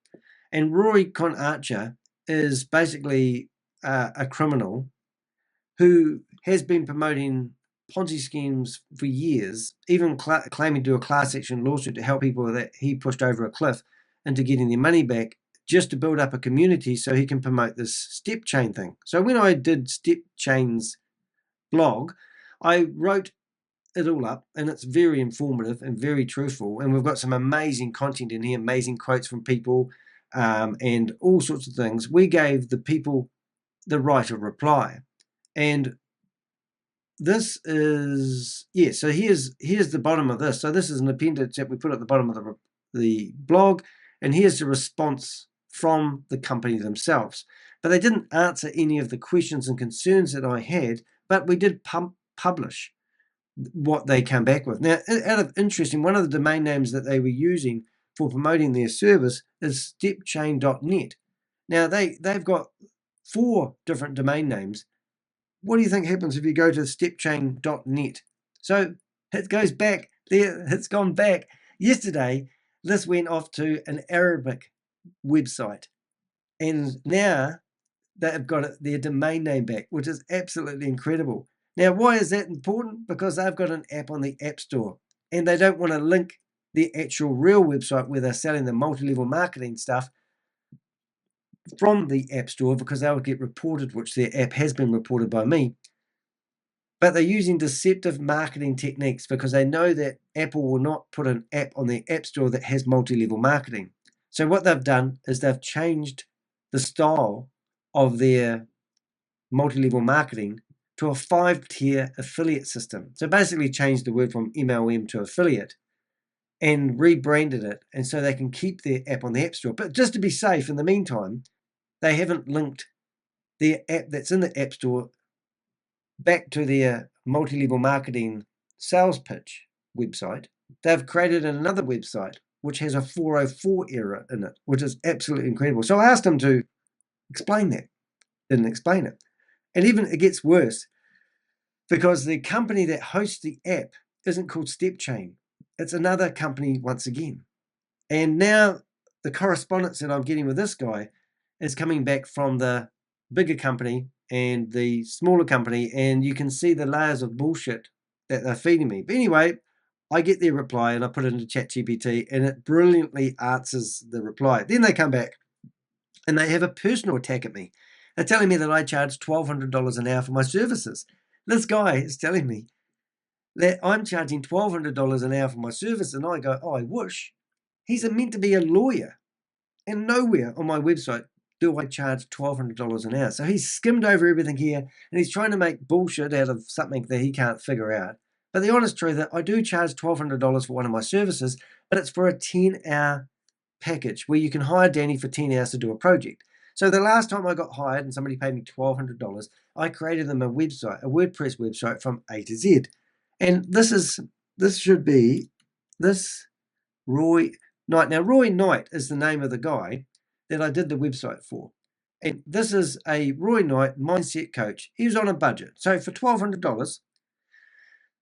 And Rory Con Archer is basically a criminal who has been promoting Ponzi schemes for years, even claiming to do a class action lawsuit to help people that he pushed over a cliff into getting their money back, just to build up a community so he can promote this step chain thing. So when I did Step Chain's blog, I wrote it all up, and it's very informative and very truthful, and we've got some amazing content in here, amazing quotes from people, and all sorts of things. We gave the people the right of reply. And this is, so here's the bottom of this. So this is an appendix that we put at the bottom of the blog, and here's the response from the company themselves. But they didn't answer any of the questions and concerns that I had, but we did publish what they came back with. Now, out of interest, one of the domain names that they were using for promoting their service is stepchain.net. Now, they've got 4 different domain names. What do you think happens if you go to stepchain.net? So it goes back there. It's gone back. Yesterday, this went off to an Arabic website. And now they've got their domain name back, which is absolutely incredible. Now, why is that important? Because they've got an app on the App Store and they don't want to link the actual real website where they're selling the multi-level marketing stuff from the App Store because they would get reported, which their app has been reported by me. But they're using deceptive marketing techniques because they know that Apple will not put an app on their App Store that has multi-level marketing. So what they've done is they've changed the style of their multi-level marketing to a 5-tier affiliate system. So basically changed the word from MLM to affiliate and rebranded it, and so they can keep their app on the App Store. But just to be safe in the meantime, they haven't linked their app that's in the App Store back to their multi-level marketing sales pitch website, they've created another website which has a 404 error in it, which is absolutely incredible. So I asked him to explain that. Didn't explain it. And even it gets worse because the company that hosts the app isn't called StepChain. It's another company once again. And now the correspondence that I'm getting with this guy is coming back from the bigger company and the smaller company, and you can see the layers of bullshit that they're feeding me. But anyway, I get their reply and I put it into ChatGPT and it brilliantly answers the reply. Then they come back and they have a personal attack at me. They're telling me that I charge $1,200 an hour for my services. This guy is telling me that I'm charging $1,200 an hour for my service, and I go, oh, I wish. He's meant to be a lawyer, and nowhere on my website do I charge $1,200 an hour. So he's skimmed over everything here, and he's trying to make bullshit out of something that he can't figure out. But the honest truth is I do charge $1,200 for one of my services, but it's for a 10-hour package where you can hire Danny for 10 hours to do a project. So the last time I got hired and somebody paid me $1,200, I created them a website, a WordPress website from A to Z. And this should be Roy Knight. Now, Roy Knight is the name of the guy that I did the website for. And this is a Roy Knight mindset coach. He was on a budget. So for $1,200,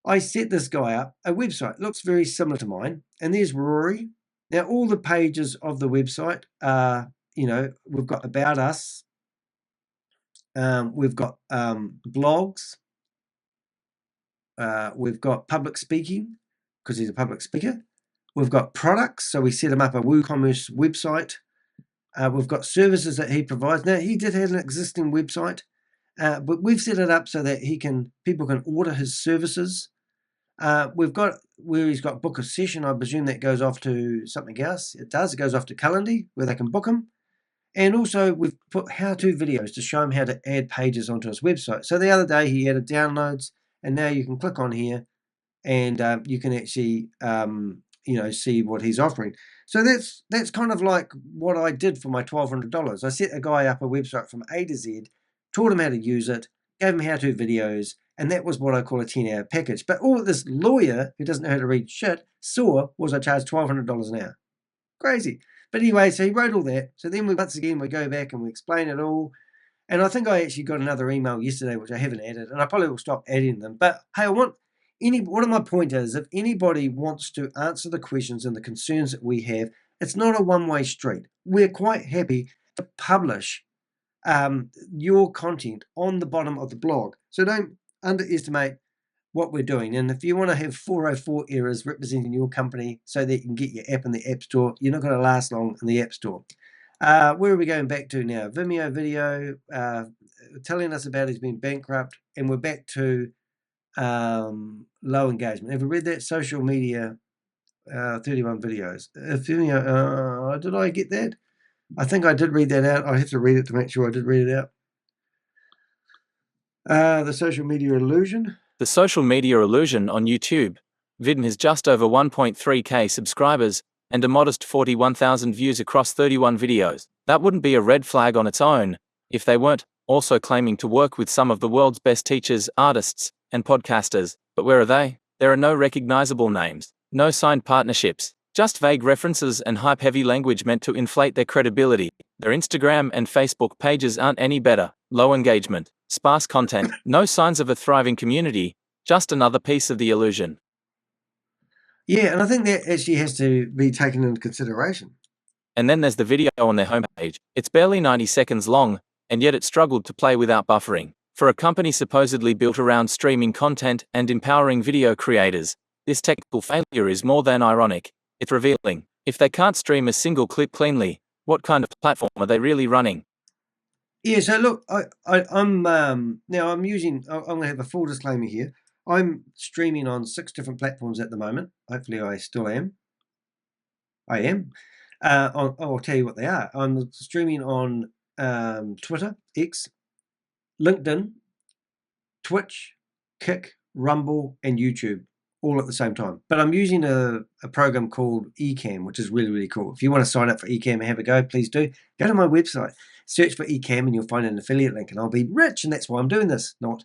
I set this guy up a website. Looks very similar to mine. And there's Rory. Now, all the pages of the website are, we've got About Us. We've got blogs. We've got public speaking, because he's a public speaker. We've got products, so we set him up a WooCommerce website. We've got services that he provides. Now, he did have an existing website, but we've set it up so that people can order his services. We've got where he's got book a session. I presume that goes off to something else. It does. It goes off to Calendly, where they can book him. And also, we've put how-to videos to show him how to add pages onto his website. So the other day, he added downloads, and now you can click on here, and you can actually, see what he's offering. So that's kind of like what I did for my $1,200. I set a guy up a website from A to Z, taught him how to use it, gave him how-to videos, and that was what I call a 10-hour package. But all this lawyer who doesn't know how to read shit saw was I charged $1,200 an hour. Crazy. But anyway, so he wrote all that. So then once again, we go back and we explain it all. And I think I actually got another email yesterday, which I haven't added, and I probably will stop adding them. But hey, one of my point is, if anybody wants to answer the questions and the concerns that we have, it's not a one-way street. We're quite happy to publish your content on the bottom of the blog. So don't underestimate what we're doing. And if you want to have 404 errors representing your company so that you can get your app in the App Store, you're not going to last long in the App Store. Where are we going back to now? Vimeo video telling us about he's been bankrupt, and we're back to low engagement. Have you read that? Social media, 31 videos. Vimeo, did I get that? I think I did read that out. I have to read it to make sure I did read it out. The social media illusion. The social media illusion on YouTube. Vidin has just over 1.3k subscribers and a modest 41,000 views across 31 videos. That wouldn't be a red flag on its own if they weren't also claiming to work with some of the world's best teachers, artists, and podcasters. But where are they? There are no recognizable names, no signed partnerships, just vague references and hype-heavy language meant to inflate their credibility. Their Instagram and Facebook pages aren't any better. Low engagement, sparse content, no signs of a thriving community, just another piece of the illusion. Yeah, and I think that actually has to be taken into consideration. And then there's the video on their homepage. It's barely 90 seconds long, and yet it struggled to play without buffering. For a company supposedly built around streaming content and empowering video creators, this technical failure is more than ironic. It's revealing. If they can't stream a single clip cleanly, what kind of platform are they really running? Yeah, so look, I'm now I'm going to have a full disclaimer here. I'm streaming on 6 different platforms at the moment. Hopefully I still am. I am. I'll tell you what they are. I'm streaming on Twitter, X, LinkedIn, Twitch, Kick, Rumble, and YouTube. all at the same time. But I'm using a program called Ecamm, which is really, really cool. If you want to sign up for Ecamm and have a go, please do. Go to my website, search for Ecamm, and you'll find an affiliate link, and I'll be rich, and that's why I'm doing this. Not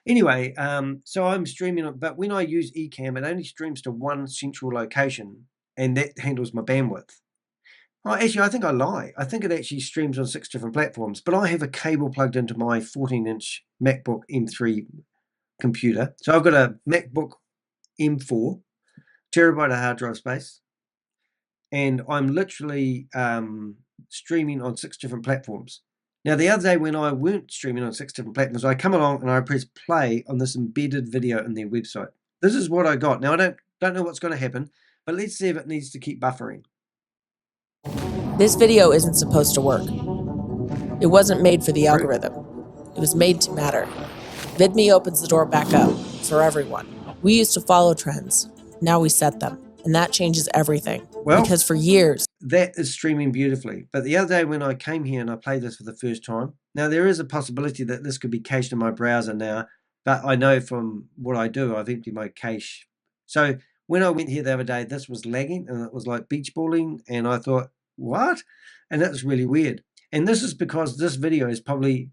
anyway. So I'm streaming it, but when I use Ecamm, it only streams to one central location, and that handles my bandwidth. Oh, actually, I think I lie. I think it actually streams on 6 different platforms, but I have a cable plugged into my 14-inch MacBook M3 computer. So I've got a MacBook M4, terabyte of hard drive space, and I'm literally streaming on 6 different platforms. Now, the other day when I weren't streaming on 6 different platforms, I come along and I press play on this embedded video in their website. This is what I got. Now, I don't know what's going to happen, but let's see if it needs to keep buffering. This video isn't supposed to work. It wasn't made for the algorithm. It was made to matter. VidMe opens the door back up for everyone. We used to follow trends. Now we set them. And that changes everything. Well, because for years... That is streaming beautifully. But the other day when I came here and I played this for the first time, now there is a possibility that this could be cached in my browser now, but I know from what I do, I've emptied my cache. So when I went here the other day, this was lagging and it was like beach balling, and I thought, what? And that was really weird. And this is because this video is probably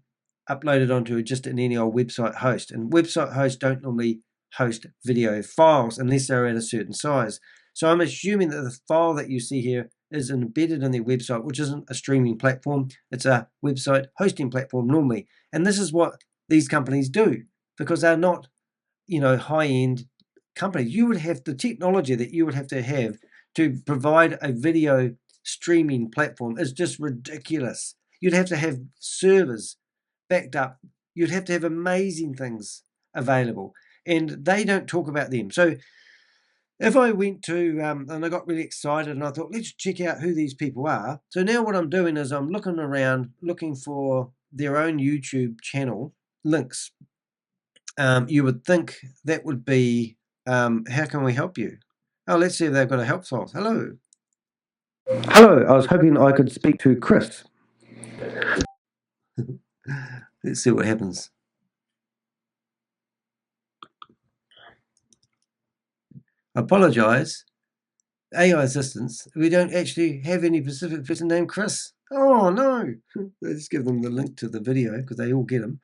uploaded onto just any old website host, and website hosts don't normally host video files unless they're at a certain size. So I'm assuming that the file that you see here is embedded in their website, which isn't a streaming platform. It's a website hosting platform normally. And this is what these companies do, because they're not, high-end companies. You would have the technology that you would have to provide a video streaming platform is just ridiculous. You'd have to have servers backed up. You'd have to have amazing things available, and they don't talk about them. So if I went to, and I got really excited and I thought, let's check out who these people are. So now what I'm doing is I'm looking around, looking for their own YouTube channel links. You would think that would be, how can we help you? Oh, let's see if they've got a help source. Hello. Hello, I was hoping I could speak to Chris. Let's see what happens. Apologize. AI assistants. We don't actually have any specific person named Chris. Oh, no. Let's give them the link to the video because they all get them.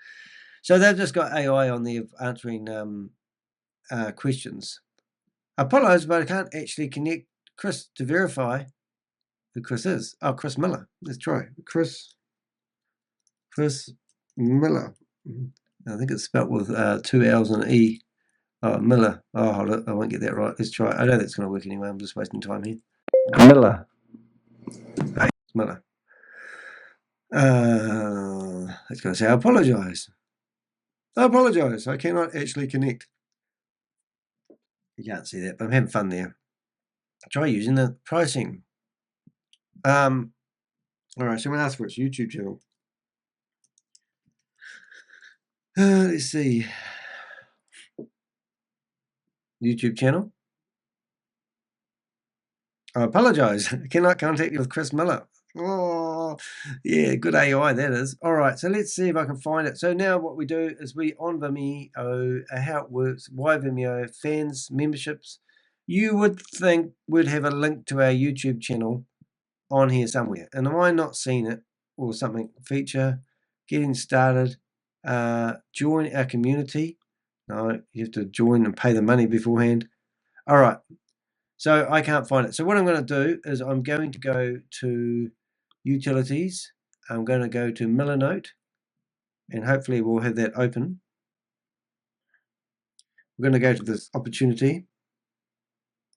So they've just got AI on there answering questions. I apologize, but I can't actually connect Chris to verify who Chris is. Oh, Chris Miller. Let's try. Chris Miller. I think it's spelled with 2 L's and an E. Oh, Miller. Oh, hold it. I won't get that right. Let's try. I know that's going to work anyway. I'm just wasting time here. Miller. Hey, Miller. It's going to say, I apologize. I apologize. I cannot actually connect. You can't see that, but I'm having fun there. Try using the pricing. All right, so I'm going to ask for its YouTube channel. Let's see. YouTube channel. I apologize. I cannot contact you with Chris Miller. Oh, yeah, good AI that is. All right, so let's see if I can find it. So now what we do is we on Vimeo, how it works, why Vimeo, fans, memberships. You would think we'd have a link to our YouTube channel on here somewhere. And am I not seeing it or something? Feature, getting started, join our community. No, you have to join and pay the money beforehand. All right. So I can't find it. So what I'm going to do is I'm going to go to utilities. I'm going to go to Millernote, and hopefully we'll have that open. We're going to go to this opportunity.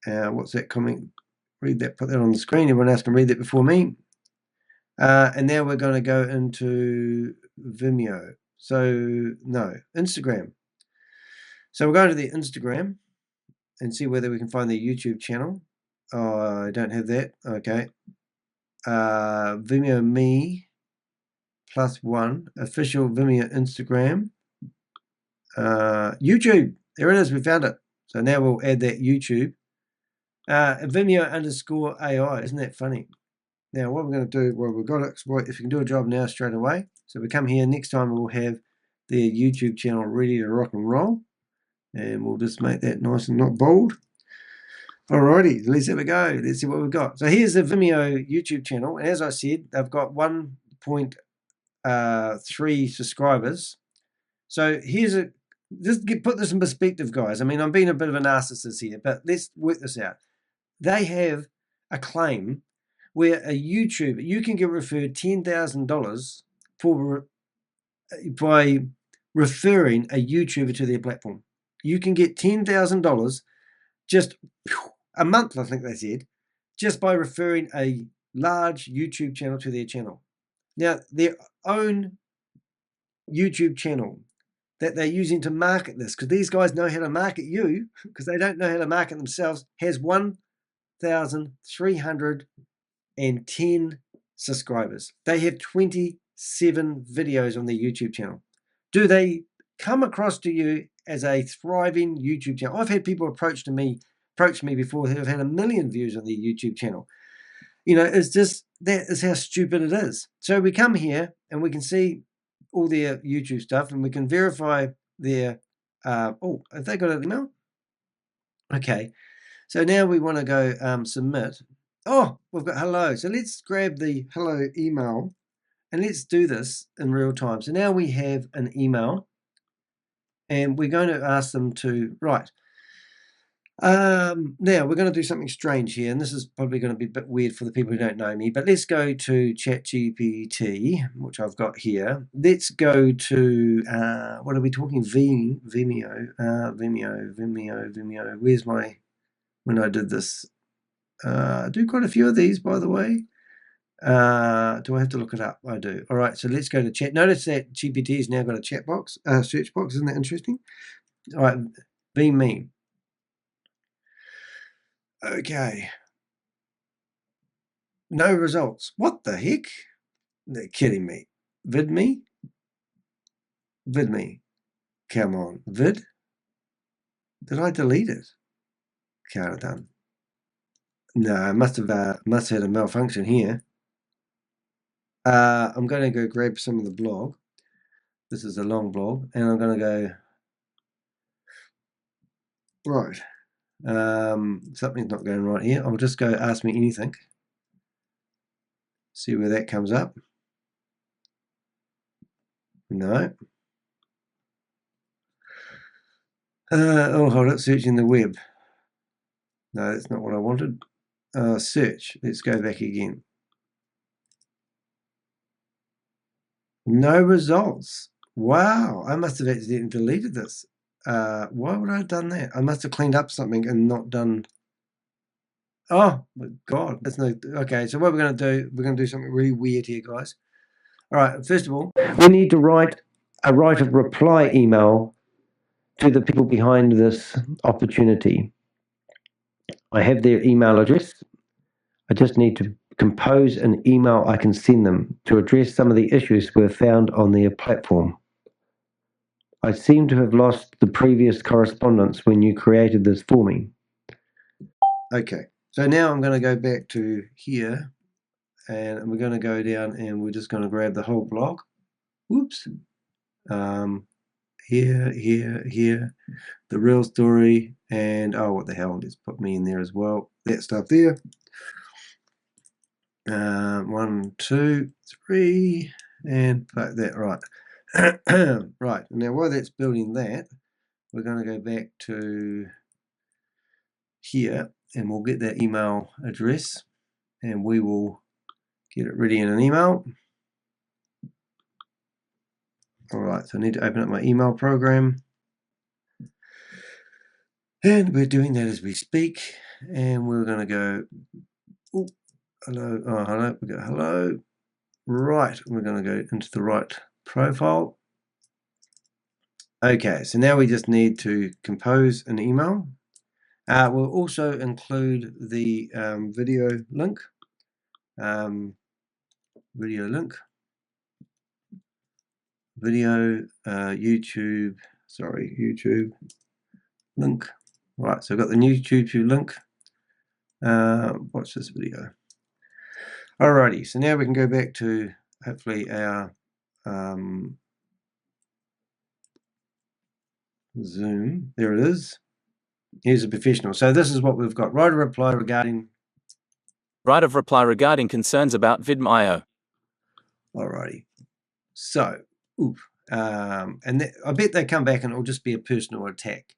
What's that comment? Read that, put that on the screen. Everyone else can read that before me. And now we're going to go into Vimeo. So no, Instagram. So we're going to the Instagram and see whether we can find the YouTube channel. Oh, I don't have that. Okay. Vimeo Me +1 official Vimeo Instagram. YouTube. There it is. We found it. So now we'll add that YouTube. Vimeo_AI. Isn't that funny? Now what we're going to do, well, we've got to exploit. If you can do a job now straight away. So we come here. Next time we'll have the YouTube channel ready to rock and roll. And we'll just make that nice and not bold. Alrighty, let's have a go. Let's see what we've got. So here's the Vimeo YouTube channel. And as I said, they've got 1.3 subscribers. So here's put this in perspective, guys. I mean, I'm being a bit of a narcissist here, but let's work this out. They have a claim where a YouTuber, you can get referred $10,000 by referring a YouTuber to their platform. You can get $10,000 just a month, I think they said, just by referring a large YouTube channel to their channel. Now, their own YouTube channel that they're using to market this, because these guys know how to market you, because they don't know how to market themselves, has 1,310 subscribers. They have 27 videos on their YouTube channel. Do they come across to you as a thriving YouTube channel? I've had people approach me before who have had 1 million views on their YouTube channel. You know, it's just, that is how stupid it is. So we come here and we can see all their YouTube stuff and we can verify their, oh, have they got an email? Okay. So now we want to go submit. Oh, we've got hello. So let's grab the hello email and let's do this in real time. So now we have an email and we're going to ask them to, right. Now we're going to do something strange here, and this is probably going to be a bit weird for the people who don't know me, but let's go to ChatGPT, which I've got here. Let's go to, what are we talking? Vimeo. Where's my, when I did this? I do quite a few of these, by the way. Do I have to look it up? I do. All right, so let's go to chat. Notice that GPT has now got a chat box, search box. Isn't that interesting? All right, Vimeo. Okay. No results. What the heck? They're kidding me. VidMe? VidMe. Come on. Vid? Did I delete it? Can't have done. No, I must have had a malfunction here. I'm going to go grab some of the blog. This is a long blog, and I'm going to go, right. Something's not going right here. I'll just go ask me anything. See where that comes up. No. Oh, hold it. Searching the web. No, that's not what I wanted. Search. Let's go back again. No results. Wow. I must have accidentally deleted this. Why would I have done that? I must have cleaned up something and not done. Oh, my God. That's no. Okay, so what we're going to do, we're going to do something really weird here, guys. All right, first of all, we need to write a right of reply email to the people behind this opportunity. I have their email address. I just need to compose an email I can send them to address some of the issues we've found on their platform. I seem to have lost the previous correspondence when you created this for me. Okay, so now I'm going to go back to here and we're going to go down and we're just going to grab the whole blog. Whoops. Here, the real story, and oh, what the hell, let's put me in there as well. That stuff there. 1, 2, 3, and put that right. Right, now while that's building that, we're going to go back to here and we'll get that email address and we will get it ready in an email. All right, so I need to open up my email program. And we're doing that as we speak. And we're going to go, oh, hello, oh, hello, we go hello. Right, we're going to go into the right profile. Okay, so now we just need to compose an email. We'll also include the video link. YouTube link. Right, so I've got the new YouTube link. Watch this video. Alrighty, so now we can go back to hopefully our Zoom. There it is. Here's a professional. So this is what we've got. Write a reply regarding. Right of reply regarding concerns about Vidm.io. Alrighty. So, and I bet they come back and it'll just be a personal attack,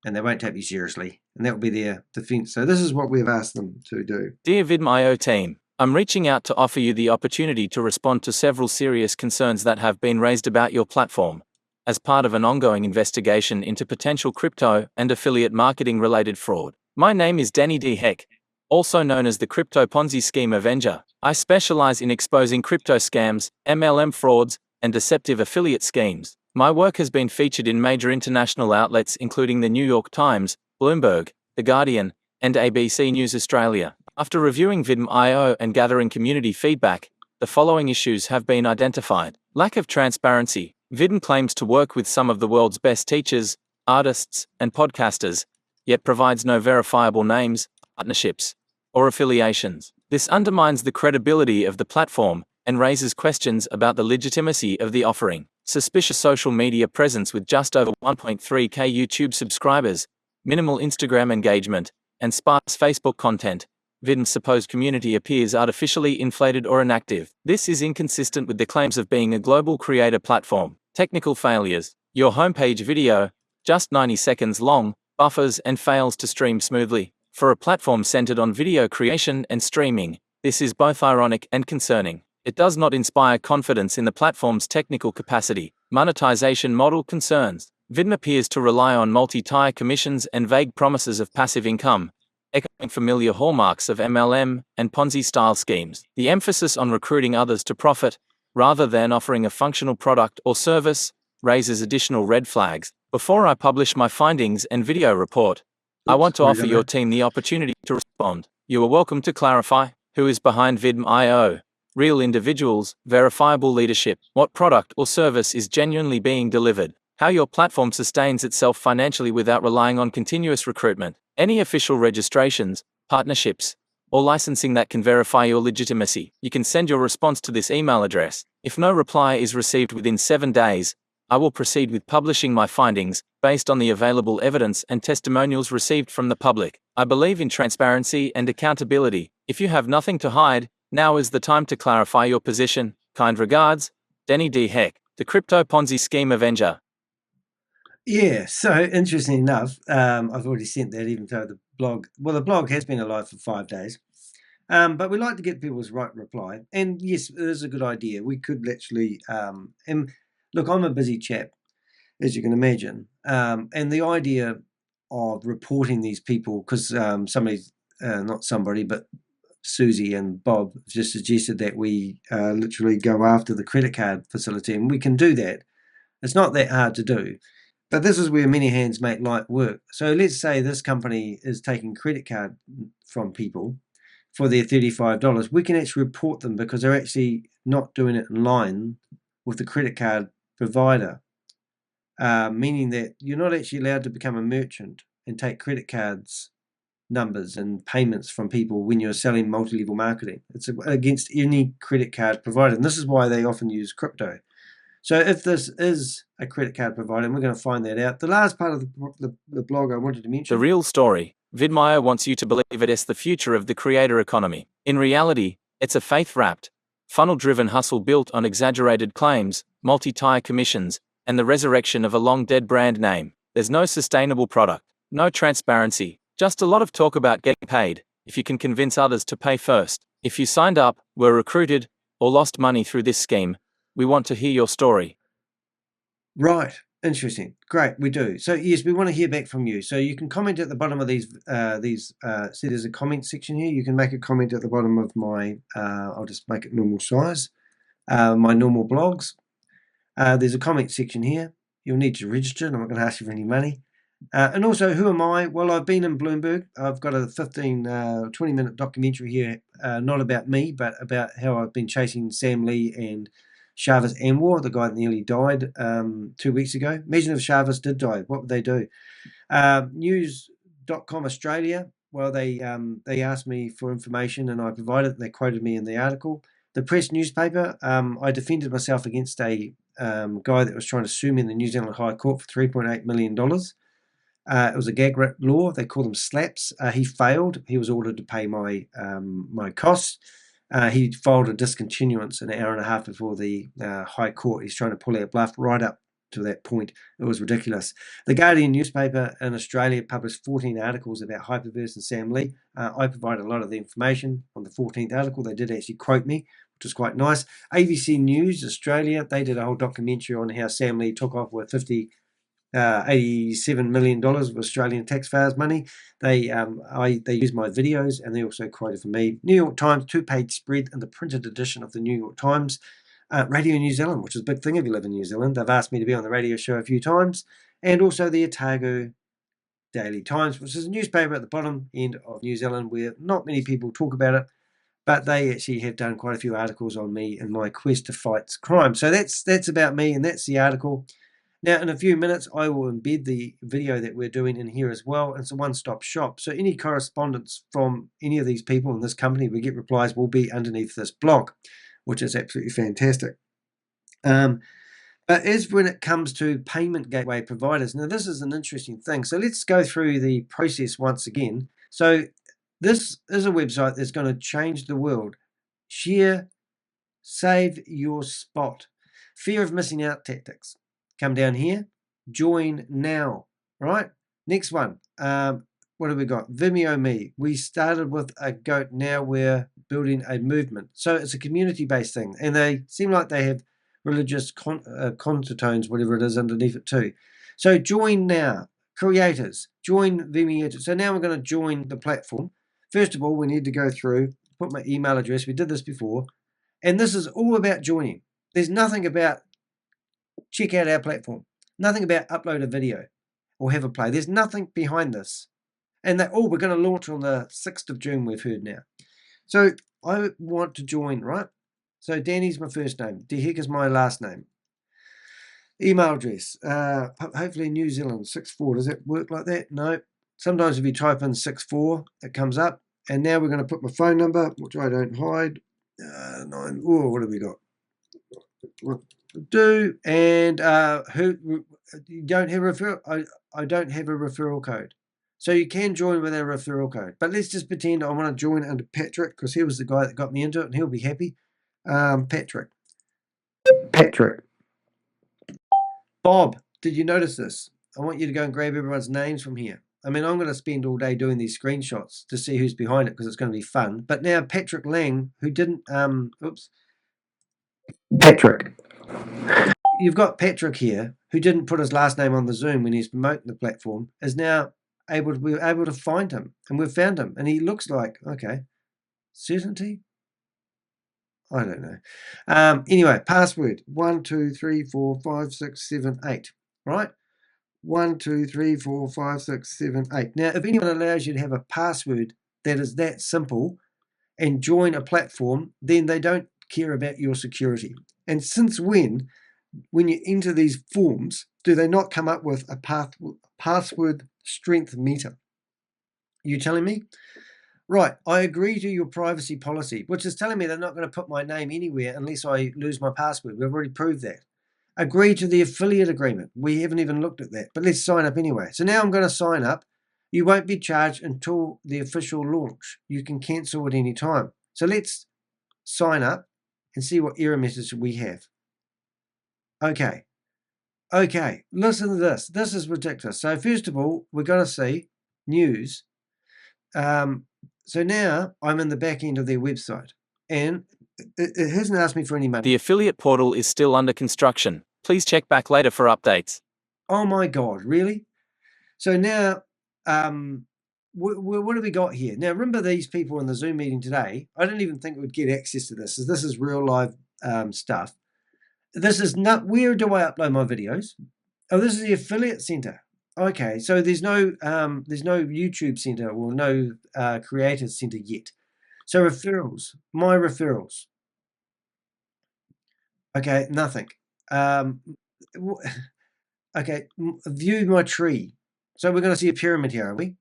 and they won't take you seriously, and that will be their defense. So this is what we've asked them to do. Dear Vidm.io team, I'm reaching out to offer you the opportunity to respond to several serious concerns that have been raised about your platform, as part of an ongoing investigation into potential crypto and affiliate marketing related fraud. My name is Danny D. Heck, also known as the crypto Ponzi scheme Avenger. I specialize in exposing crypto scams, MLM frauds, and deceptive affiliate schemes. My work has been featured in major international outlets including the New York Times, Bloomberg, The Guardian, and ABC News Australia. After reviewing Vidm.io and gathering community feedback, the following issues have been identified. Lack of transparency. Vidm claims to work with some of the world's best teachers, artists, and podcasters, yet provides no verifiable names, partnerships, or affiliations. This undermines the credibility of the platform and raises questions about the legitimacy of the offering. Suspicious social media presence with just over 1.3k YouTube subscribers, minimal Instagram engagement, and sparse Facebook content. Vidm's supposed community appears artificially inflated or inactive. This is inconsistent with the claims of being a global creator platform. Technical failures. Your homepage video, just 90 seconds long, buffers and fails to stream smoothly. For a platform centered on video creation and streaming, this is both ironic and concerning. It does not inspire confidence in the platform's technical capacity. Monetization model concerns. Vidm appears to rely on multi-tier commissions and vague promises of passive income, echoing familiar hallmarks of MLM and Ponzi-style schemes. The emphasis on recruiting others to profit, rather than offering a functional product or service, raises additional red flags. Before I publish my findings and video report, I want to offer your team the opportunity to respond. You are welcome to clarify who is behind Vidm.io. Real individuals, verifiable leadership, what product or service is genuinely being delivered, how your platform sustains itself financially without relying on continuous recruitment, any official registrations, partnerships, or licensing that can verify your legitimacy. You can send your response to this email address. If no reply is received within 7 days, I will proceed with publishing my findings, based on the available evidence and testimonials received from the public. I believe in transparency and accountability. If you have nothing to hide, now is the time to clarify your position. Kind regards, Danny D. Heck, the crypto Ponzi scheme Avenger. Yeah, so interesting enough, I've already sent that even to the blog. Well, the blog has been alive for 5 days, but we like to get people's right reply. And yes, it is a good idea. We could actually, and look, I'm a busy chap, as you can imagine, and the idea of reporting these people, because somebody's, not somebody, but Susie and Bob just suggested that we literally go after the credit card facility, and we can do that. It's not that hard to do. But this is where many hands make light work. So let's say this company is taking credit card from people for their $35. We can actually report them because they're actually not doing it in line with the credit card provider, meaning that you're not actually allowed to become a merchant and take credit cards numbers and payments from people when you're selling multi-level marketing. It's against any credit card provider, and this is why they often use crypto. So if this is a credit card provider, and we're going to find that out. The last part of the blog I wanted to mention. The real story. Vidm.io wants you to believe it is the future of the creator economy. In reality, it's a faith-wrapped, funnel-driven hustle built on exaggerated claims, multi-tier commissions, and the resurrection of a long-dead brand name. There's no sustainable product, no transparency, just a lot of talk about getting paid, if you can convince others to pay first. If you signed up, were recruited, or lost money through this scheme, we want to hear your story. Right. Interesting. Great. We do. So yes, we want to hear back from you. So you can comment at the bottom of these. See, there's a comment section here. You can make a comment at the bottom of my. I'll just make it normal size. My normal blogs. There's a comment section here. You'll need to register. I'm not going to ask you for any money. And also, who am I? Well, I've been in Bloomberg. I've got a 20-minute documentary here, not about me, but about how I've been chasing Sam Lee and Shavas Anwar, the guy that nearly died 2 weeks ago. Imagine if Shavas did die. What would they do? News.com Australia. Well, they asked me for information and I provided it. They quoted me in the article. The Press newspaper. I defended myself against a guy that was trying to sue me in the New Zealand High Court for $3.8 million. It was a gag law. They call them slaps. He failed. He was ordered to pay my my costs. He filed a discontinuance an hour and a half before the High Court. He's trying to pull our bluff right up to that point. It was ridiculous. The Guardian newspaper in Australia published 14 articles about Hyperverse and Sam Lee. I provided a lot of the information on the 14th article. They did actually quote me, which was quite nice. ABC News Australia, they did a whole documentary on how Sam Lee took off with $87 million of Australian taxpayers' money. They used my videos, and they also quoted for me. New York Times 2-page spread in the printed edition of the New York Times. Radio New Zealand, which is a big thing if you live in New Zealand. They've asked me to be on the radio show a few times. And also the Otago Daily Times, which is a newspaper at the bottom end of New Zealand where not many people talk about it, but they actually have done quite a few articles on me and my quest to fight crime. So that's about me, and that's the article. Now, in a few minutes, I will embed the video that we're doing in here as well. It's a one-stop shop. So any correspondence from any of these people in this company, we get replies, will be underneath this blog, which is absolutely fantastic. But as when it comes to payment gateway providers, now this is an interesting thing. So let's go through the process once again. So this is a website that's going to change the world. Share, save your spot. Fear of missing out tactics. Come down here, join now, right? Next one, what have we got? Vimeo Me. We started with a goat, now we're building a movement. So it's a community-based thing, and they seem like they have religious contones, whatever it is, underneath it too. So join now, creators, join Vimeo. So now we're going to join the platform. First of all, we need to go through, put my email address. We did this before, and this is all about joining. There's nothing about check out our platform. Nothing about upload a video or have a play. There's nothing behind this. And that, we're going to launch on the 6th of June, we've heard now. So I want to join, right? So Danny's my first name. Dehek is my last name. Email address. Hopefully New Zealand, 64. Does that work like that? No. Sometimes if you type in 64, it comes up. And now we're going to put my phone number, which I don't hide. What have we got? And who you don't have a referral? I don't have a referral code, so you can join with a referral code. But let's just pretend I want to join under Patrick, because he was the guy that got me into it, and he'll be happy. Patrick. Bob, did you notice this? I want you to go and grab everyone's names from here. I mean, I'm going to spend all day doing these screenshots to see who's behind it, because it's going to be fun. But now Patrick Laing, who didn't, Patrick. You've got Patrick here, who didn't put his last name on the Zoom when he's promoting the platform, is now able to find him, and we've found him, and he looks like, okay, certainty? I don't know. Anyway, password 1 2 3 4 5 6 7 8. Right? 1 2 3 4 5 6 7 8. Now, if anyone allows you to have a password that is that simple and join a platform, then they don't care about your security. And since when you enter these forms, do they not come up with a password strength meter? You telling me? Right, I agree to your privacy policy, which is telling me they're not going to put my name anywhere unless I lose my password. We've already proved that. Agree to the affiliate agreement. We haven't even looked at that, but let's sign up anyway. So now I'm going to sign up. You won't be charged until the official launch. You can cancel at any time. So let's sign up and see what error message we have. Okay, listen to this. This is ridiculous. So first of all, we're going to see news. So now I'm in the back end of their website, and it hasn't asked me for any money. The affiliate portal is still under construction. Please check back later for updates. Oh my God, really? So now, what have we got here? Now, remember these people in the Zoom meeting today, I didn't even think we would get access to this. This is real live stuff. This is not, where do I upload my videos? Oh, this is the affiliate center. Okay, so there's no YouTube center or no creators center yet. So referrals, my referrals. Okay, nothing. Okay, view my tree. So we're going to see a pyramid here, are we?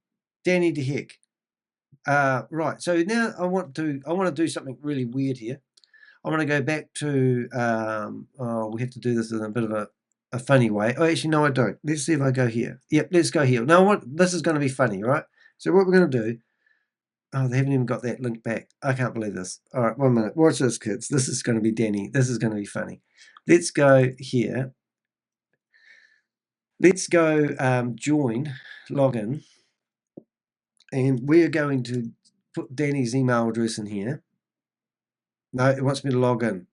Danny Dehek. Right. So now I want to do something really weird here. I want to go back to, we have to do this in a bit of a funny way. Oh, actually, no, I don't. Let's see if I go here. Yep, let's go here. Now, this is going to be funny, right? So what we're going to do, oh, they haven't even got that link back. I can't believe this. All right, 1 minute. Watch this, kids. This is going to be Danny. This is going to be funny. Let's go here. Let's go join, login, and we're going to put Danny's email address in here. No, it wants me to log in.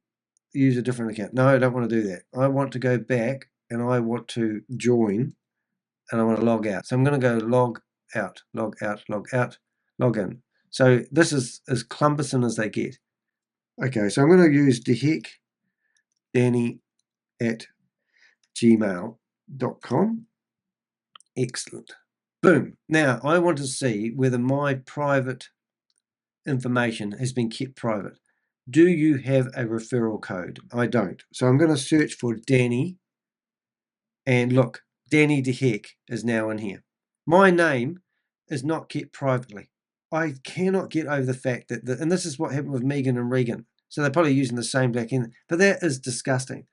Use a different account. No, I don't want to do that. I want to go back and I want to join and I want to log out. So I'm going to go log out, log out, log out, log in. So this is as cumbersome as they get. Okay, so I'm going to use dehecdanny@gmail.com. Excellent. Boom. Now I want to see whether my private information has been kept private. Do you have a referral code? I don't. So I'm going to search for Danny. And look, Danny DeHeck is now in here. My name is not kept privately. I cannot get over the fact that, and this is what happened with Megan and Regan. So they're probably using the same back end, but that is disgusting.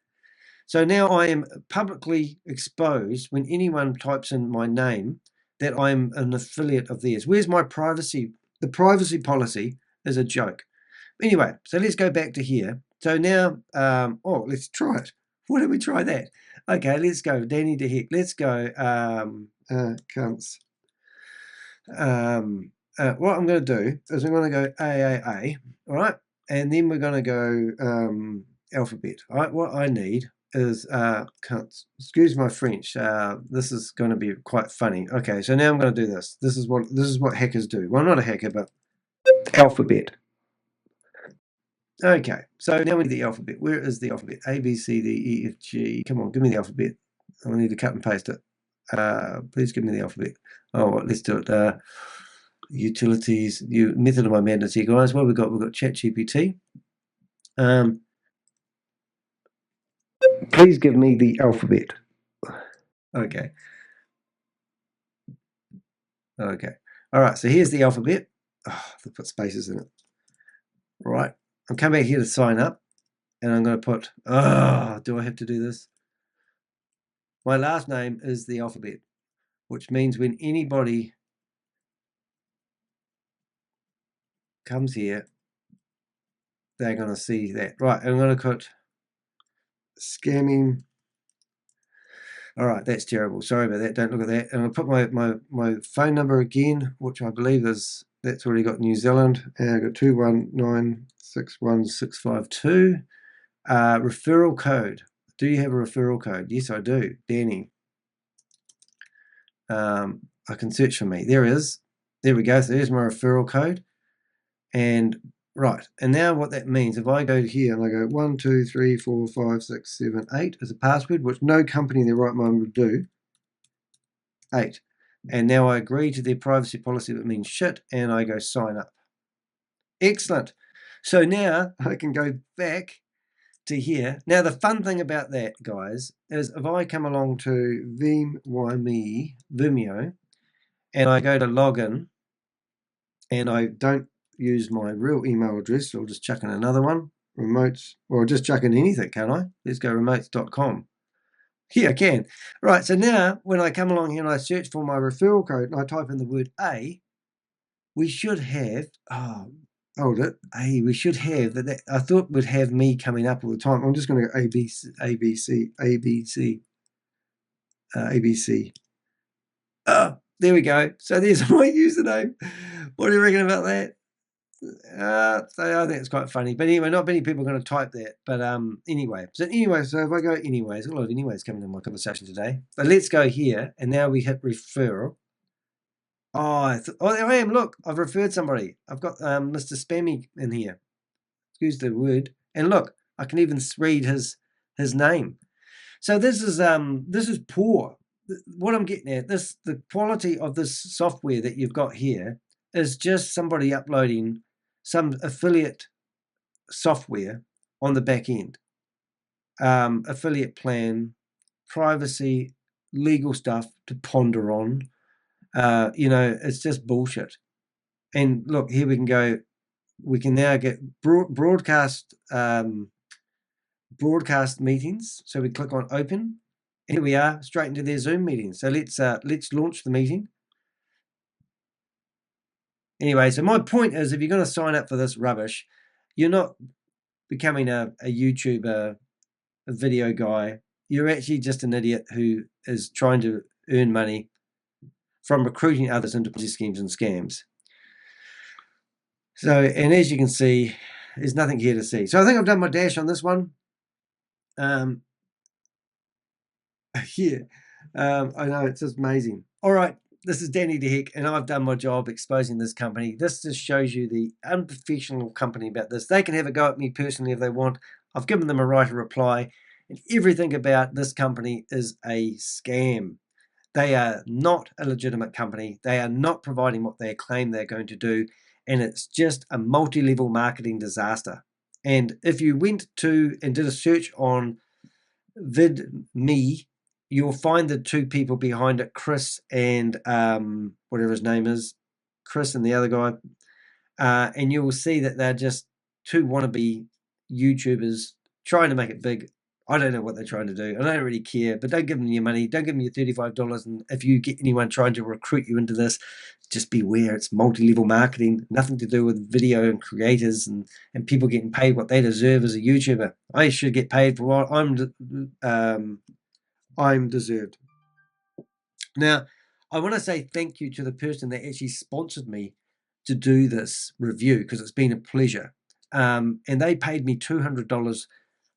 So now I am publicly exposed when anyone types in my name that I'm an affiliate of theirs. Where's my privacy? The privacy policy is a joke. Anyway, so let's go back to here. So now, let's try it. Why don't we try that? Okay, let's go. Danny DeHeck. Let's go. Cunts. What I'm going to do is I'm going to go AAA, all right? And then we're going to go alphabet. All right, what I need is, excuse my French, this is going to be quite funny. Okay, so now I'm going to do this. This is what hackers do. Well, I'm not a hacker, but alphabet. Okay, so now we need the alphabet. Where is the alphabet? A, B, C, D, E, F, G. Come on, give me the alphabet. I need to cut and paste it. Please give me the alphabet. Oh, well, let's do it. Utilities, method of my madness here, guys. What have we got? We've got ChatGPT. Please give me the alphabet. Okay. Okay. All right, so here's the alphabet. Oh, they put spaces in it. Right. I'm coming back here to sign up. And I'm going to put, do I have to do this? My last name is the alphabet, which means when anybody comes here, they're going to see that. Right, I'm going to put scamming. All right, that's terrible. Sorry about that. Don't look at that. And I'll put my phone number again, which I believe is, that's already got New Zealand. And I've got 219616552. Referral code. Do you have a referral code? Yes, I do. Danny. I can search for me. There it is. There we go. So there's my referral code. And right. And now what that means, if I go here and I go 1, 2, 3, 4, 5, 6, 7, 8 as a password, which no company in their right mind would do. 8. And now I agree to their privacy policy, that means shit, and I go sign up. Excellent. So now I can go back to here. Now the fun thing about that, guys, is if I come along to Vimeo, and I go to login, and I don't use my real email address, so I'll just chuck in another one, remotes, or just chuck in anything, can I? Let's go remotes.com. Yeah, I can. Right, so now when I come along here and I search for my referral code and I type in the word A, we should have, hold it, A, we should have, that I thought would have me coming up all the time. I'm just going to go ABC. Oh, there we go. So there's my username. What do you reckon about that? So I think it's quite funny. But anyway, not many people are going to type that. But anyway. So if I go anyways, a lot of anyways coming in my conversation today. But let's go here. And now we hit referral. Oh, there I am. Look, I've referred somebody. I've got Mr. Spammy in here. Excuse the word. And look, I can even read his name. So this is poor. What I'm getting at, the quality of this software that you've got here is just somebody uploading some affiliate software on the back end. Affiliate plan, privacy, legal stuff to ponder on. It's just bullshit. And look, here we can go we can now get broadcast meetings. So we click on open. And here we are, straight into their Zoom meeting. So let's launch the meeting. Anyway, so my point is, if you're going to sign up for this rubbish, you're not becoming a YouTuber, a video guy. You're actually just an idiot who is trying to earn money from recruiting others into Ponzi schemes and scams. So, and as you can see, there's nothing here to see. So I think I've done my dash on this one. Yeah, I know, it's just amazing. All right, this is Danny the Heck, and I've done my job exposing this company. This just shows you the unprofessional company about this. They can have a go at me personally if they want. I've given them a right of reply, and everything about this company is a scam. They are not a legitimate company. They are not providing what they claim they're going to do, and it's just a multi-level marketing disaster. And if you went to and did a search on VidMe, you'll find the two people behind it, Chris and whatever his name is, Chris and the other guy, and you will see that they're just two wannabe YouTubers trying to make it big. I don't know what they're trying to do. I don't really care, but don't give them your money. Don't give them your $35. And if you get anyone trying to recruit you into this, just beware. It's multi-level marketing, nothing to do with video and creators and people getting paid what they deserve as a YouTuber. I should get paid for what I'm deserved. Now, I want to say thank you to the person that actually sponsored me to do this review, because it's been a pleasure. And they paid me $200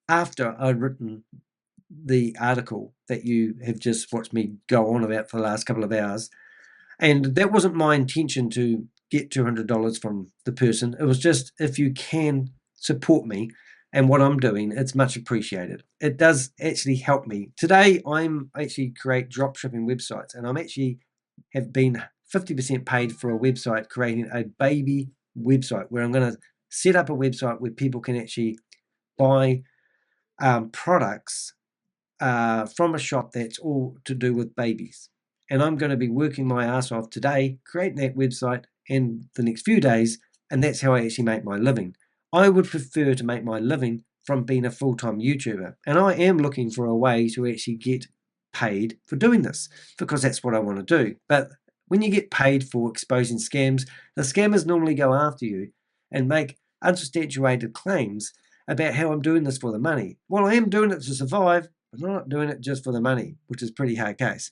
after I'd written the article that you have just watched me go on about for the last couple of hours. And that wasn't my intention to get $200 from the person. It was just, if you can support me and what I'm doing, it's much appreciated. It does actually help me. Today, I'm actually create drop shipping websites, and I'm actually have been 50% paid for a website, creating a baby website where I'm going to set up a website where people can actually buy products from a shop that's all to do with babies. And I'm going to be working my ass off today, creating that website in the next few days, and that's how I actually make my living. I would prefer to make my living from being a full-time YouTuber, and I am looking for a way to actually get paid for doing this, because that's what I want to do. But when you get paid for exposing scams, the scammers normally go after you and make unsubstantiated claims about how I'm doing this for the money. Well, I am doing it to survive, but I'm not doing it just for the money, which is pretty hard case.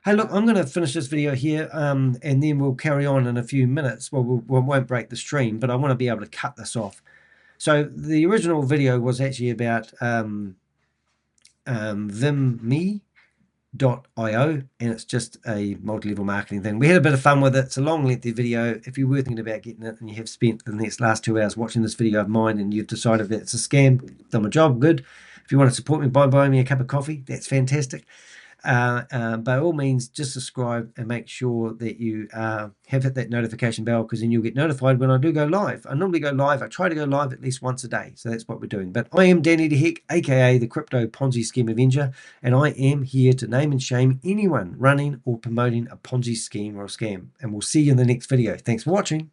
Hey, look, I'm going to finish this video here, and then we'll carry on in a few minutes. Well, we won't break the stream, but I want to be able to cut this off. So the original video was actually about VimMe.io, and it's just a multi-level marketing thing. We had a bit of fun with it. It's a long, lengthy video. If you're thinking about getting it and you have spent the next last 2 hours watching this video of mine and you've decided that it's a scam, done my job, good. If you want to support me by buying me a cup of coffee, that's fantastic. By all means, just subscribe and make sure that you have hit that notification bell, because then you'll get notified when I do go live. I normally go live. I try to go live at least once a day. So that's what we're doing. But I am Danny the Heck, aka the Crypto Ponzi Scheme Avenger, and I am here to name and shame anyone running or promoting a Ponzi scheme or a scam. And we'll see you in the next video. Thanks for watching.